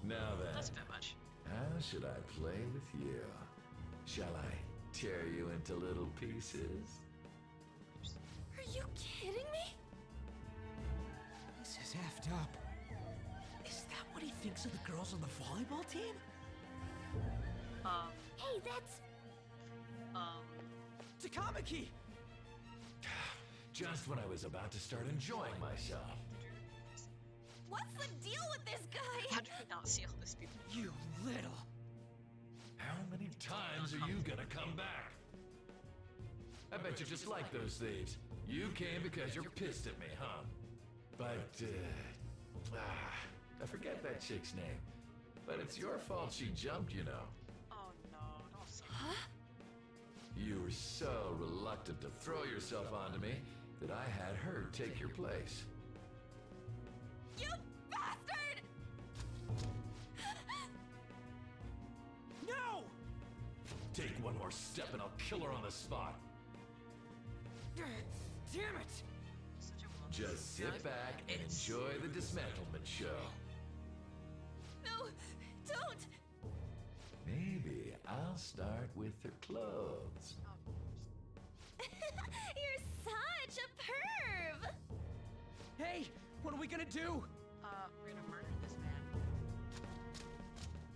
Now then, That's a bit much. how should I play with you? Shall I tear you into little pieces? Are you kidding me? This is effed up. Is that what he thinks of the girls on the volleyball team? Hey, that's... Takamaki! Just when I was about to start enjoying myself. What's the deal with this guy? How did we not see all this people? You little... How many times are you gonna come back? I bet you just like those thieves. You came because you're pissed at me, huh? But, I forget that chick's name. But it's your fault she jumped, you know. Oh no, don't say Huh? You were so reluctant to throw yourself onto me that I had her take your place. You bastard! No! Take one more step and I'll kill her on the spot. Damn it! Such a Just sit back and enjoy the dismantlement show. No, don't! Maybe I'll start with her clothes. You're such a perv! Hey, what are we gonna do? We're gonna murder this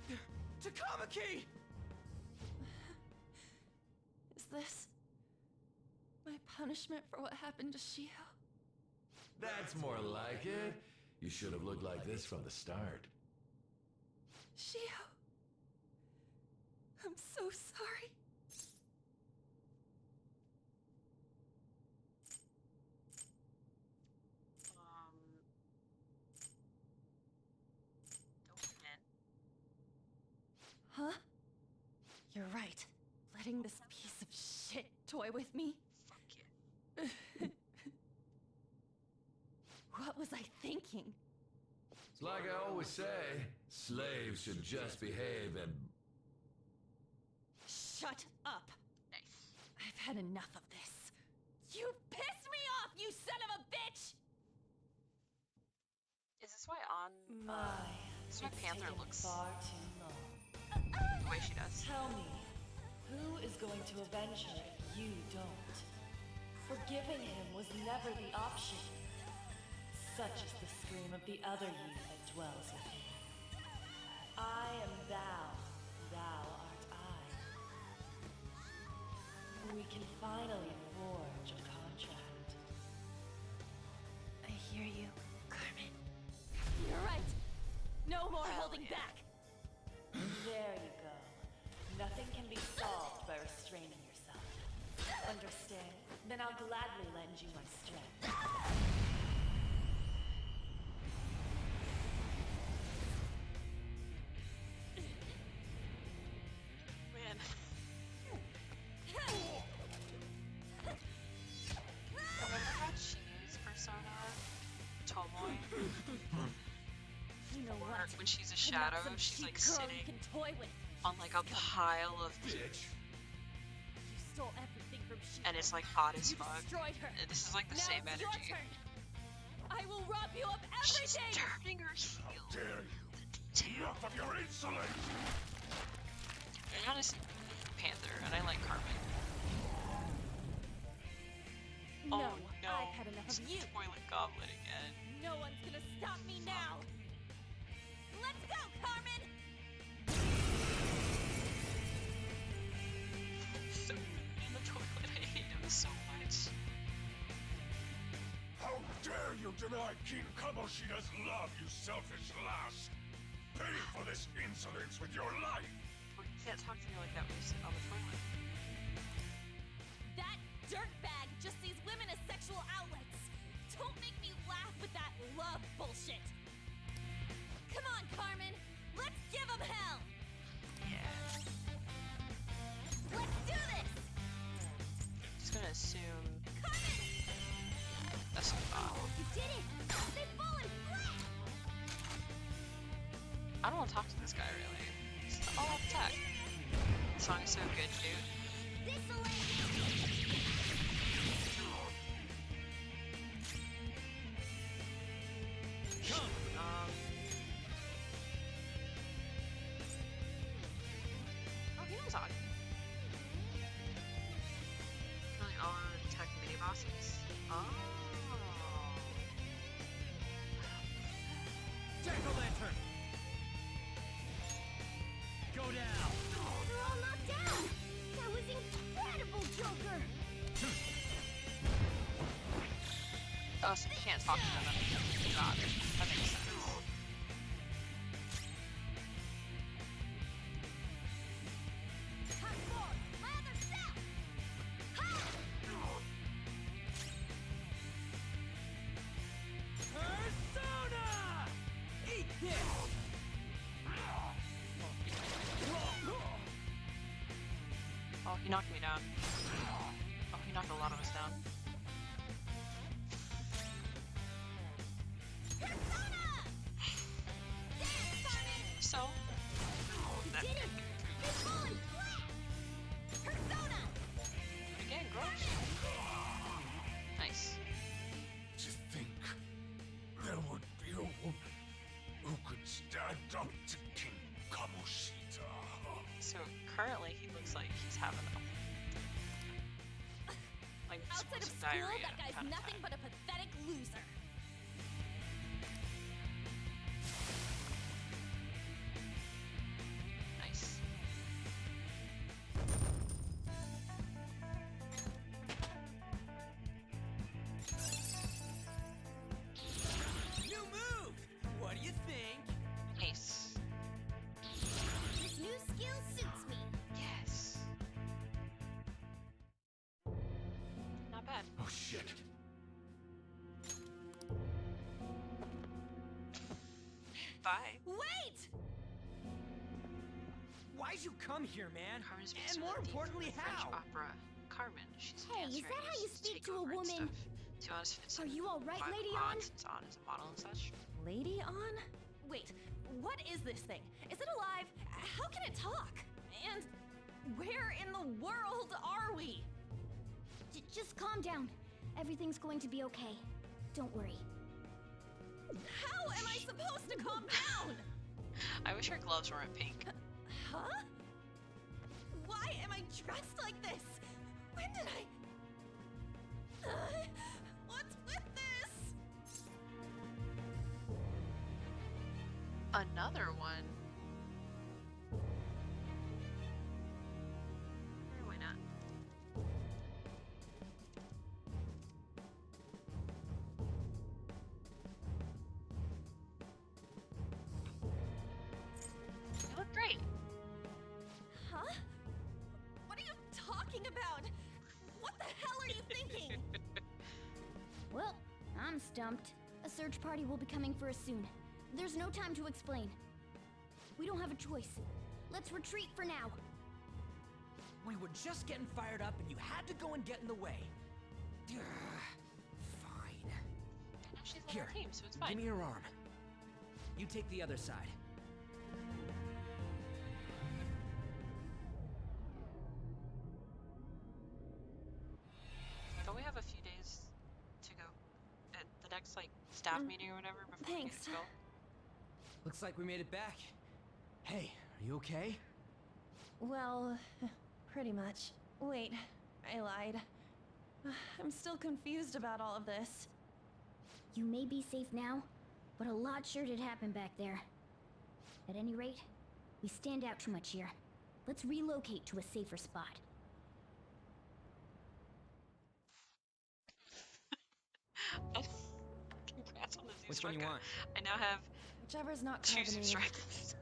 man. Takamaki! Is this my punishment for what happened to Shiho? That's more like it. You should have looked like this from the start. Shiho, I'm so sorry. Don't forget. Huh? You're right. Letting this piece of shit toy with me? Fuck you. What was I thinking? It's like I always say, slaves should just behave and... Shut up! Nice. I've had enough of this. You pissed me off, you son of a bitch! Is this why on this is why Panther looks far too long. the way she does? Tell me, who is going to avenge her if you don't? Forgiving him was never the option. Such is the scream of the other you that dwells within. I am thou, thou art I. We can finally forge a contract. I hear you, Carmen. You're right. No more holding back. There you go. Nothing can be solved by restraining yourself. Understand? Then I'll gladly lend you my strength. Man. Remember how Chi's persona, Tomoe? You know Or what? when she's a I'm shadow, not some she's cheap like girl sitting you can toy with. on like a pile of Bitch. You stole everything from Shiho. and it's like hot as You fuck. destroyed her. And this is like the Now same it's your energy. turn. I will rob you of She's everything. turning her heel. Dare you? Enough of your insolence! I honestly like Panther, and I like Carmen. No, Oh no, I've had enough it's of you. Toilet Goblet again. No one's gonna stop me now. Let's go, Carmen. So in the toilet, I hate him so much. How dare you deny King Kamoshida's love, you selfish lass! Pay for this insolence with your life! Well, you can't talk to me like that when you sit on the toilet. That dirtbag just sees women as sexual outlets. Don't make me laugh with that love bullshit. I don't want to talk to this guy really. It's all off tech. The song is so good too. Oh, he knows Aki. Killing all the tech mini bosses. Oh. Jack-o'-lantern! Go down! They're all knocked down! That was incredible, Joker! Oh, so you can't talk to them. Got it. That makes sense. Persona! Eat this! Oh, he knocked me down. Oh, he knocked a lot of us down. So? That again, gross. Nice. To think there would be a woman who could stand up to King Kamoshida. So currently he looks like he's having like Outside of some school, diarrhea that guy's kind of nothing but a pathetic loser. Nice. New move! What do you think? Nice. This new skill suits me. Yes. Not bad. Oh shit. Bye. Wait! Why'd you come here, man? Carmen's And based on more a theme from importantly, the French how? opera Carmen. She's a Hey, dancer is that and how you uses speak to a takeover and woman? stuff. To be honest, fits Are in you all right, vibe Lady on On? since On is a model and such. Lady on? Wait, what is this thing? Is it alive? How can it talk? And where in the world are we? Just calm down. Everything's going to be okay. Don't worry. How am I supposed to calm down? I wish her gloves weren't pink. Huh? Why am I dressed like this? When did I... what's with this? Another one. Why not? You look great. Huh? What are you talking about? What the hell are you thinking? Well, I'm stumped. A search party will be coming for us soon. There's no time to explain. We don't have a choice. Let's retreat for now. We were just getting fired up and you had to go and get in the way. Fine. Now she's on Here, our team, so it's fine. give me your arm. You take the other side. Don't we have a few days to go? At the next like staff meeting or whatever before we get Thanks. to go? Looks like we made it back. Hey, are you okay? Well, pretty much. Wait, I lied. I'm still confused about all of this. You may be safe now, but a lot sure did happen back there. At any rate, we stand out too much here. Let's relocate to a safer spot. Congrats on the Zeus Which one you Rucka. want? I now have Whichever's not two carbonated. subscribers.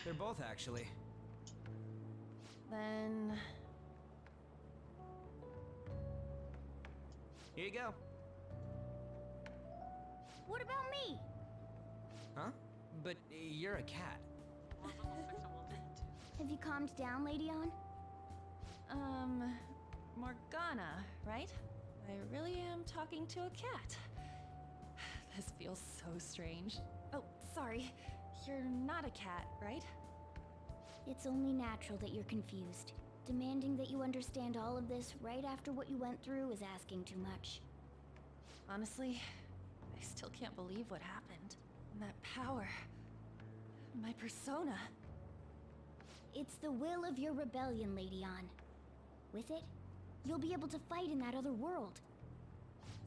They're both actually. Then... Here you go. What about me? Huh? But you're a cat. Have you calmed down, Lady On? Morgana, right? I really am talking to a cat. This feels so strange. Oh, sorry. You're not a cat, right? It's only natural that you're confused. Demanding that you understand all of this right after what you went through is asking too much. Honestly, I still can't believe what happened. That power. My persona. It's the will of your rebellion, Lady An. With it, you'll be able to fight in that other world.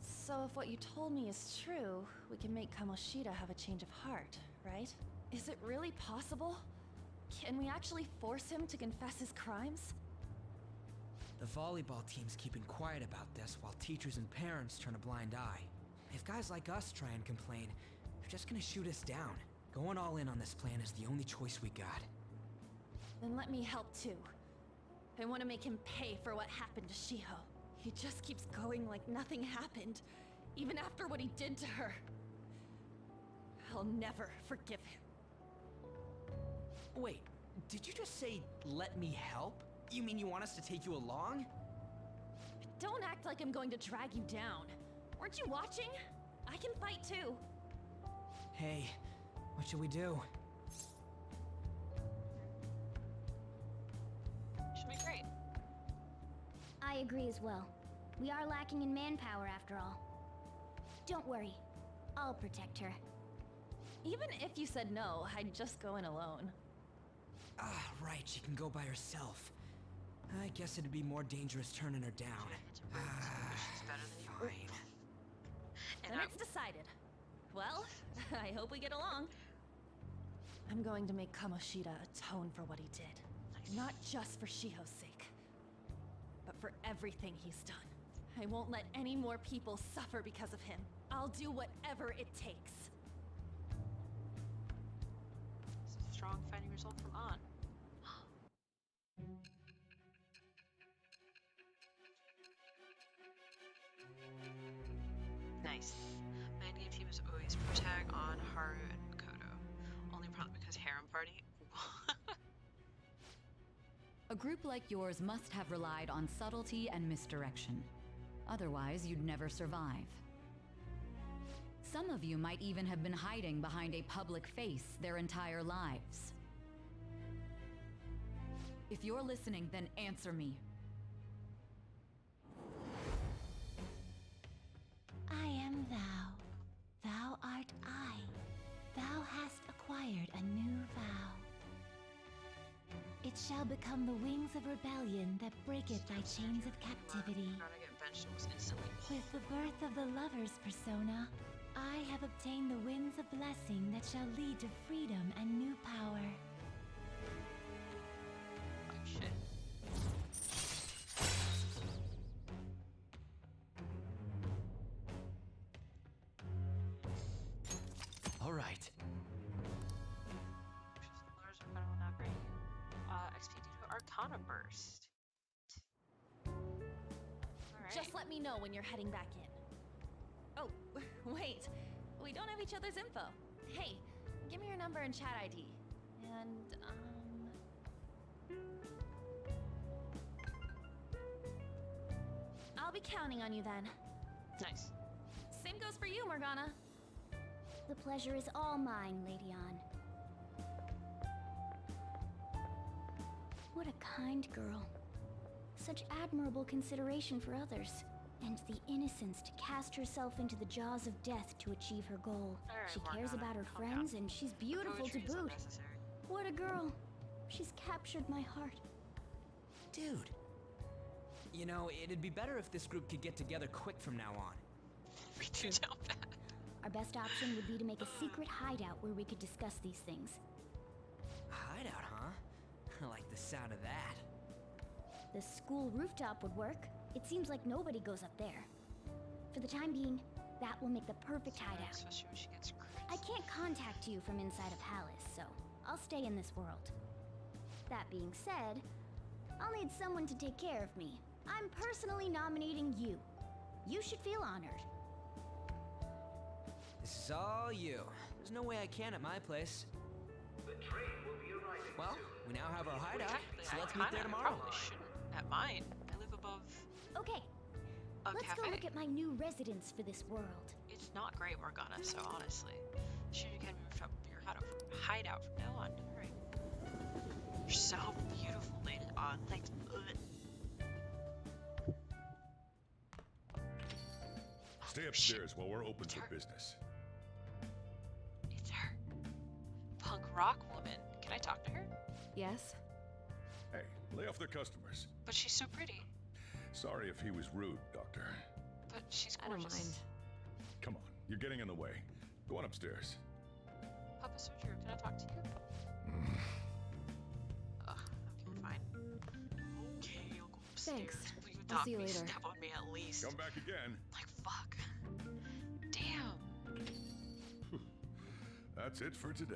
So if what you told me is true, we can make Kamoshida have a change of heart, right? Is it really possible? Can we actually force him to confess his crimes? The volleyball team's keeping quiet about this while teachers and parents turn a blind eye. If guys like us try and complain, they're just gonna shoot us down. Going all in on this plan is the only choice we got. Then let me help too. I want to make him pay for what happened to Shiho. He just keeps going like nothing happened, even after what he did to her. I'll never forgive him. Wait, did you just say, let me help? You mean you want us to take you along? Don't act like I'm going to drag you down. Weren't you watching? I can fight too. Hey, what should we do? Should be great. I agree as well. We are lacking in manpower after all. Don't worry, I'll protect her. Even if you said no, I'd just go in alone. Ah, right, she can go by herself. I guess it'd be more dangerous turning her down. She's better than you. Fine. And it's decided. Well, I hope we get along. I'm going to make Kamoshida atone for what he did. Not just for Shiho's sake, but for everything he's done. I won't let any more people suffer because of him. I'll do whatever it takes. This is a strong fighting result from An. Nice. My endgame team is always Protag, On, Haru, and Kodo. Only probably because Harem Party. A group like yours must have relied on subtlety and misdirection. Otherwise, you'd never survive. Some of you might even have been hiding behind a public face their entire lives. If you're listening, then answer me. I am thou. Thou art I. Thou hast acquired a new vow. It shall become the wings of rebellion that breaketh thy chains of captivity. With the birth of the lover's persona, I have obtained the winds of blessing that shall lead to freedom and new power. Oh shit. All right. Not great. XP due to Arcana Burst. Alright. Just let me know when you're heading back in. Oh, wait. We don't have each other's info. Hey, give me your number and chat ID. And, I'll be counting on you then. Nice. Same goes for you, Morgana. The pleasure is all mine, Lady An. What a kind girl. Such admirable consideration for others. And the innocence to cast herself into the jaws of death to achieve her goal. Right, she cares Morgana, about her calm friends, down. and she's beautiful to Poetry is boot. unnecessary. What a girl. She's captured my heart. Dude. You know, it'd be better if this group could get together quick from now on. Too down bad. Our best option would be to make a secret hideout where we could discuss these things. Hideout, huh? I like the sound of that. The school rooftop would work. It seems like nobody goes up there. For the time being, that will make the perfect hideout. Especially when she gets I can't contact you from inside a palace, so I'll stay in this world. That being said, I'll need someone to take care of me. I'm personally nominating you. You should feel honored. This is all you. There's no way I can at my place. The train will be arriving Well, we now have our hideout, so let's I meet there tomorrow. Probably shouldn't at mine. I live above Okay, a let's cafe. go look at my new residence for this world. It's not great, Morgana, so honestly. Should you get moved up your hide out from now on. Alright. You're so beautiful later on. Like, Stay upstairs while we're open for business. It's her. Punk rock woman. Can I talk to her? Yes? Hey, lay off the customers. But she's so pretty. Sorry if he was rude, Doctor. But she's I don't gorgeous. mind. Come on, you're getting in the way. Go on upstairs. Papa Sojiro, can I talk to you? Ugh, okay, fine. Okay, I'll go upstairs. Thanks. Will you I'll knock see you me, later. step on me at least? Come back again. Like, fuck. Damn. That's it for today.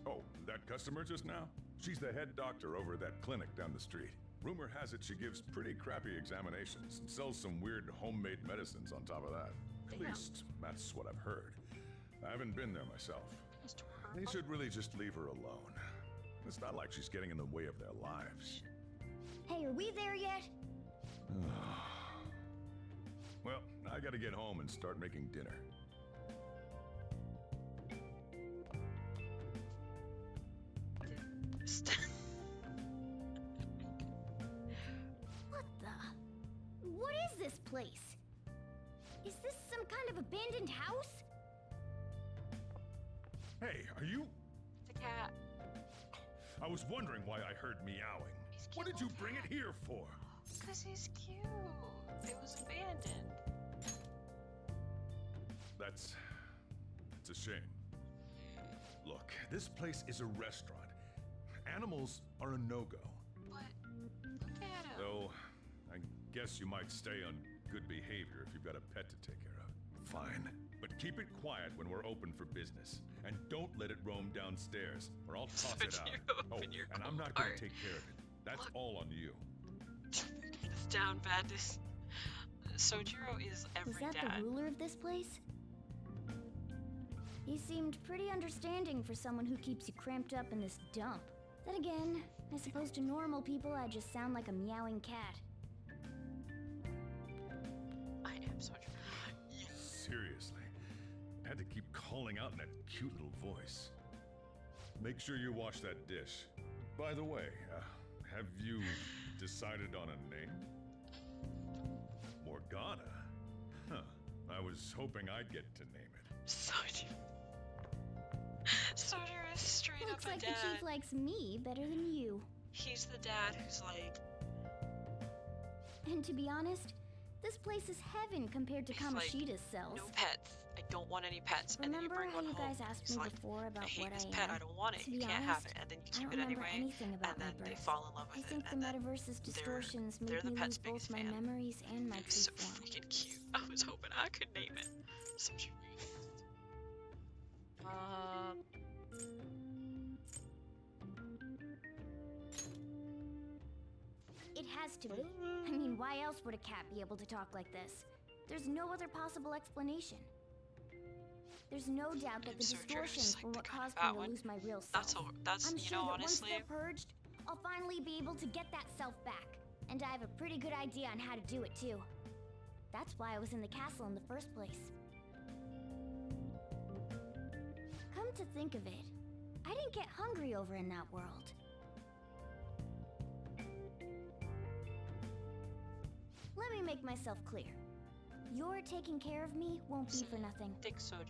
Oh, that customer just now? She's the head doctor over at that clinic down the street. Rumor has it she gives pretty crappy examinations and sells some weird homemade medicines on top of that. At least, that's what I've heard. I haven't been there myself. They should really just leave her alone. It's not like she's getting in the way of their lives. Hey, are we there yet? Well, I gotta get home and start making dinner. What the? What is this place? Is this some kind of abandoned house? Hey, are you? It's a cat. I was wondering why I heard meowing. What did you bring it here for? Because he's cute. It was abandoned. That's a shame. Look, this place is a restaurant. Animals are a no-go. But look at him. Though, I guess you might stay on good behavior if you've got a pet to take care of. Fine. But keep it quiet when we're open for business. And don't let it roam downstairs, or I'll toss it out. Oh, and I'm not going to take care of it. That's all on you. It's down bad. This Sojiro is every Was that dad. the ruler of this place? He seemed pretty understanding for someone who keeps you cramped up in this dump. Then again, I suppose to normal people I just sound like a meowing cat. I am Sojiro. Seriously. Had to keep calling out in that cute little voice. Make sure you wash that dish. By the way, have you decided on a name? Morgana? Huh. I was hoping I'd get to name it. Sojiro is straight Looks up a like dad. the chief likes me better than you. He's the dad who's like, And to be honest, this place is heaven compared to He's like, Kamoshida's cells. no pets. I don't want any pets. And then you Remember bring how one you home. guys asked He's me like, before about I hate what this I pet. am? I don't want it. To You be can't honest, have it. And then you I keep don't it remember anyway. anything about And then my they birth. fall in love I with think it. the And then metaverse's distortions they're made the me pet's lose both biggest my fan. memories and my It's so true form. freaking cute. I was hoping I could name it. Sojiro. It has to be. I mean, why else would a cat be able to talk like this? There's no other possible explanation. There's no doubt that the distortions were what caused me to lose my real self. That's I'm you sure know, that honestly, once they're purged, I'll finally be able to get that self back. And I have a pretty good idea on how to do it too. That's why I was in the castle in the first place. Come to think of it, I didn't get hungry over in that world. Let me make myself clear. Your taking care of me won't be for nothing.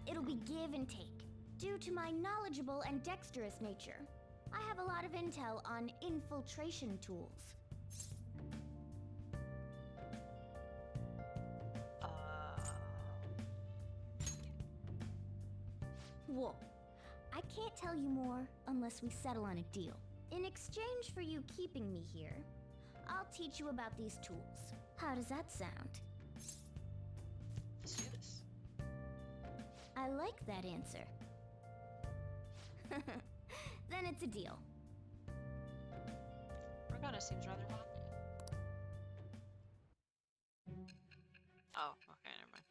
It'll be give and take. Due to my knowledgeable and dexterous nature, I have a lot of intel on infiltration tools. Whoa. I can't tell you more unless we settle on a deal. In exchange for you keeping me here, I'll teach you about these tools. How does that sound? let's do this. I like that answer. Then it's a deal. Morgana seems rather happy. Oh, okay, never mind.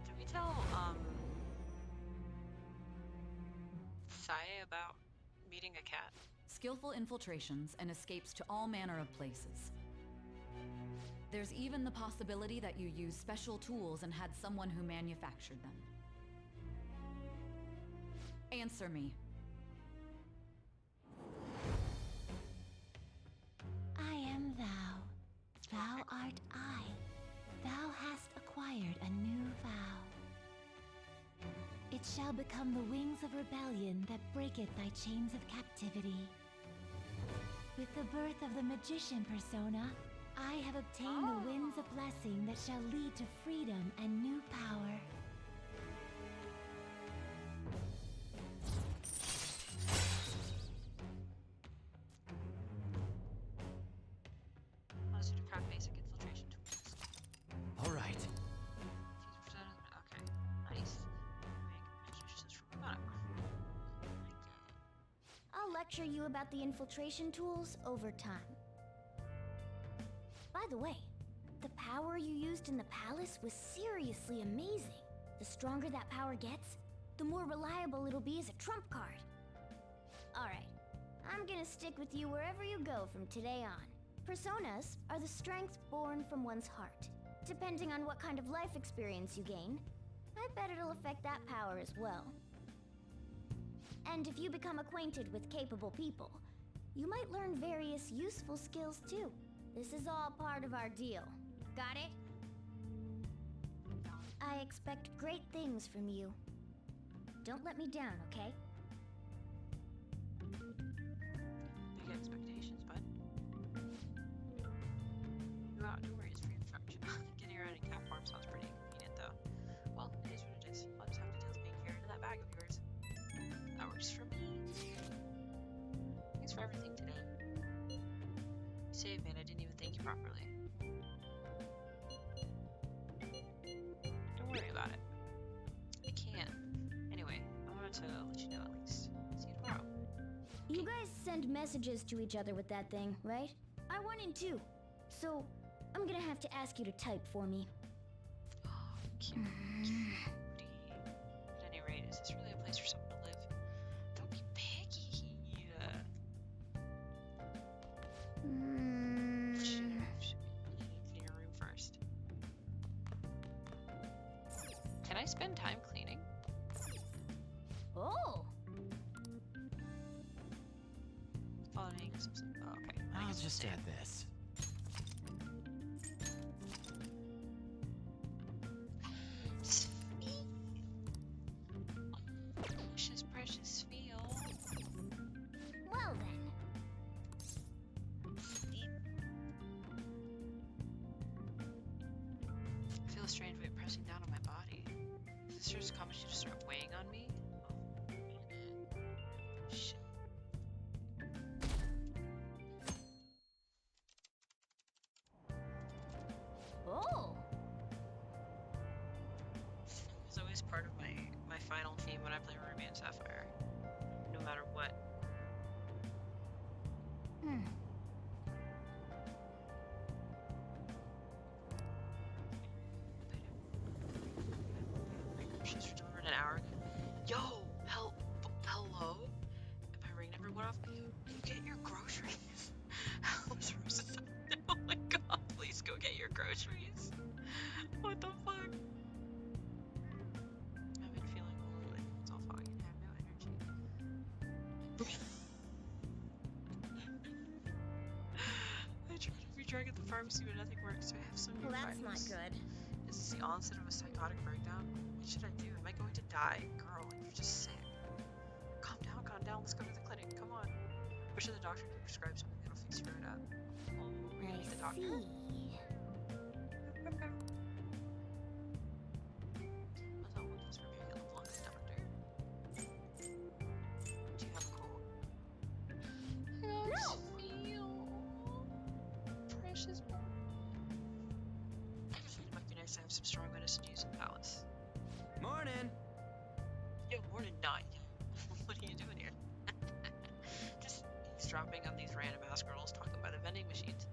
Did we tell Sae about meeting a cat? Skillful infiltrations and escapes to all manner of places. There's even the possibility that you used special tools and had someone who manufactured them. Answer me. I am thou. Thou art I. Thou hast acquired a new vow. It shall become the wings of rebellion that breaketh thy chains of captivity. With the birth of the magician persona, I have obtained the winds of blessing that shall lead to freedom and new power. Let's do craft basic infiltration tools. All right. Okay, nice. I'll lecture you about the infiltration tools over time. By the way, the power you used in the palace was seriously amazing. The stronger that power gets, the more reliable it'll be as a trump card. Alright, I'm gonna stick with you wherever you go from today on. Personas are the strength born from one's heart. Depending on what kind of life experience you gain, I bet it'll affect that power as well. And if you become acquainted with capable people, you might learn various useful skills too. This is all part of our deal. Got it? I expect great things from you. Don't let me down, okay? Big expectations, bud. New outdoor is free of charge. Getting around in cat form sounds pretty convenient, though. Well, it is what it is. I'll just have to deal with being carried in that bag of yours. That works for me. Thanks for everything today. Save, man. I didn't even thank you properly. Don't worry about it. I can. Anyway, I wanted to let you know at least. See you tomorrow. You guys send messages to each other with that thing, right? I want in too. So, I'm gonna have to ask you to type for me. Cute. At any rate, is this really a place for someone to live? Don't be picky. Should clean your room first. Can I spend time cleaning? Oh! Following some. Oh, okay. I'll just add this. Precious, precious feel. Well then. I feel a strange weight pressing down on my body. Is this just Kamoshida to start weighing on me? Oh, shit. Oh! It's always part of my final theme when I play Ruby and Sapphire. No matter what. She's for delivered an hour ago. Yo, hello? My ring never went off. You get your groceries. Oh my god, please go get your groceries. What the fuck? I've been feeling a little like it's all foggy and I have no energy. I tried every drug at the pharmacy, but nothing works, so I have some new Well, that's not items. good. Is this the onset of a psychotic breakdown? What should I do? Am I going to die? Girl, you're just sick. Calm down, let's go to the clinic, come on. Or should the doctor prescribe something that'll fix you right up? I The doctor. see. Was that one just preparing a little longer, doctor? Do you have a cold? No! Precious boy. I just think it might be nice to have some strong medicine to use in the palace. Morning! Yo, morning, night. What are you doing here? Just eavesdropping on these random ass girls talking by the vending machines.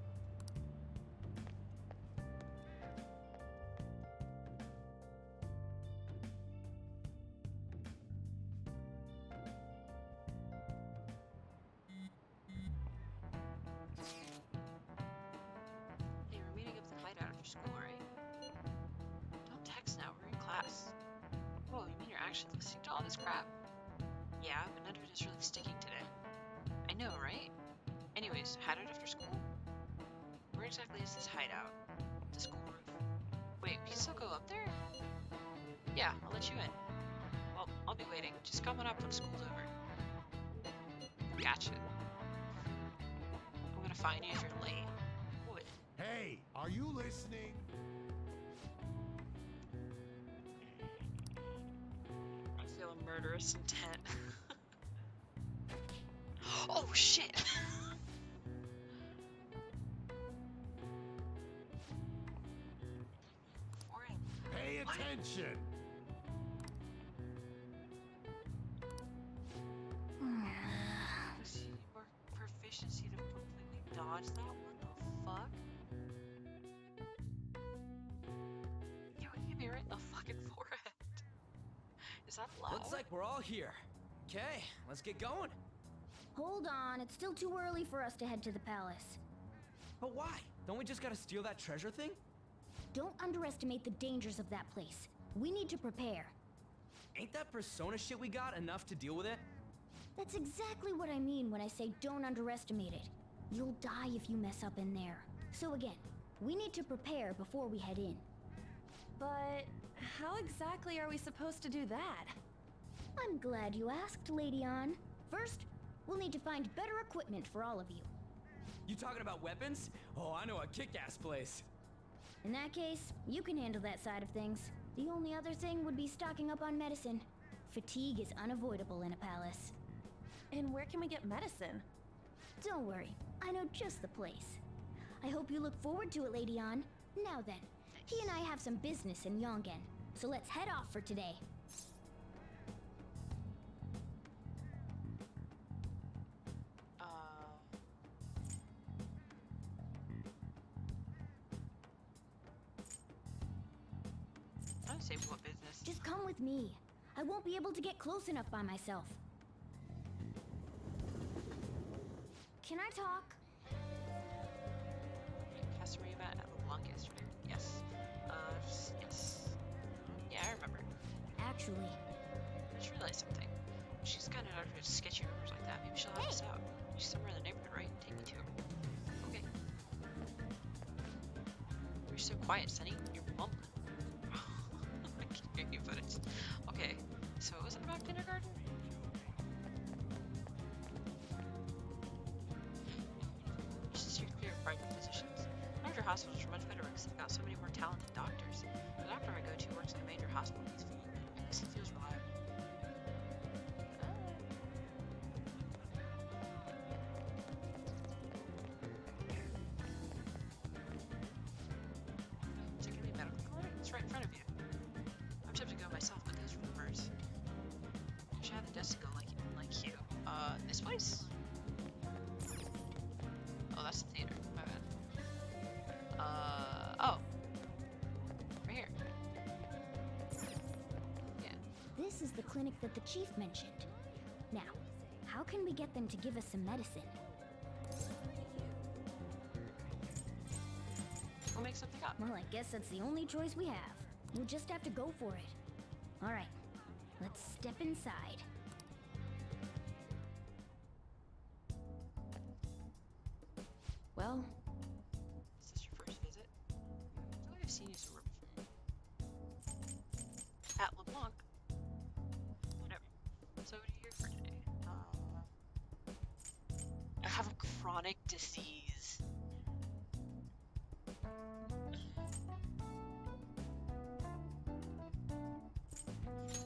Hey, we're meeting up at the hideout. actually listening to all this crap? Yeah, but none of it is really sticking today. I know, right? Anyways, hideout after school? Where exactly is this hideout? The school roof? Wait, we can still go up there? Yeah, I'll let you in. Well, I'll be waiting. Just come on up when school's over. Gotcha. I'm gonna find you if you're late. What? Hey, are you listening? I feel a murderous intent. Oh shit! Pay attention. More proficiency to completely dodge that? What the fuck? Yo, he hit me right in the fucking forehead. Is that allowed? Looks like we're all here. Okay, let's get going. Hold on, it's still too early for us to head to the palace. But why? Don't we just gotta steal that treasure thing? Don't underestimate the dangers of that place. We need to prepare. Ain't that persona shit we got enough to deal with it? That's exactly what I mean when I say don't underestimate it. You'll die if you mess up in there. So again, we need to prepare before we head in. But how exactly are we supposed to do that? I'm glad you asked, Lady Ann. First, we'll need to find better equipment for all of you. You talking about weapons? Oh, I know a kick-ass place. In that case, you can handle that side of things. The only other thing would be stocking up on medicine. Fatigue is unavoidable in a palace. And where can we get medicine? Don't worry, I know just the place. I hope you look forward to it, Lady Ann. Now then, he and I have some business in Yongen, so let's head off for today. I'd say what business? Just come with me. I won't be able to get close enough by myself. Can I talk? Customer you met at LeBlanc yesterday? Yes. Yes. Yeah, I remember. Actually, I just realized something. She's kind of out of sketchy rumors like that. Maybe she'll help us out. She's somewhere in the neighborhood, right? Take me to her. Okay. You're so quiet, Sunny. You're mumbling. I can't hear you, but it's... Okay. So it wasn't about kindergarten? Just you're clear of private physicians. Larger hospitals are much better because they've got so many more talented doctors. The doctor I go to works in a major hospital. I guess he feels reliable. Secondly, medical clinic. It's right in front of you. I'm tempted to go myself, but those rumors. I should have the desk to go like you. This place? Oh, that's the theater. My bad. Oh. Right here. Yeah. this is the clinic that the chief mentioned. Now, how can we get them to give us some medicine? We'll make something up. Well, I guess that's the only choice we have. We'll just have to go for it. All right, let's step inside. Well, is this your first visit? I feel like I've seen you somewhere before. At LeBlanc. Whatever. So what are you here for today? I have a chronic disease.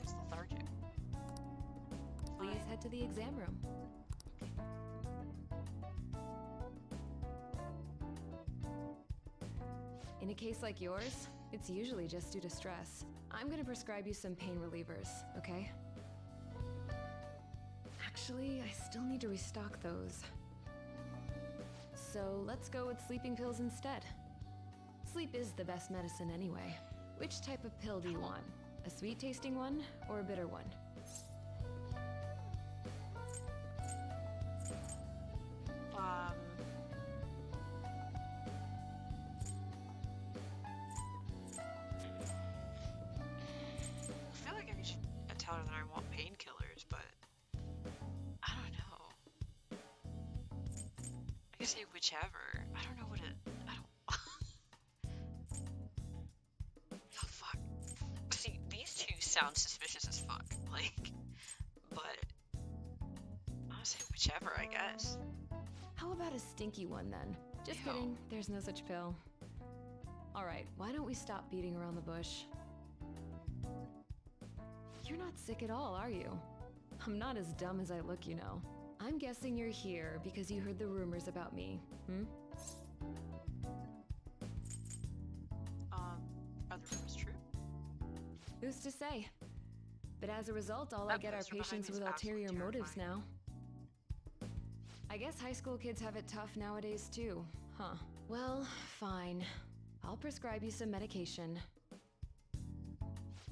It's lethargic. Please head to the exam room. In a case like yours, it's usually just due to stress. I'm gonna prescribe you some pain relievers, okay? Actually, I still need to restock those. So let's go with sleeping pills instead. Sleep is the best medicine anyway. Which type of pill do you want? A sweet tasting one or a bitter one? I feel like I should tell her gonna say whichever. I don't know what it. I don't. Oh fuck. See, these two sound suspicious as fuck. Like, but I'll say whichever, I guess. How about a stinky one then? Just kidding, there's no such pill. Alright, why don't we stop beating around the bush? You're not sick at all, are you? I'm not as dumb as I look, you know. I'm guessing you're here because you heard the rumors about me, hmm? Are the rumors true? Who's to say? But as a result, all I get are patients with ulterior motives now. I guess high school kids have it tough nowadays too, huh? Well, fine. I'll prescribe you some medication.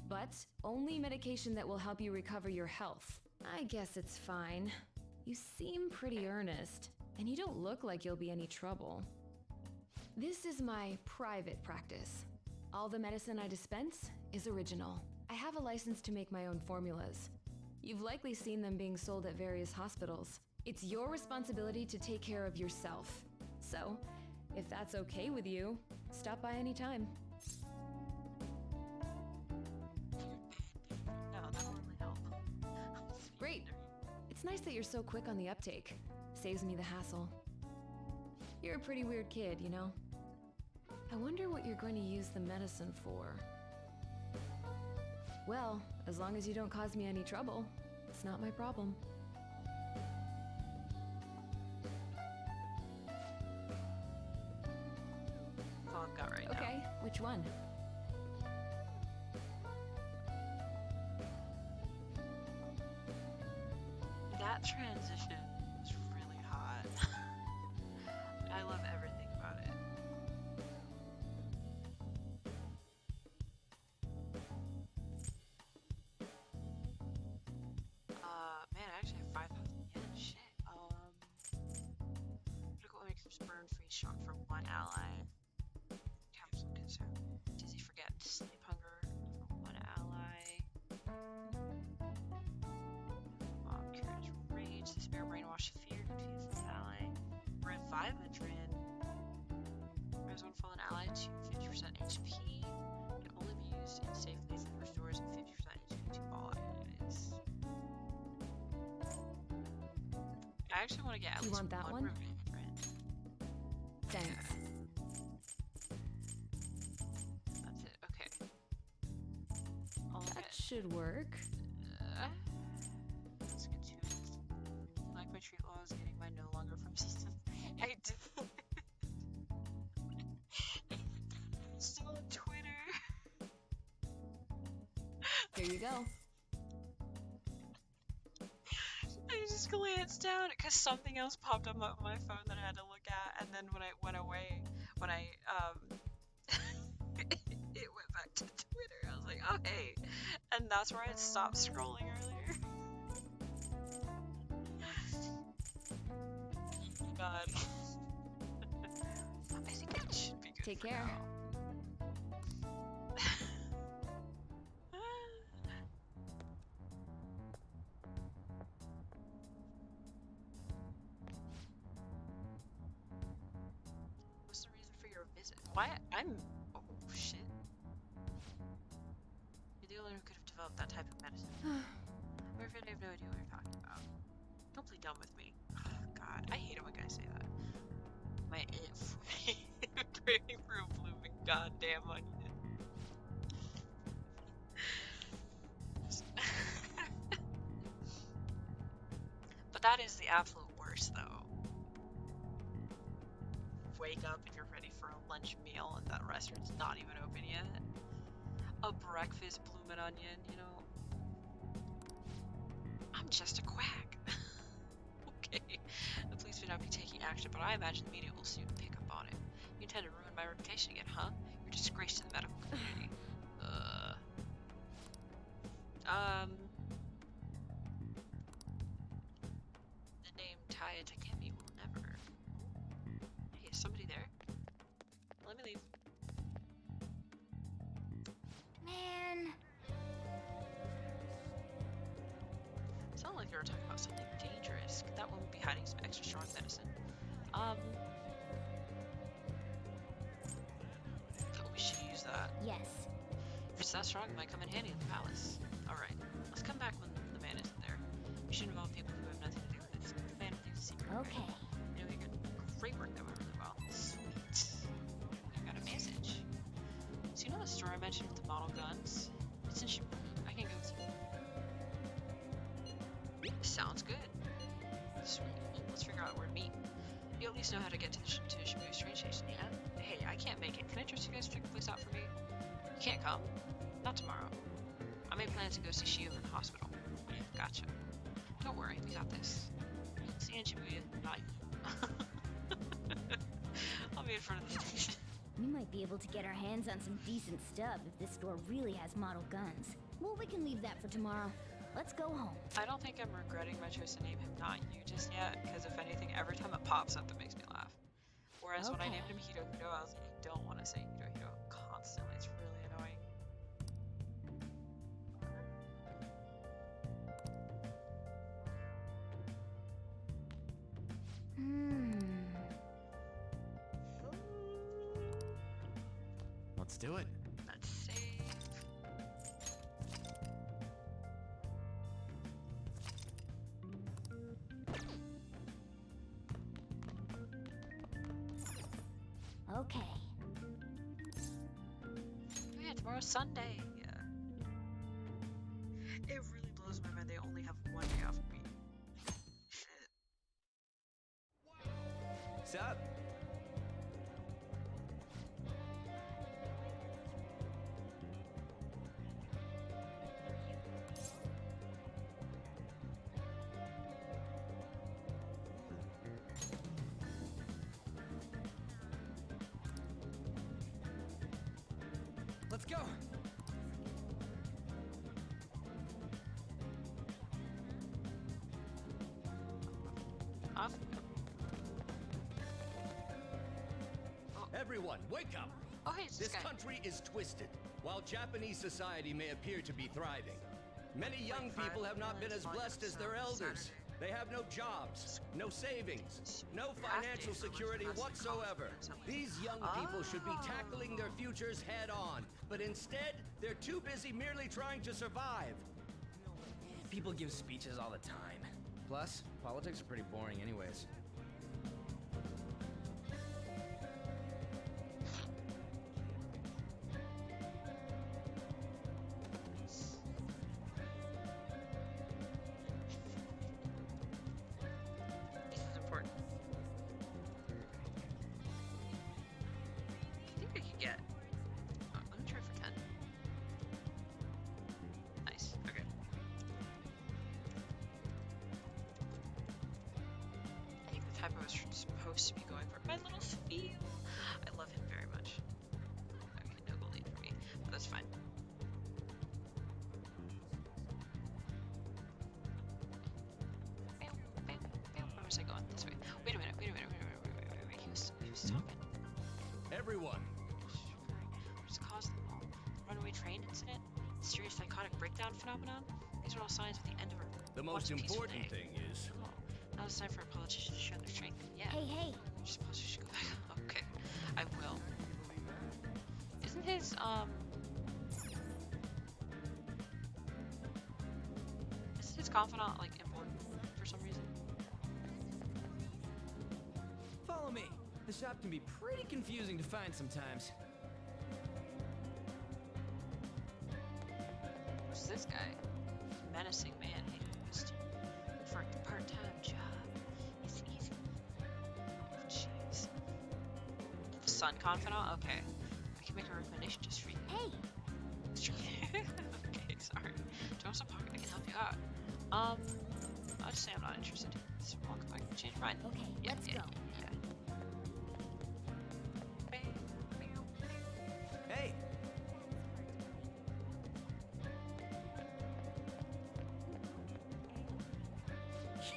But only medication that will help you recover your health. I guess it's fine. You seem pretty earnest, and you don't look like you'll be any trouble. This is my private practice. All the medicine I dispense is original. I have a license to make my own formulas. You've likely seen them being sold at various hospitals. It's your responsibility to take care of yourself. So, if that's okay with you, stop by anytime. No, that will really help. Great. It's nice that you're so quick on the uptake. Saves me the hassle. You're a pretty weird kid, you know? I wonder what you're going to use the medicine for. Well, as long as you don't cause me any trouble, it's not my problem. That's all I've got right now. Okay, which one? That transition was really hot. I love everything about it. Man, I actually have 5,000 yen. Shit. I'm gonna go make some burn freeze shock for one ally. Capsule consume. Dizzy forget. Sleep hunger for one ally. Cures rage. Despair brainwash fear. Confuse an ally. Revive adrenaline. Rise one fallen ally to 50% HP. Can only be used in safe places and restores 50% HP to all allies. I actually want to get at least want that one? Thanks. That's it. Okay. That should work. Let's get to it. Like my treat laws, getting my no longer from system. I did. Still on Twitter. Here you go. I just glanced down because something else popped up on my phone that I had to look at, and then when I went away, it went back to Twitter. I was like, oh hey, and that's where I had stopped scrolling earlier. Oh God. I think that should be good. Take care. What's the reason for your visit? Why? Oh shit. You're the only one who could have developed that type of medicine. I'm afraid I have no idea what you're talking about. Don't play dumb with me. Oh, God, I hate it when guys say that. My if craving for a blooming goddamn onion. But that is the absolute worst, though. Wake up and you're ready for a lunch meal and that restaurant's not even open yet. A breakfast bloomin' onion, you know. I'm just a quack. Okay, the police may not be taking action, but I imagine the media will soon pick up on it. You intend to ruin my reputation again, huh? You're a disgrace to the medical community. The name Taya Takemi will never. Hey, is somebody there? Let me leave. Man. Sounded like you were talking about something dangerous. Could that woman be hiding some extra strong medicine? Oh, we should use that. Yes. If it's that strong, it might come in handy in the palace. Alright, let's come back when the man isn't there. We should involve people who have nothing to do with it. The man needs a secret. Okay. You know, we got great work that went really well. Sweet. I got a message. So you know the store I mentioned with the model guns? It's in Shibuya. I can go with you. Sounds good. Sweet. Let's figure out where to meet. You at least know how to get to the Shibuya train station, yeah? Hey, I can't make it. Can I trust you guys to check the place out for me? You can't come? Not tomorrow. I made plans to go see Shio in the hospital. Yeah, gotcha. Don't worry, we got this. See you in Shibuya. Not you. I'll be in front of the station. We might be able to get our hands on some decent stuff if this store really has model guns. Well, we can leave that for tomorrow. Let's go home. I don't think I'm regretting my choice to name him Not You just yet, because if anything, every time it pops up, it makes me laugh. Whereas when I named him Hito Hito, I was like, I don't want to say Hito Hito constantly. It's really annoying. Let's do it. Let's save. Okay. Oh yeah, tomorrow's Sunday. Yeah. It really blows my mind they only have one day off a week. Shit. Sup? Let's go. Off. Everyone, wake up! Oh, hey, it's this guy. country is twisted. While Japanese society may appear to be thriving, many young people have not been as blessed as their elders. They have no jobs, no savings, no financial security whatsoever. These young people should be tackling their futures head on, but instead, they're too busy merely trying to survive. People give speeches all the time. Plus, politics are pretty boring anyways. This is important. I think I could get. Oh, let me try for 10. Nice. Okay. I think the type I was supposed to be going for. My little Sophie. I love him very much. Okay, no gold lead for me, but that's fine. Where was I going? This way. Wait a minute. Wait. He was talking. Everyone, What's caused them all? The runaway train incident? Mysterious psychotic breakdown phenomenon? These are all signs of the end of a the most once peaceful important day. thing is Now it's time for a politician to show their strength. Yeah. Hey. You're supposed to go back. Okay. I will. Isn't his, Isn't his confidant, like, important for some reason? Follow me. The shop can be pretty confusing to find sometimes. Who's this guy? Menacing man. Hey, Mr. For a part-time job. It's easy. Oh, jeez. The sun confidant? Okay. I can make a recommendation just for you. Hey! Okay, sorry. Do have some pocket? I can help you out. I'll just say I'm not interested. So welcome back to change your mind. Okay, Yeah, let's yeah, go. yeah. Hey!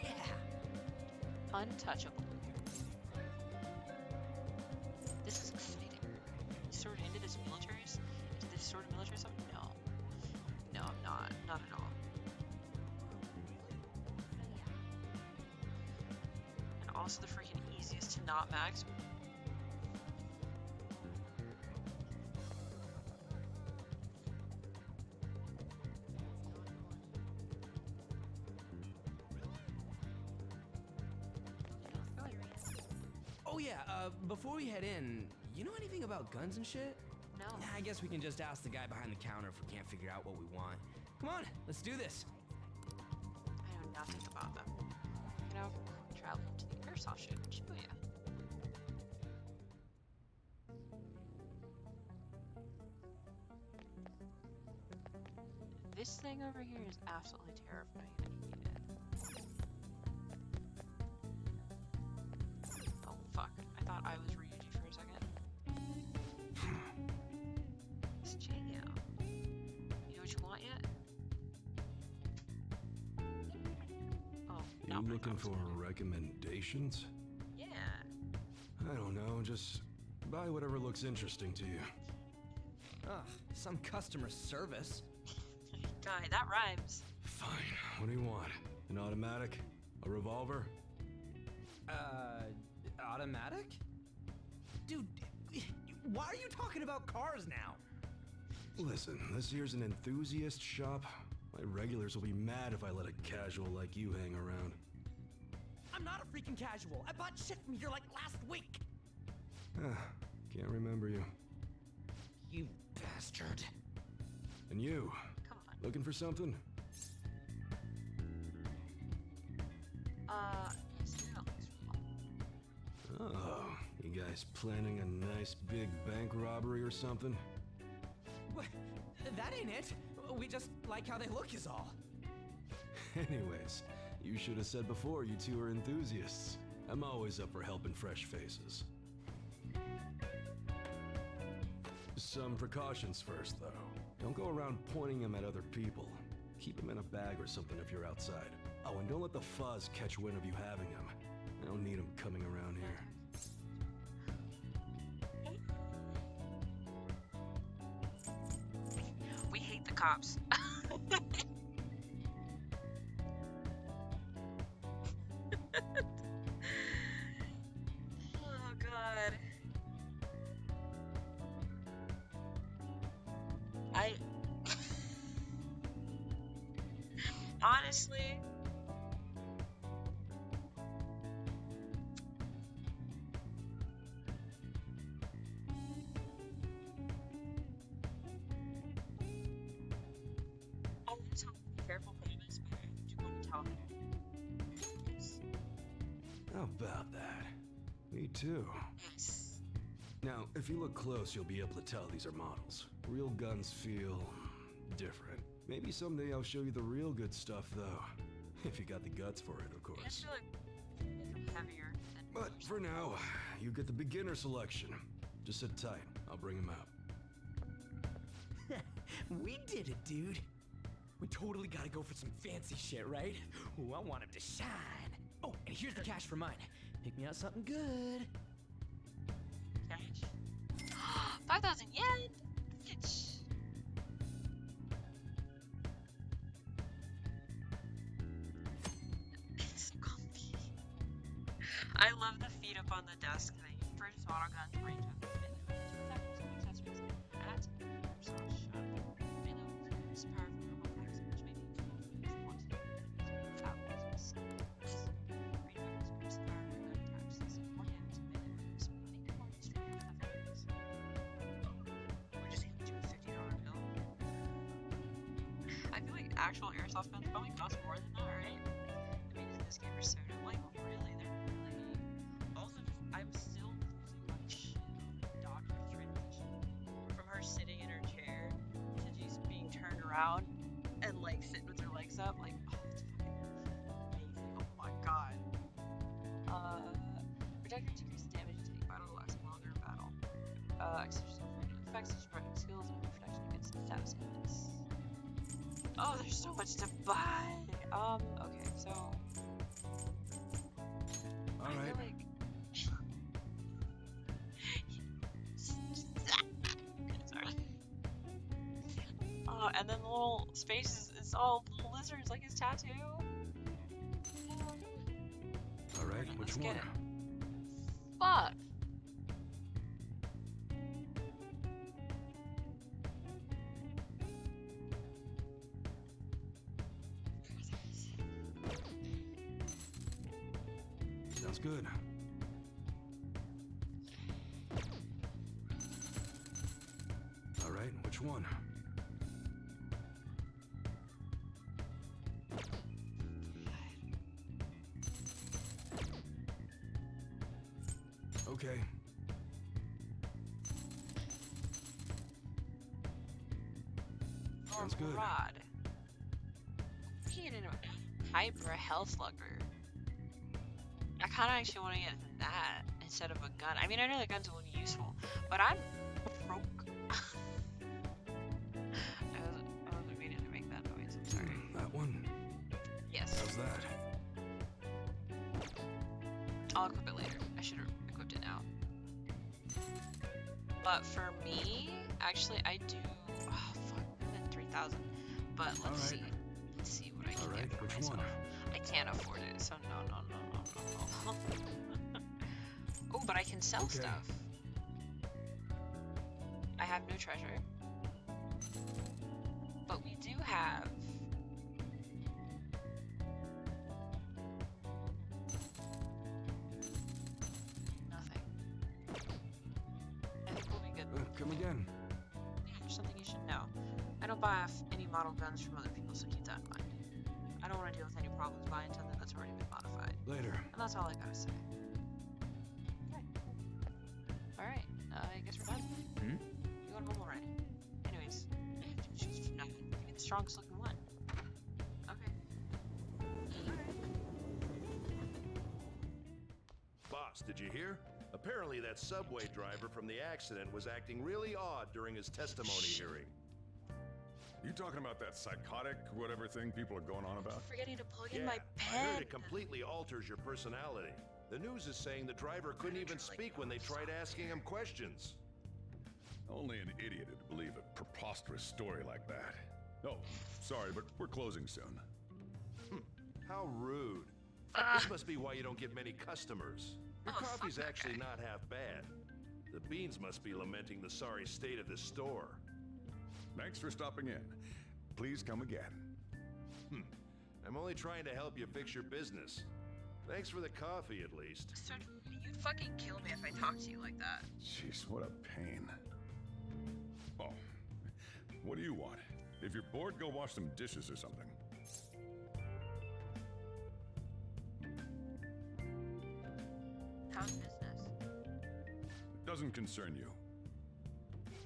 Yeah! Untouchable. This is exciting. Sort of into this military stuff? No. No, I'm not. Not at all. And also the freaking easiest to not max. Oh yeah, before we head in, you know anything about guns and shit? No. I guess we can just ask the guy behind the counter if we can't figure out what we want. Come on, let's do this. I know nothing about them. You know, travel to the airsoft show in Shibuya. This thing over here is absolutely terrifying. I hate it. Oh fuck! I thought I was Ryuji for a second. It's Jaya. You know what you want yet? Oh, You looking for recommendations? Yeah. I don't know, just buy whatever looks interesting to you. Ugh, some customer service. Guy, that rhymes. Fine, what do you want? An automatic? A revolver? Automatic? Dude, why are you talking about cars now? Listen, this here's an enthusiast shop. My regulars will be mad if I let a casual like you hang around. I'm not a freaking casual. I bought shit from here like last week. Can't remember you. You bastard. And you? Come on. Looking for something? Yes, that looks real. Oh, you guys planning a nice big bank robbery or something? What? That ain't it. We just like how they look is all. Anyways, you should have said before you two are enthusiasts. I'm always up for helping fresh faces. Some precautions first, though. Don't go around pointing them at other people. Keep them in a bag or something if you're outside. Oh, and don't let the fuzz catch wind of you having them. I don't need them coming around here. We hate the cops. Oh god. Honestly, I want to be careful putting this, but I do want to tell him. Yes. How about that? Me too. Yes. Now, if you look close, you'll be able to tell these are models. Real guns feel different. Maybe someday I'll show you the real good stuff, though. If you got the guts for it, of I course. feel like it's heavier than But for now, you get the beginner selection. Just sit tight. I'll bring him out. We did it, dude. We totally gotta go for some fancy shit, right? Ooh, I want him to shine. Oh, and here's the cash for mine. Pick me out something good. cash. 5,000 yen? Bitch. It's so comfy. I love the feet up on the desk. They purchase auto guns, range of accessories at Airsoft Shop. Reloads, powerful robot packs, which may be used once. Reloads, powerful gun attacks, more damage than melee weapons, make more extreme effects. We're just handing you a $50 bill. I feel like actual airsoft guns probably cost more than that, right? I mean, this game is so dumb. Like, really, they're really. Also, I'm still losing my shit on the doctor's transition from her sitting in her chair to just being turned around and like sitting with her legs up. Like, oh, it's fucking amazing. Oh my god. Projector decreases damage you take. Battle lasts longer in battle. Exceptional effects, destroying skills, and protection against status enemies. Oh, there's so much to buy. Okay, so. All right. Like... Sorry. Oh, and then the little space is all little lizards like his tattoo. All right, Let's which get one? it. fuck? Sounds good. All right, which one? Okay. Sounds good. Rod. Looking into a hyper health slugger. I kind of actually want to get that instead of a gun. I mean, I know the guns will be useful, but I'm broke. I wasn't meaning to make that noise. I'm sorry. That one? Yes. How's that? I'll equip it later. I should have equipped it now. But for me, actually, I do. Oh fuck, more than 3,000. But let's see. Let's see what I can get for which myself. one? I can't afford it, so no. Oh, but I can sell stuff. I have no treasure. But we do have nothing. I think we'll be good. Come again. Yeah, there's something you should know. I don't buy any model guns from other people, so keep that in mind. I don't want to deal with any problems buying something that's already been modified. Later. And that's all I gotta say. Okay. Alright, I guess we're done. You going home already? Anyways, just no, give me the strongest looking one. Okay. Boss, did you hear? Apparently that subway driver from the accident was acting really odd during his testimony hearing. You talking about that psychotic whatever thing people are going on about? Forgetting to plug in Yeah, my I pen. heard it completely alters your personality. The news is saying the driver couldn't even speak when they tried asking him questions. Only an idiot would believe a preposterous story like that. Oh, sorry, but we're closing soon. How rude. This must be why you don't get many customers. Your coffee's actually not half bad. The beans must be lamenting the sorry state of this store. Thanks for stopping in. Please come again. I'm only trying to help you fix your business. Thanks for the coffee, at least. So, you'd fucking kill me if I talked to you like that. Jeez, what a pain. Oh, what do you want? If you're bored, go wash some dishes or something. How's business? Doesn't concern you.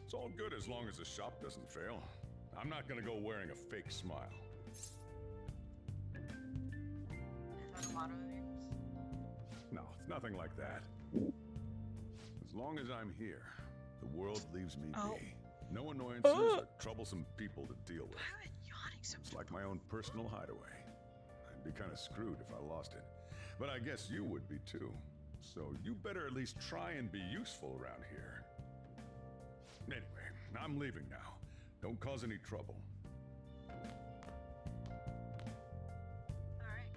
It's all good as long as the shop doesn't fail. I'm not gonna go wearing a fake smile. Is that a motto of yours? No, it's nothing like that. As long as I'm here, the world leaves me be. No annoyances or troublesome people to deal with. I've been yawning so It's like my own personal hideaway. I'd be kind of screwed if I lost it. But I guess you would be too. So you better at least try and be useful around here. Anyway, I'm leaving now. Don't cause any trouble. Alright,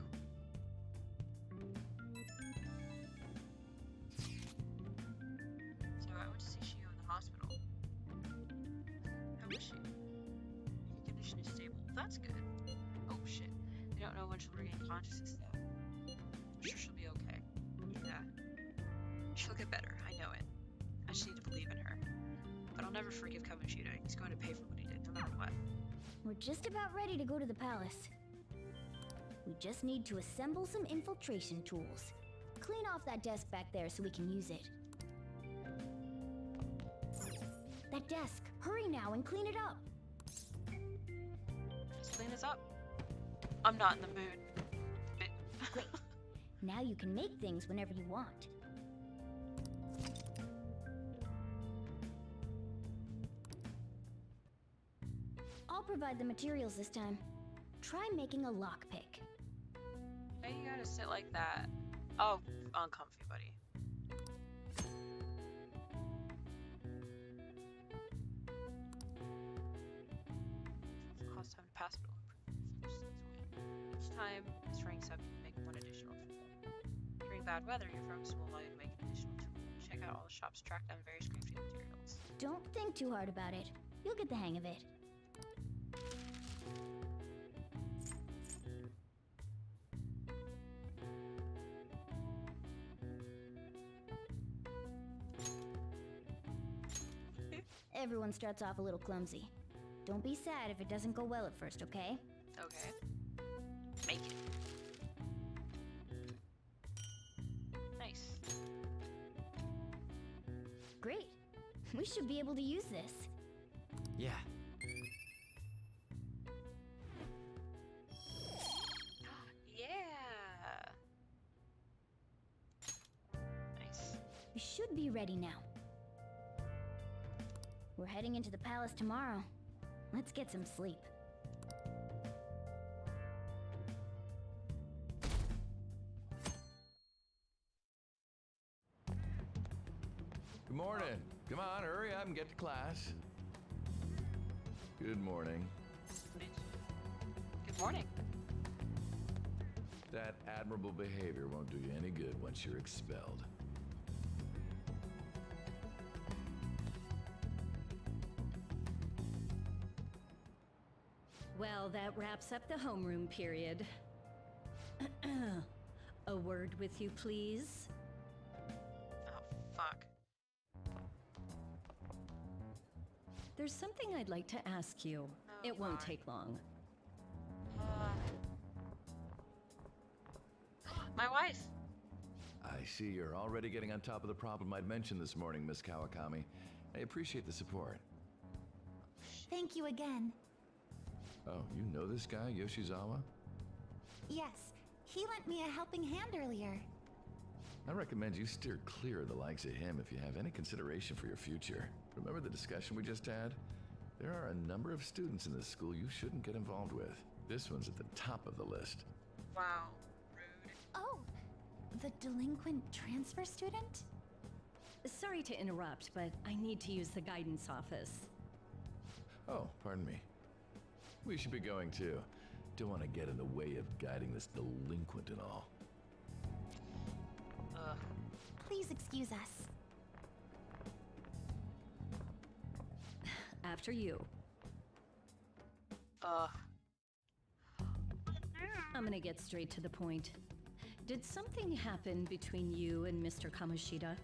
So I went to see Shio in the hospital. How was she? Her condition is stable. That's good. Oh shit. They don't know when she'll regain consciousness though. I'm sure she'll be okay. Yeah. She'll get better. I know it. I just need to believe in her. But I'll never forgive Kamoshida. He's going to pay for what he did, no matter what. We're just about ready to go to the palace. We just need to assemble some infiltration tools. Clean off that desk back there so we can use it. That desk! Hurry now and clean it up! Let's clean this up. I'm not in the mood. Great. Now you can make things whenever you want. I'll provide the materials this time. Try making a lockpick. Why you gotta sit like that? Oh, uncomfy, buddy. Cost time to pass it over. Each time this ranks up, you make one additional tool. During bad weather, your focus will allow you to make an additional tool. check out all the shops, track down various crafting materials. Don't think too hard about it. You'll get the hang of it. Everyone starts off a little clumsy. Don't be sad if it doesn't go well at first, okay? Okay. Make it. Nice. Great. We should be able to use this. Yeah. Yeah. Nice. We should be ready now. We're heading into the palace tomorrow. Let's get some sleep. Good morning. Come on, hurry up and get to class. Good morning. Good morning. That admirable behavior won't do you any good once you're expelled. Well, that wraps up the homeroom period. A word with you, please? Oh, fuck. There's something I'd like to ask you. It won't take long. My wife. I see you're already getting on top of the problem I'd mentioned this morning, Miss Kawakami. I appreciate the support. Thank you again. Oh, you know this guy, Yoshizawa? Yes, he lent me a helping hand earlier. I recommend you steer clear of the likes of him if you have any consideration for your future. Remember the discussion we just had? There are a number of students in this school you shouldn't get involved with. This one's at the top of the list. Wow. Rude. Oh, the delinquent transfer student? Sorry to interrupt, but I need to use the guidance office. Oh, pardon me. We should be going too. Don't want to get in the way of guiding this delinquent and all. Please excuse us. After you. I'm gonna get straight to the point. Did something happen between you and Mr. Kamoshida?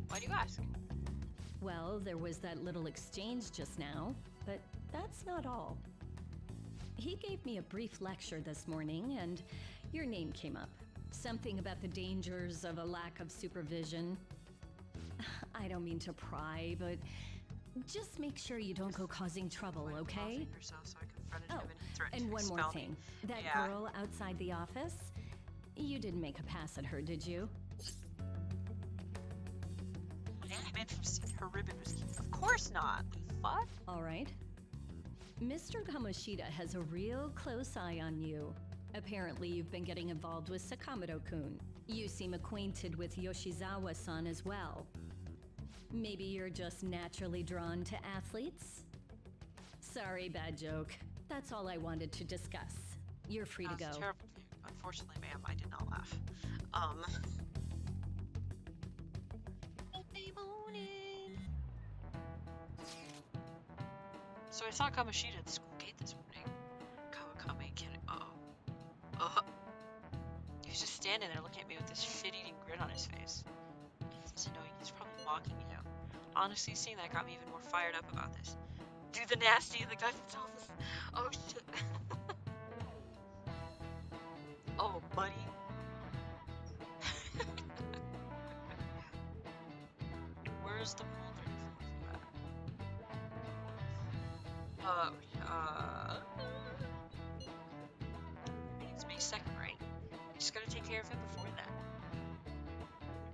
Why do you ask? Well, there was that little exchange just now, but that's not all. He gave me a brief lecture this morning, and your name came up. Something about the dangers of a lack of supervision. I don't mean to pry, but just make sure you don't go causing trouble, okay? Oh, and one more thing. That girl outside the office, you didn't make a pass at her, did you? Her ribbon was cute. Of course not. What? All right. Mr. Kamoshida has a real close eye on you. Apparently, you've been getting involved with Sakamoto-kun. You seem acquainted with Yoshizawa-san as well. Maybe you're just naturally drawn to athletes? Sorry, bad joke. That's all I wanted to discuss. You're free to go. Terrible. Unfortunately, ma'am, I did not laugh. So I saw Kamoshida at the school gate this morning. Kawakami kidding. He was just standing there looking at me with this shit-eating grin on his face. He's annoying. He's probably mocking you. Honestly, seeing that got me even more fired up about this. Dude, the nasty in the guidance office. Oh shit. Oh, buddy. Where's the molder? It's May 2nd, right? I just gotta take care of him before then.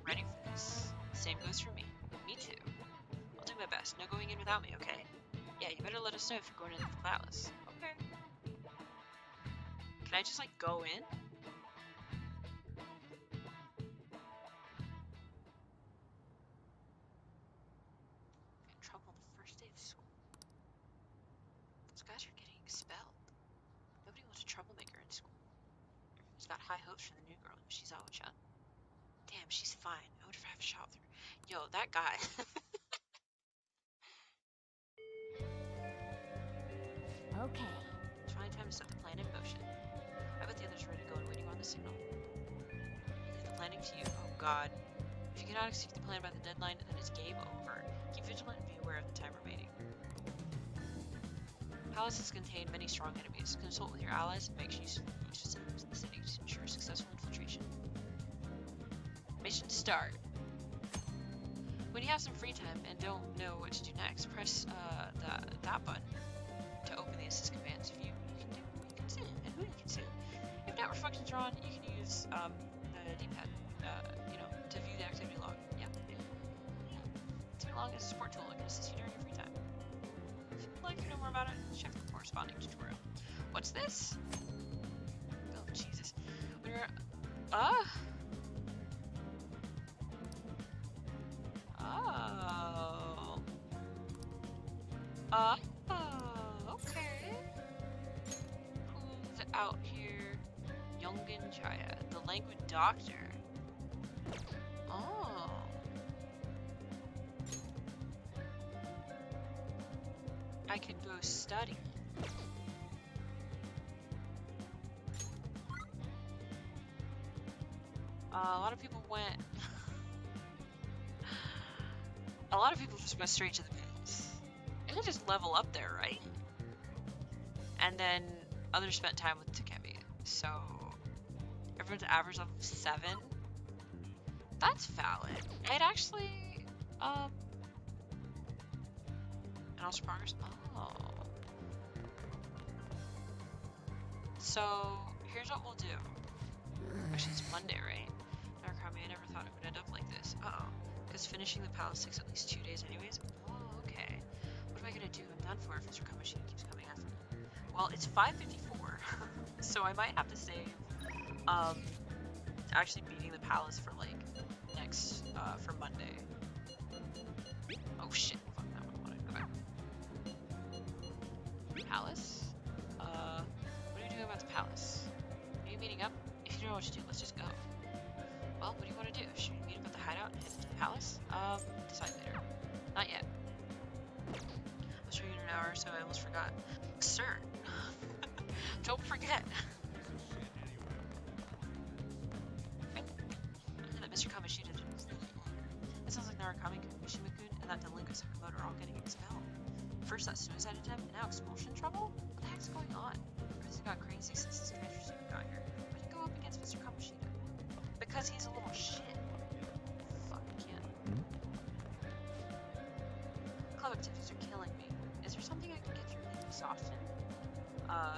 Ready for this? Same goes for me. Me too. I'll do my best. No going in without me, okay? Yeah, you better let us know if you're going into the palace. Okay. Can I just, like, go in? In trouble the first day of school. Those guys are getting expelled. Nobody wants was a troublemaker in school. He's got high hopes for the new girl, Shizawa-chan. Damn, she's fine. I would have a shot with her. Yo, that guy. Okay. It's finally time to set the plan in motion. I bet the others are ready to go and waiting on the signal. Leave the planning to you. Oh god. If you cannot execute the plan by the deadline, then it's game over. Keep vigilant and be aware of the time remaining. Palaces contain many strong enemies. Consult with your allies and make use of facilities in the city to ensure successful infiltration. Mission start. When you have some free time and don't know what to do next, press that button to open the assist commands. View who you can do, who you can sue, and who you can sue. If network functions are on, you can use the D-pad, to view the activity log. Yeah. Activity log is a support tool that can assist you during your free time. If you'd like to know more about it, check the corresponding tutorial. What's this? Oh, Jesus. When you're... Oh. Okay. Who's out here? Yongin Chaya, the languid doctor. Oh. I could go study. A lot of people went... A lot of people just went straight to the pits. You can just level up there, right? And then others spent time with Takemi. So everyone's average level 7. That's valid. I'd actually and also progress. Oh. So here's what we'll do. Actually, it's Monday, right? Narukami, I never thought it would end up like this. Uh-oh. Because finishing the palace takes at least 2 days anyways. Oh, okay. What am I gonna do? I'm done for if Mr. Kamoshida keeps coming after me. Well, it's 5:54, so I might have to save, actually beating the palace for, like, next, for Monday. Oh, shit. Fuck, that one I wanted. Okay. Palace? What are you doing about the palace? Are you meeting up? If you don't know what to do, let's just go. Well, what do you want to do? Should we meet up at the hideout and head to the palace? Decide later. Not yet. I'll show you in an hour or so. I almost forgot. Sir, don't forget that Mr. Kamoshida didn't. It sounds like Narukami, Mishima-kun, and that delinquent Sakamoto are all getting expelled. First that suicide attempt, and now expulsion trouble? What the heck's going on? Everything got crazy since this transfer student got here. Why did you go up against Mr. Kamoshida? Because he's a little shit. Fuck, I can't. Club activities are killing me. Is there something I can get through leaving Soften?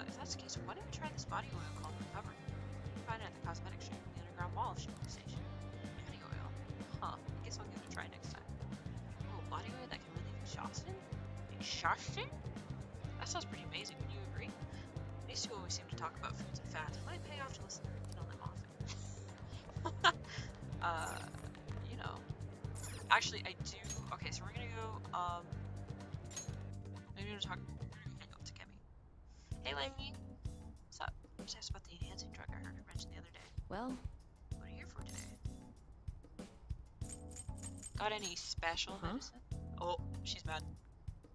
If that's the case, why don't we try this body oil called Recover? You can find it at the cosmetic shop in the underground wall of Shibuya Station. Body oil? Huh, I guess I'll give it a try next time. Oh, body oil that can relieve exhaustion? Exhaustion? That sounds pretty amazing, wouldn't you agree? These two always seem to talk about foods and fats. It might pay off to listen to repeat on them often. Actually, I do. Okay, so we're gonna go, I'm gonna talk to Kemi. Hey, Langy. What's up? I was asked about the enhancing drug I heard her mention the other day. Well, what are you here for today? Got any special medicine? Oh, she's mad.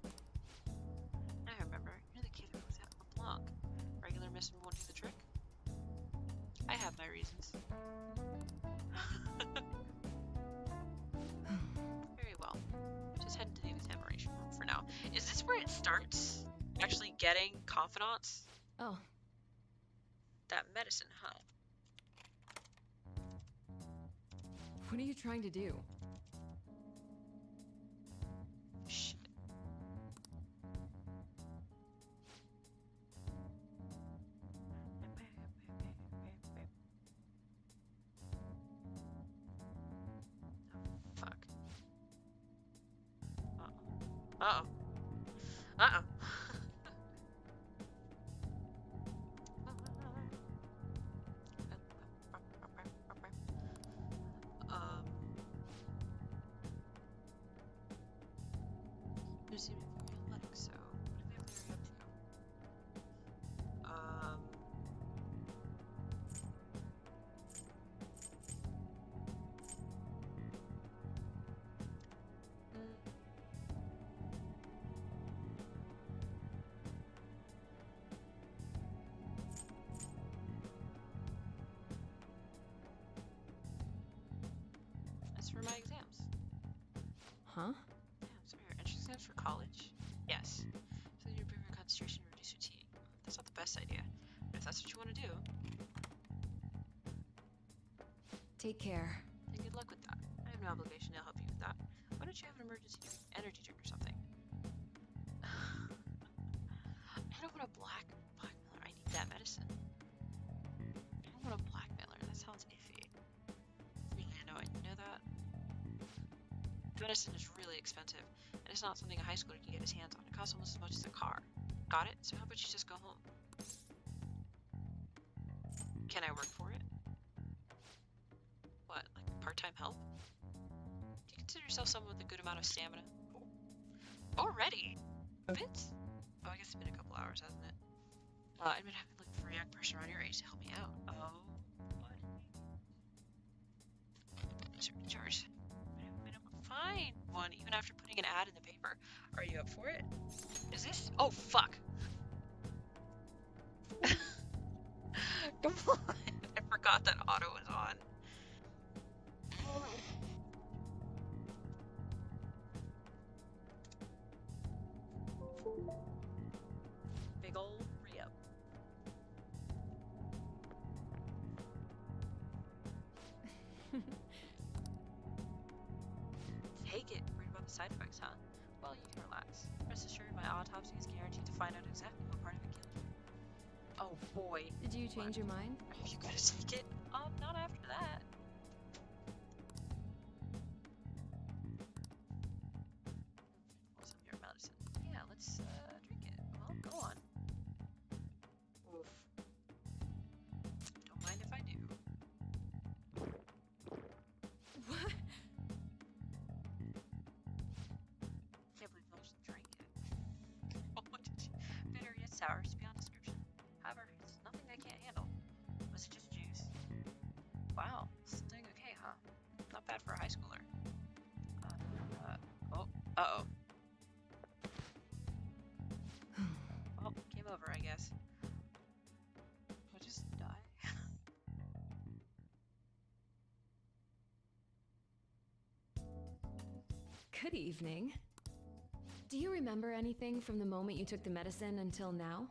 I remember. You're the kid who was at LeBlanc. Regular missing won't do the trick? I have my reasons. Very well. Just head to the examination room for now. Is this where it starts? Actually getting confidants? Oh. That medicine, huh? What are you trying to do? Shit. Fuck. Uh-oh. Uh-oh. You seem very athletic, so what have you been up to? Huh? Yeah, some of your entrance exams for college? Yes. So you improve your concentration and reduce fatigue. That's not the best idea, but if that's what you want to do, Take care. then good luck with that. I have no obligation to help you with that. Why don't you have an emergency energy drink or something? I don't want a blackmailer. I need that medicine. I don't want a blackmailer. That sounds iffy. Really annoying. You know that? Medicine is really expensive, and it's not something a high schooler can get his hands on. It costs almost as much as a car. Got it? So how about you just go home? Can I work for it? What, like part-time help? Do you consider yourself someone with a good amount of stamina? Oh. Already? Vince? Oh, I guess it's been a couple hours, hasn't it? I've been having to look for a young person around your age to help me out. Oh, what? Certainly yours. Find one, even after putting an ad in the paper. Are you up for it? Is this? Oh, fuck. Come on. I forgot that auto was on. Big ol' re-up. Take it. Worried about the side effects, huh? Well, you can relax. Rest assured, my autopsy is guaranteed to find out exactly what part of it killed you. Oh boy. Did you change your mind? Are you gonna take it? Not after that. Some of your medicine. Yeah, let's drink it. Well, go on. Oof. Don't mind if I do. What? Can't believe I'll just drink it. Bitter yet sour is beyond description. However, it's nothing I can't handle. Was it just juice? Wow, still doing okay, huh? Not bad for a high schooler. Uh-oh. Well, game over, I guess. I'll just die. Good evening. Do you remember anything from the moment you took the medicine until now?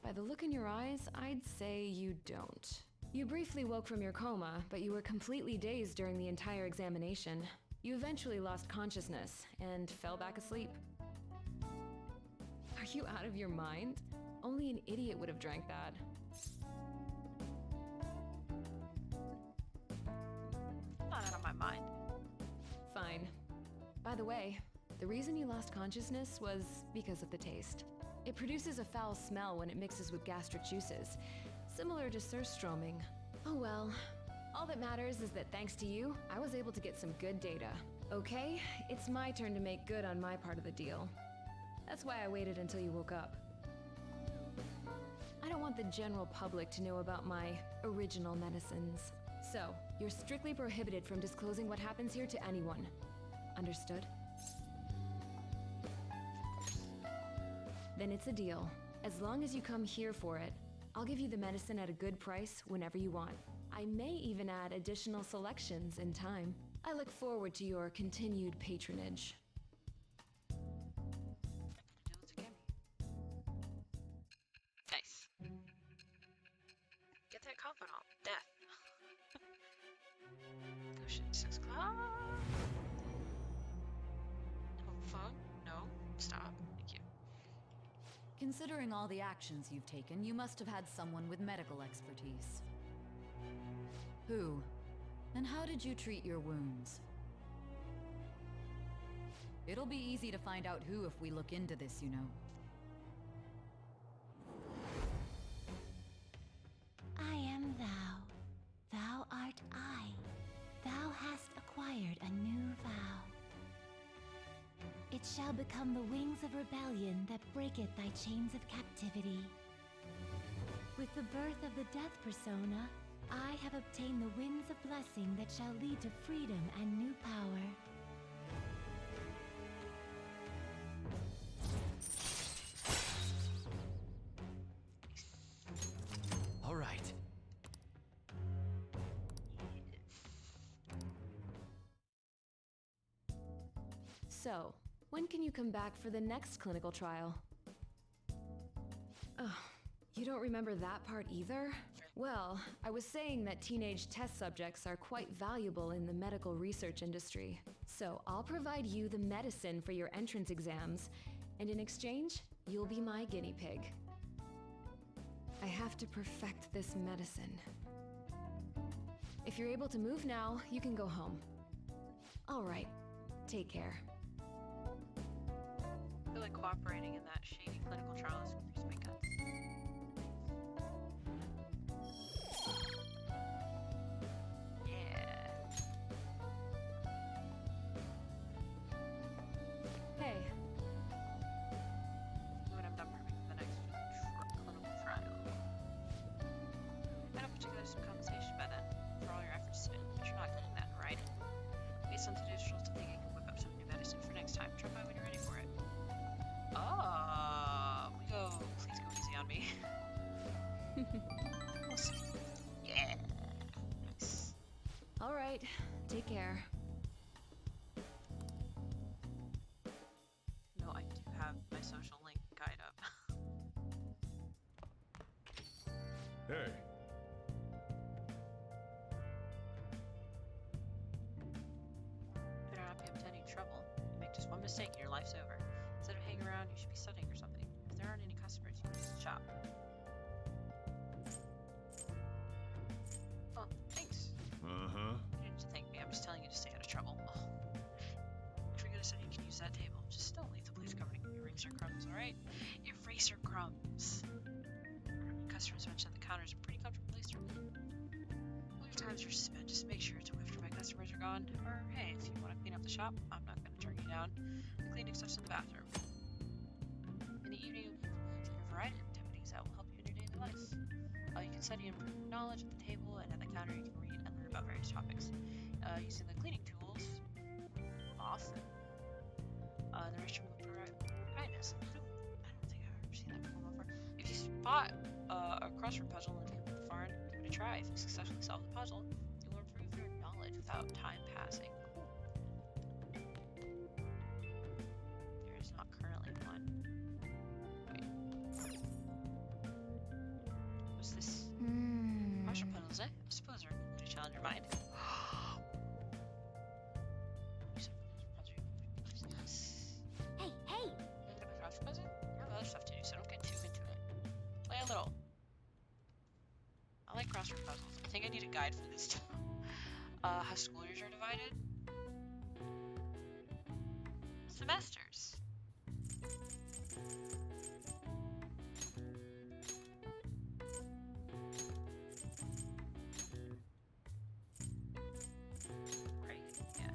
By the look in your eyes, I'd say you don't. You briefly woke from your coma, but you were completely dazed during the entire examination. You eventually lost consciousness and fell back asleep. Are you out of your mind? Only an idiot would have drank that. I'm not out of my mind. Fine. By the way, the reason you lost consciousness was because of the taste. It produces a foul smell when it mixes with gastric juices, similar to surströmming. Oh well. All that matters is that thanks to you, I was able to get some good data. Okay, it's my turn to make good on my part of the deal. That's why I waited until you woke up. I don't want the general public to know about my original medicines. So, you're strictly prohibited from disclosing what happens here to anyone. Understood? Then it's a deal. As long as you come here for it, I'll give you the medicine at a good price whenever you want. I may even add additional selections in time. I look forward to your continued patronage. Nice. Get that confidant. Death. Oh shit, 6 o'clock. Oh, phone? No. Stop. Thank you. Considering all the actions you've taken, you must have had someone with medical expertise. Who? And how did you treat your wounds? It'll be easy to find out who if we look into this, you know. I am thou. Thou art I. Thou hast acquired a new vow. It shall become the wings of rebellion that breaketh thy chains of captivity. With the birth of the death persona, I have obtained the winds of blessing that shall lead to freedom and new power. All right. So, when can you come back for the next clinical trial? Oh, you don't remember that part either? Well, I was saying that teenage test subjects are quite valuable in the medical research industry. So I'll provide you the medicine for your entrance exams, and in exchange, you'll be my guinea pig. I have to perfect this medicine. If you're able to move now, you can go home. All right, take care. I feel like cooperating in that shady clinical trial is increasing my guts. Hey. When I'm done prepping for the next clinical trial. I don't particularly some compensation by then for all your efforts today, but you're not getting that, right? Based on today's results, I think I can whip up some new medicine for next time. Drop by when you're ready for it. Please go easy on me. We'll see. Yeah. Nice. All right, take care. No, I do have my social link guide up. Hey. Better not be up to any trouble. You make just one mistake and your life's over. Instead of hanging around, you should be studying or something. If there aren't any customers, you can just shop. Oh, thanks. Uh-huh. You didn't have to thank me. I'm just telling you to stay out of trouble. Oh. If you're gonna study, you can use that table. Just don't leave the place covered in eraser crumbs, alright? Eraser crumbs. Customers mentioned the counter is a pretty comfortable place to read. All your times are spent. Just make sure to after my customers are gone. Or hey, if you want to clean up the shop, I'm not gonna turn you down. The cleaning stuff's in the bathroom. In the evening, you'll be a variety of activities that will help you in your daily life. You can study and improve your knowledge at the table, and at the counter you can read and learn about various topics. Using the cleaning tools, awesome. The restroom will provide kindness. I don't think I've ever seen that before. If you spot a crossword puzzle on the table with Farn, give it a try. If you successfully solve the puzzle, you will improve your knowledge without time passing. There is not currently one. Wait. What's this? Crossword puzzles, eh? I suppose they're going to challenge your mind. Hey, hey! You have a crossword puzzle? You have other stuff to do, so don't get too into it. Play a little. I like crossword puzzles. I think I need a guide for this too. How school years are divided? Semesters. Right, yeah.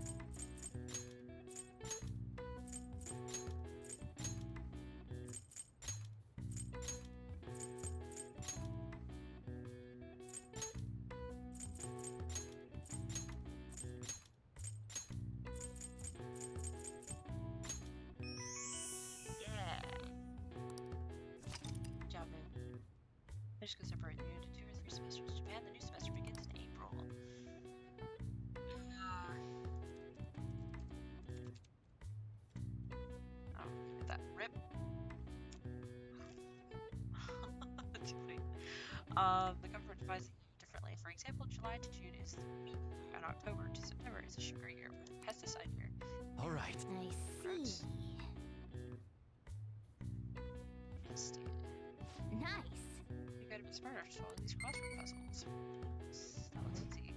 Good job, man. I'm just gonna separate you into 2 or 3 semesters. Japan, the new semester begins in April. Oh, look at that. Rip. Too late. The government divides the year differently. For example, July to June is the wheat year, and October to September is the sugar year, or the pesticide year. All right. I see. Nice. You gotta be smart after solving these crossword puzzles. That looks easy.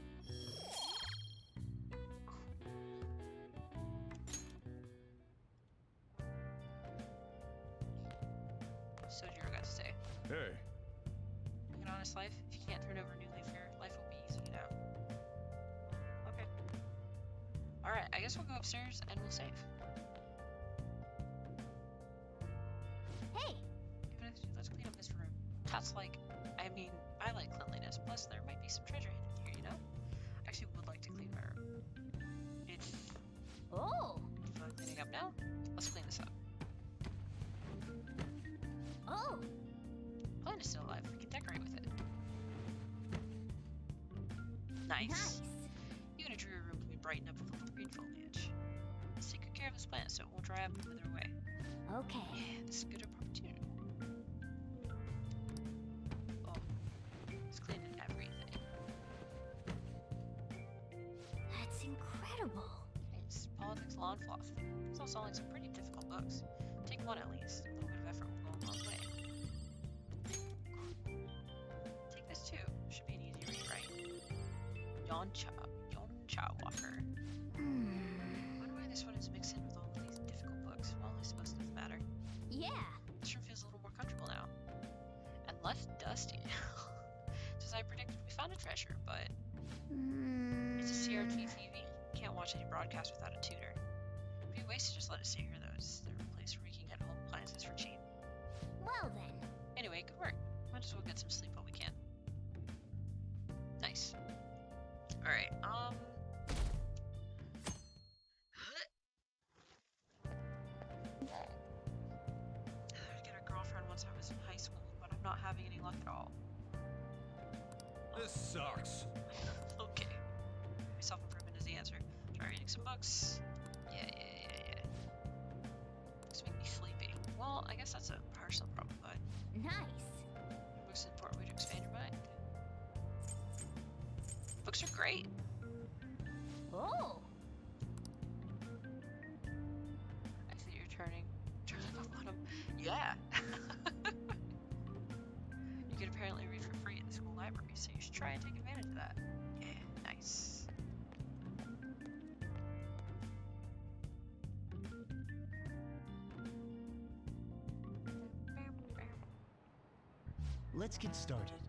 So Jiro got to say. Hey. In an honest life, if you can't turn over a new leaf here, life will be easy, you know. Okay. Alright, I guess we'll go upstairs and we'll save. Hey! Let's clean up this room. That's like, I mean, I like cleanliness, plus there might be some treasure hidden here, you know? I actually would like to clean my room. It's... Oh! You feel like cleaning up now? Let's clean this up. Oh! Plant is still alive. We can decorate with it. Nice. You and a dreary room can be brightened up with a little green foliage. Let's take good care of this plant so it won't dry up and wither away. Okay. Yeah, this is a good opportunity. Oh, it's cleaning everything. That's incredible. It's politics, law, and fluff. These all sound like some pretty difficult books. Take one at least. A little bit of effort will go a long way. Take this too. Should be an easy read, right? Yoncha Walker. Wonder why this one is mixed in with all of these difficult books. Well, I suppose it doesn't matter. Yeah. This room feels a little more comfortable now. And less dusty. Just as I predicted, we found a treasure, but it's a CRT TV. Can't watch any broadcast without a tuner. It'd be a waste to just let it stay here, though. They're a place where you can get home appliances for cheap. Well then. Anyway, good work. Might as well get some sleep while we can. Nice. Alright, I'd get a girlfriend once I was in high school, but I'm not having any luck at all. This sucks. Okay. Maybe self-improvement is the answer. Try reading some books. Yeah. Books make me sleepy. Well, I guess that's a personal problem, but Nice. books are an important way to expand your mind. Books are great. Oh. I see you're turning up on them. Yeah. You can apparently read for free at the school library, so you should try and take advantage of that. Yeah, nice. Let's get started.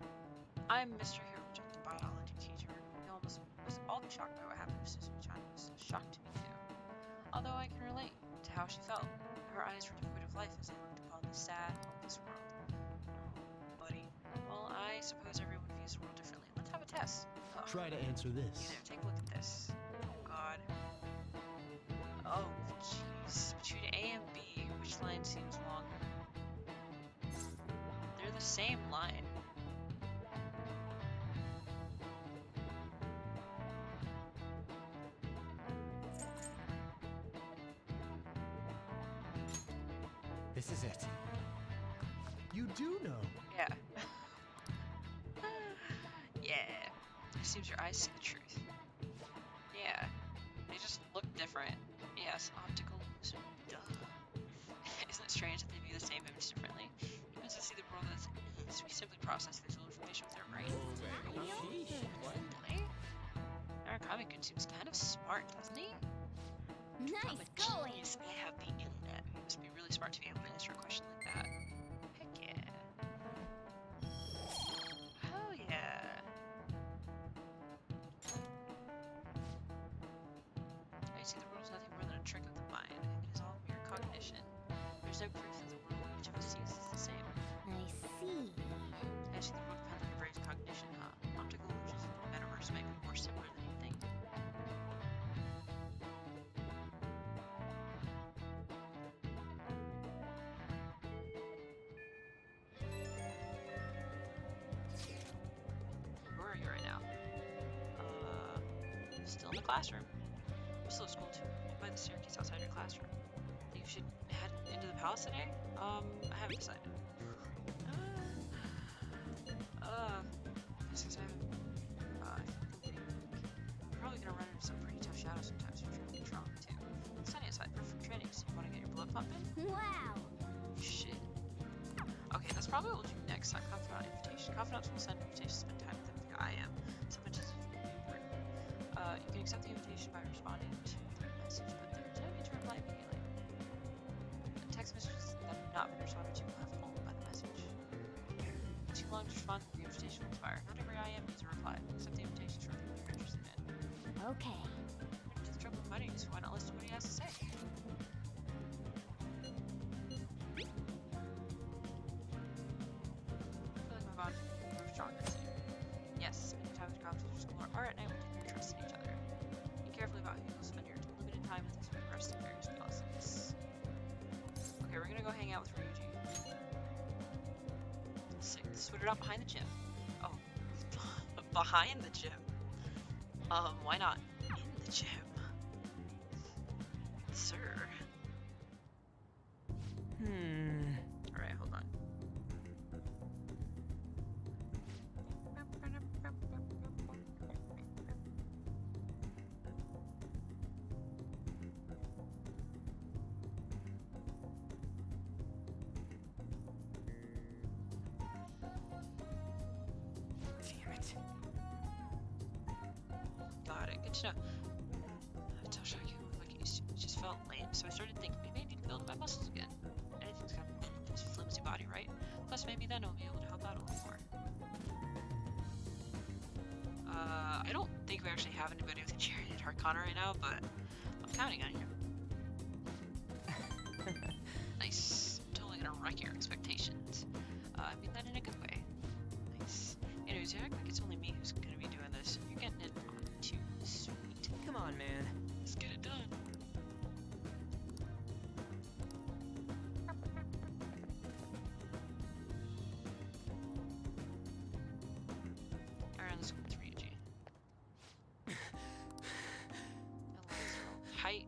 I'm Mr. Hiroji, the biology teacher. You almost was all shocked by what happened to Susan-chan. It was a shock to me too. Although I can relate to how she felt. Her eyes were devoid of life as they looked upon the sad, hopeless world. Oh, buddy. Well, I suppose everyone views the world differently. Let's have a test. Oh. Try to answer this. Either take a look at this. Oh god. Oh jeez. Between A and B, which line seems longer? They're the same line. This is it. You do know. Yeah. Yeah. It seems your eyes see the truth. Yeah. They just look different. Yes, optical illusion. Duh. Isn't it strange that they view the same image differently? Humans that see the world as it is. We simply process visual information with our brain. Really? Narcomic seems kind of smart, doesn't he? Nice going. Genius. I have the internet. You must be really smart to be able to answer a question like that. Heck yeah. Hell yeah. I see the world is nothing more than a trick of the mind. It is all mere cognition. There's no proof that the world each of us sees is the same. I see. Actually, the world depends on your brain's cognition, huh? Optical illusions in the metaverse might be more similar than you think. Where are you right now? Still in the classroom. I'm still at school too. By the staircase outside your classroom. Think you should head into the palace today? I haven't decided. Since I'm probably gonna run into some pretty tough shadows sometimes if you're drunk too. It's sunny outside, perfect for training, so you wanna get your blood pumping? Wow. Shit. Okay, that's probably what we'll do next on Confidant Invitation. Confidants will send invitations to spend time with them via IM. Some invitations will be important. You can accept the invitation by responding to their message, but there's no need to reply immediately. The text messages that have not been responded to will have to hold by the message. Too long to respond, the invitation will expire. Not every IM needs a reply. Accept the invitation shortly when you're interested in. Okay. Just the trouble with money, so why not listen to what he has to say? I feel like my bond will grow stronger soon. Yes, spending time with confidence or school or at night will deepen your trust in each other. Be careful about who you'll spend your limited time with as we progress through various policies. Okay, we're gonna go hang out with Ryuji. Sick. Switch it up behind the gym. Oh, behind the gym. Why not in the gym? Sir. to know. I told you I can't look like I used to. It just felt lame, so I started thinking maybe I need to build my muscles again. Anything's got this flimsy body, right? Plus, maybe then I'll be able to help out a little more. I don't think we actually have anybody with a chariot Arcana right now, but I'm counting on you. Nice. I'm totally gonna wreck your expectations. I mean that in a good way. Nice. Anyways, you act like it's only me who's gonna be doing this. You're getting it on too. Sweet. Come on, man. Let's get it done. Alright, let's go with 3G. Height.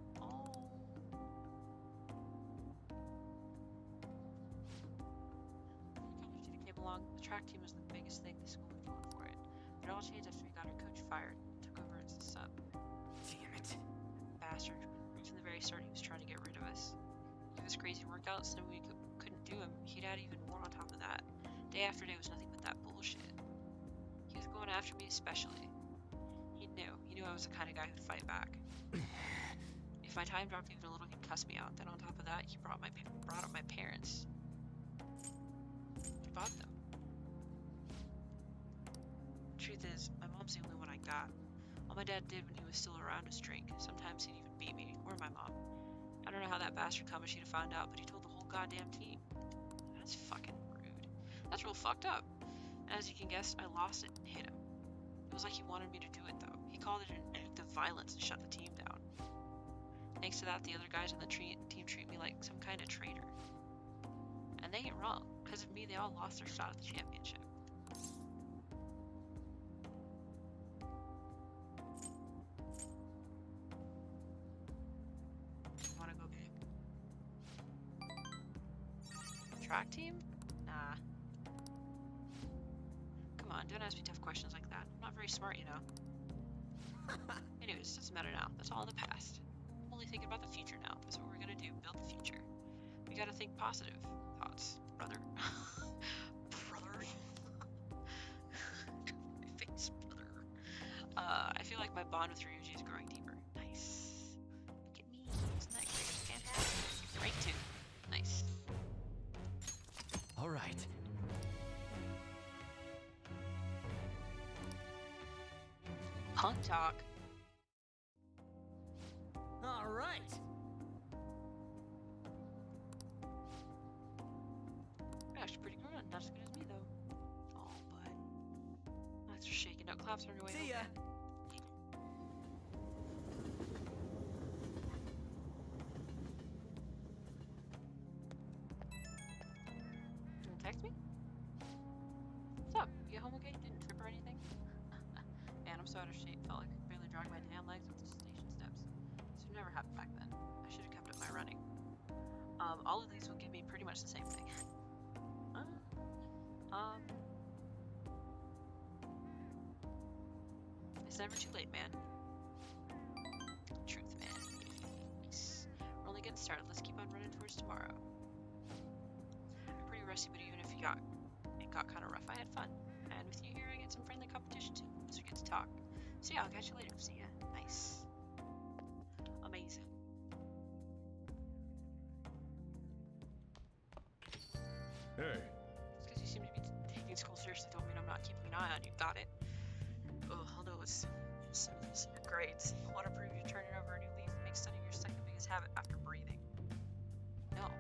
Along, the track team was the biggest thing the school had going for it. But it all changed after we got our coach fired and took over as the sub. Damn it. Bastard. From the very start, he was trying to get rid of us. He was crazy workouts, and we couldn't do them. He'd add even more on top of that. Day after day was nothing but that bullshit. He was going after me especially. He knew I was the kind of guy who'd fight back. If my time dropped even a little, he'd cuss me out. Then on top of that, he brought up my parents. He bought them. Truth is, my mom's the only one I got. All my dad did when he was still around was drink. Sometimes he'd even beat me, or my mom. I don't know how that bastard Kamoshida found out, but he told the whole goddamn team. That's fucking rude. That's real fucked up. And as you can guess, I lost it and hit him. It was like he wanted me to do it, though. He called it an act of violence and shut the team down. Thanks to that, the other guys on the team treat me like some kind of traitor. And they ain't wrong. Because of me, they all lost their shot at the championship. Wanna go big? Track team? Nah. Come on, don't ask me tough questions like that. I'm not very smart, you know. Anyways, doesn't matter now. That's all in the past. I'm only thinking about the future now. That's what we're gonna do. Build the future. We gotta think positive thoughts, brother. Brother. My face, brother. I feel like my bond with Ryuji is growing deeper. Nice. Look at me. Isn't that great? Fantastic. Rank 2. Nice. All right. Punk talk. All right. Actually pretty good. Not as good as me though. Oh, bud. That's for shaking. No claps on your way. See ya. You wanna text me? What's up? You get home okay? Didn't trip or anything? Man, I'm so out of shape. Felt like I could barely drag my damn legs up the station steps. This would never happen back then. I should have kept up my running. All of these will give me pretty much the same thing. It's never too late, man. Truth, man. Nice. We're only getting started. Let's keep on running towards tomorrow. I'm pretty rusty, but even if it got kind of rough, I had fun. And with you here, I get some friendly competition too, so we get to talk. So yeah, I'll catch you later. See ya. Nice. Amazing. Hey. Just because you seem to be taking school seriously don't mean I'm not keeping an eye on you. Got it? Oh, although it's some grades. I want to prove you're turning over a new leaf and make studying your second biggest habit after breathing. No.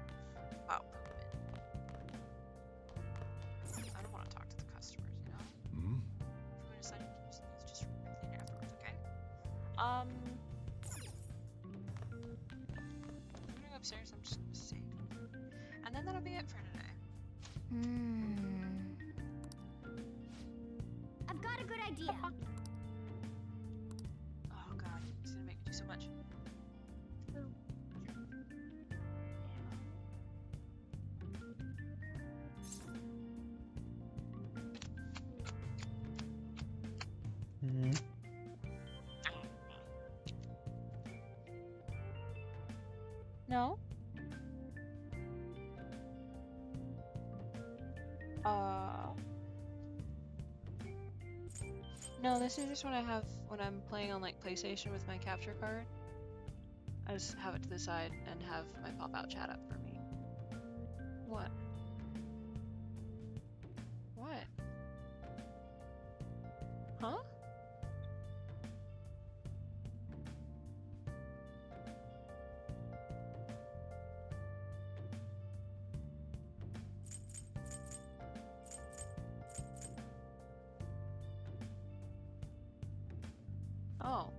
Wow, pooping. I don't want to talk to the customers, you know? Hmm? If we decide to use these, just clean it afterwards, okay? I'm going upstairs, I'm just gonna save. And then that'll be it for today. I've got a good idea. Oh god, he's gonna make me do so much. No? No, this is just when I have when I'm playing on like PlayStation with my capture card. I just have it to the side and have my pop-out chat up for me. What? What? Huh? Oh,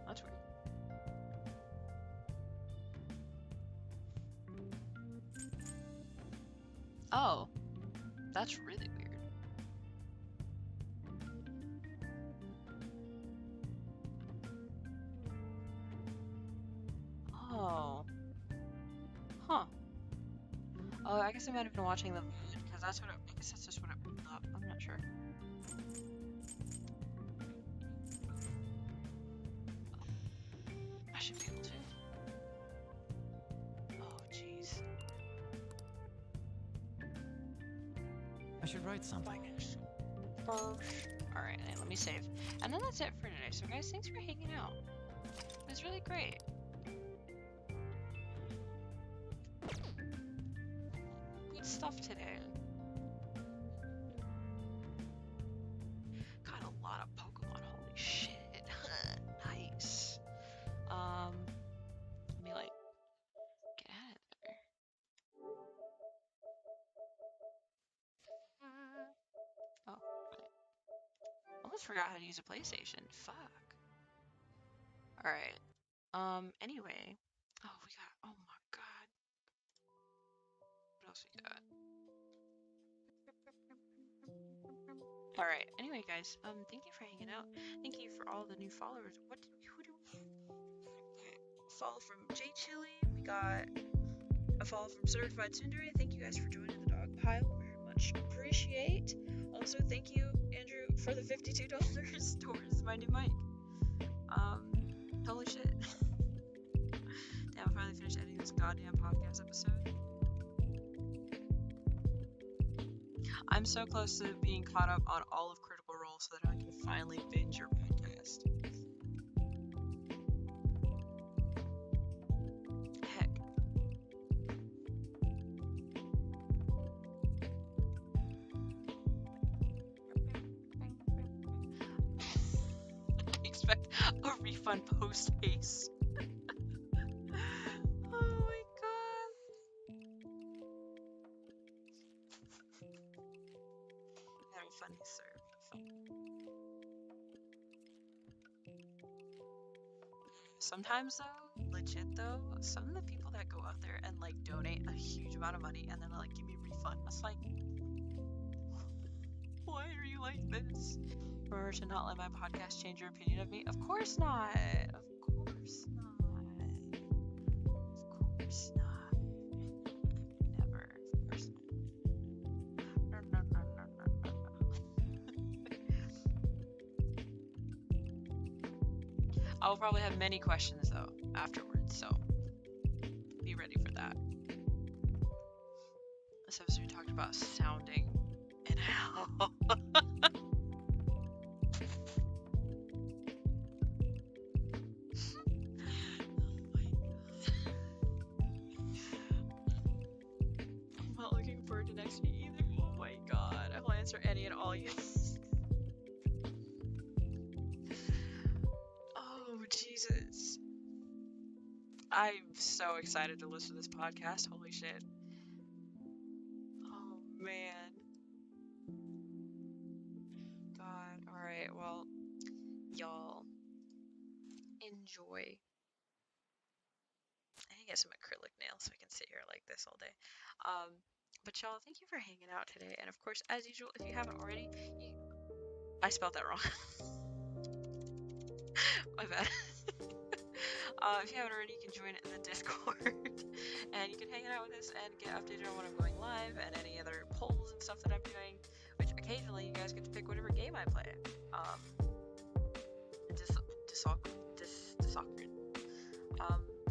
that's weird. Oh, that's really weird. Oh. Huh. Oh, I guess I might have been watching the VOD, because that's what I guess that's just what it pulled up. I'm not sure. I should be able to. Oh, jeez. I should write something. Alright, let me save. And then that's it for today. So guys, thanks for hanging out. It was really great. Good stuff today. Got a lot of Pokemon, holy shit. Nice. Let me like get out of there. Oh, almost forgot how to use a PlayStation. Fuck. Alright. Anyway. Oh, we got, oh my god. What else we got? Alright, anyway guys, thank you for hanging out. Thank you for all the new followers. Who do we follow from J Chili? We got a follow from Certified Tsundere. Thank you guys for joining the dog pile. Very much appreciate. Also, thank you, Andrew, for the $52 towards my new mic. Holy shit. Damn, I finally finished editing this goddamn podcast episode. I'm so close to being caught up on all of Critical Role so that I can finally binge your podcast. Heck. Expect a refund post haste. Oh my god. Very funny, sir. Sometimes though, legit though, some of the people that go out there and like donate a huge amount of money and then like give me a refund, it's like, why are you like this? Remember to not let my podcast change your opinion of me? Of course not. Of course not. Of course not. Never. Of course not. No, no, no, no, no, no. I will probably have many questions though afterwards, so be ready for that. This episode we talked about sounding in hell. I'm not looking forward to next week either. Oh my god. I will answer any and all yes. Oh, Jesus. I'm so excited to listen to this podcast. Holy shit. Oh, man. God. Alright, well, y'all enjoy. I need to get some acrylic nails so I can sit here like this all day. But y'all, thank you for hanging out today. And of course, as usual, if you haven't already, I spelled that wrong. My bad. If you haven't already, you can join in the Discord. And you can hang out with us and get updated on when I'm going live and any other polls and stuff that I'm doing. Which occasionally you guys get to pick whatever game I play.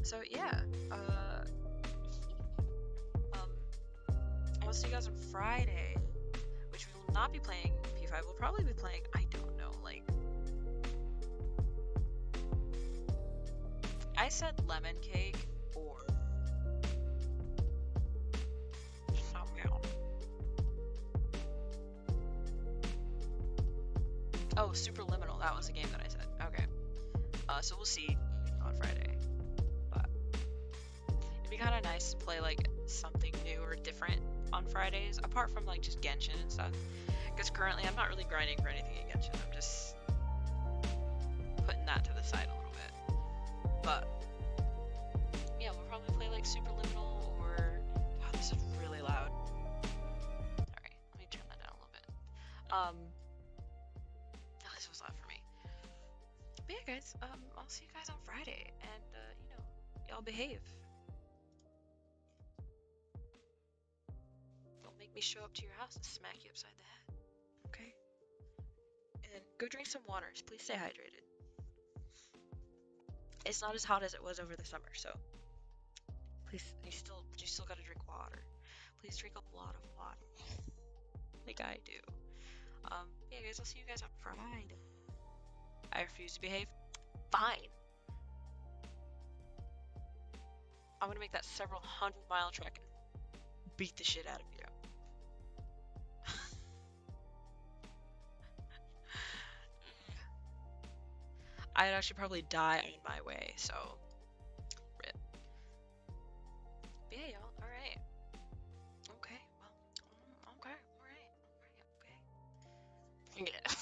So yeah. I'll see you guys on Friday, which we will not be playing P5. We'll probably be playing, I don't know, like I said lemon cake or something else. Oh, Superliminal. That was the game that I said. Okay. So we'll see on Friday. But it'd be kind of nice to play like something new or different on Fridays, apart from like just Genshin and stuff. Because currently I'm not really grinding for anything in Genshin. I'm just putting that to the side a little bit. But yeah, we'll probably play like Superliminal or wow, this is really loud. Alright, let me turn that down a little bit. Oh, this was loud for me. But yeah, guys, I'll see you guys on Friday, and you know, y'all behave. Don't make me show up to your house and smack you upside the head. Okay? And go drink some waters. Please stay hydrated. It's not as hot as it was over the summer, so please, you still gotta drink water. Please drink a lot of water, like I do. Yeah, guys, I'll see you guys on Friday. I refuse to behave. Fine. I'm gonna make that several 100-mile trek and beat the shit out of you. I'd actually probably die on my way, so rip. But yeah, y'all. All right. Okay. Well. Okay. All right. Okay. Yeah.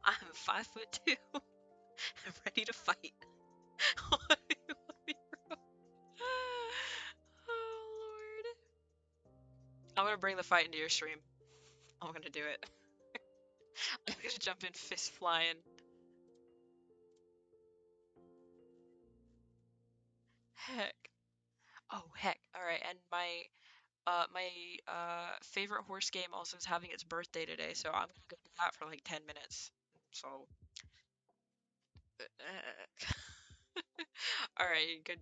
I'm 5'2". I'm ready to fight. Oh Lord. I'm gonna bring the fight into your stream. I'm gonna do it. I'm gonna jump in fist flying. Heck. Oh heck. Alright, and my favorite horse game also is having its birthday today, so I'm gonna go do that for like 10 minutes. So alright, good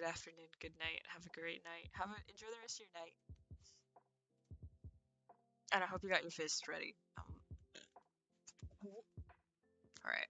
afternoon, good night. Have a great night. Enjoy the rest of your night. And I hope you got your fists ready. Alright.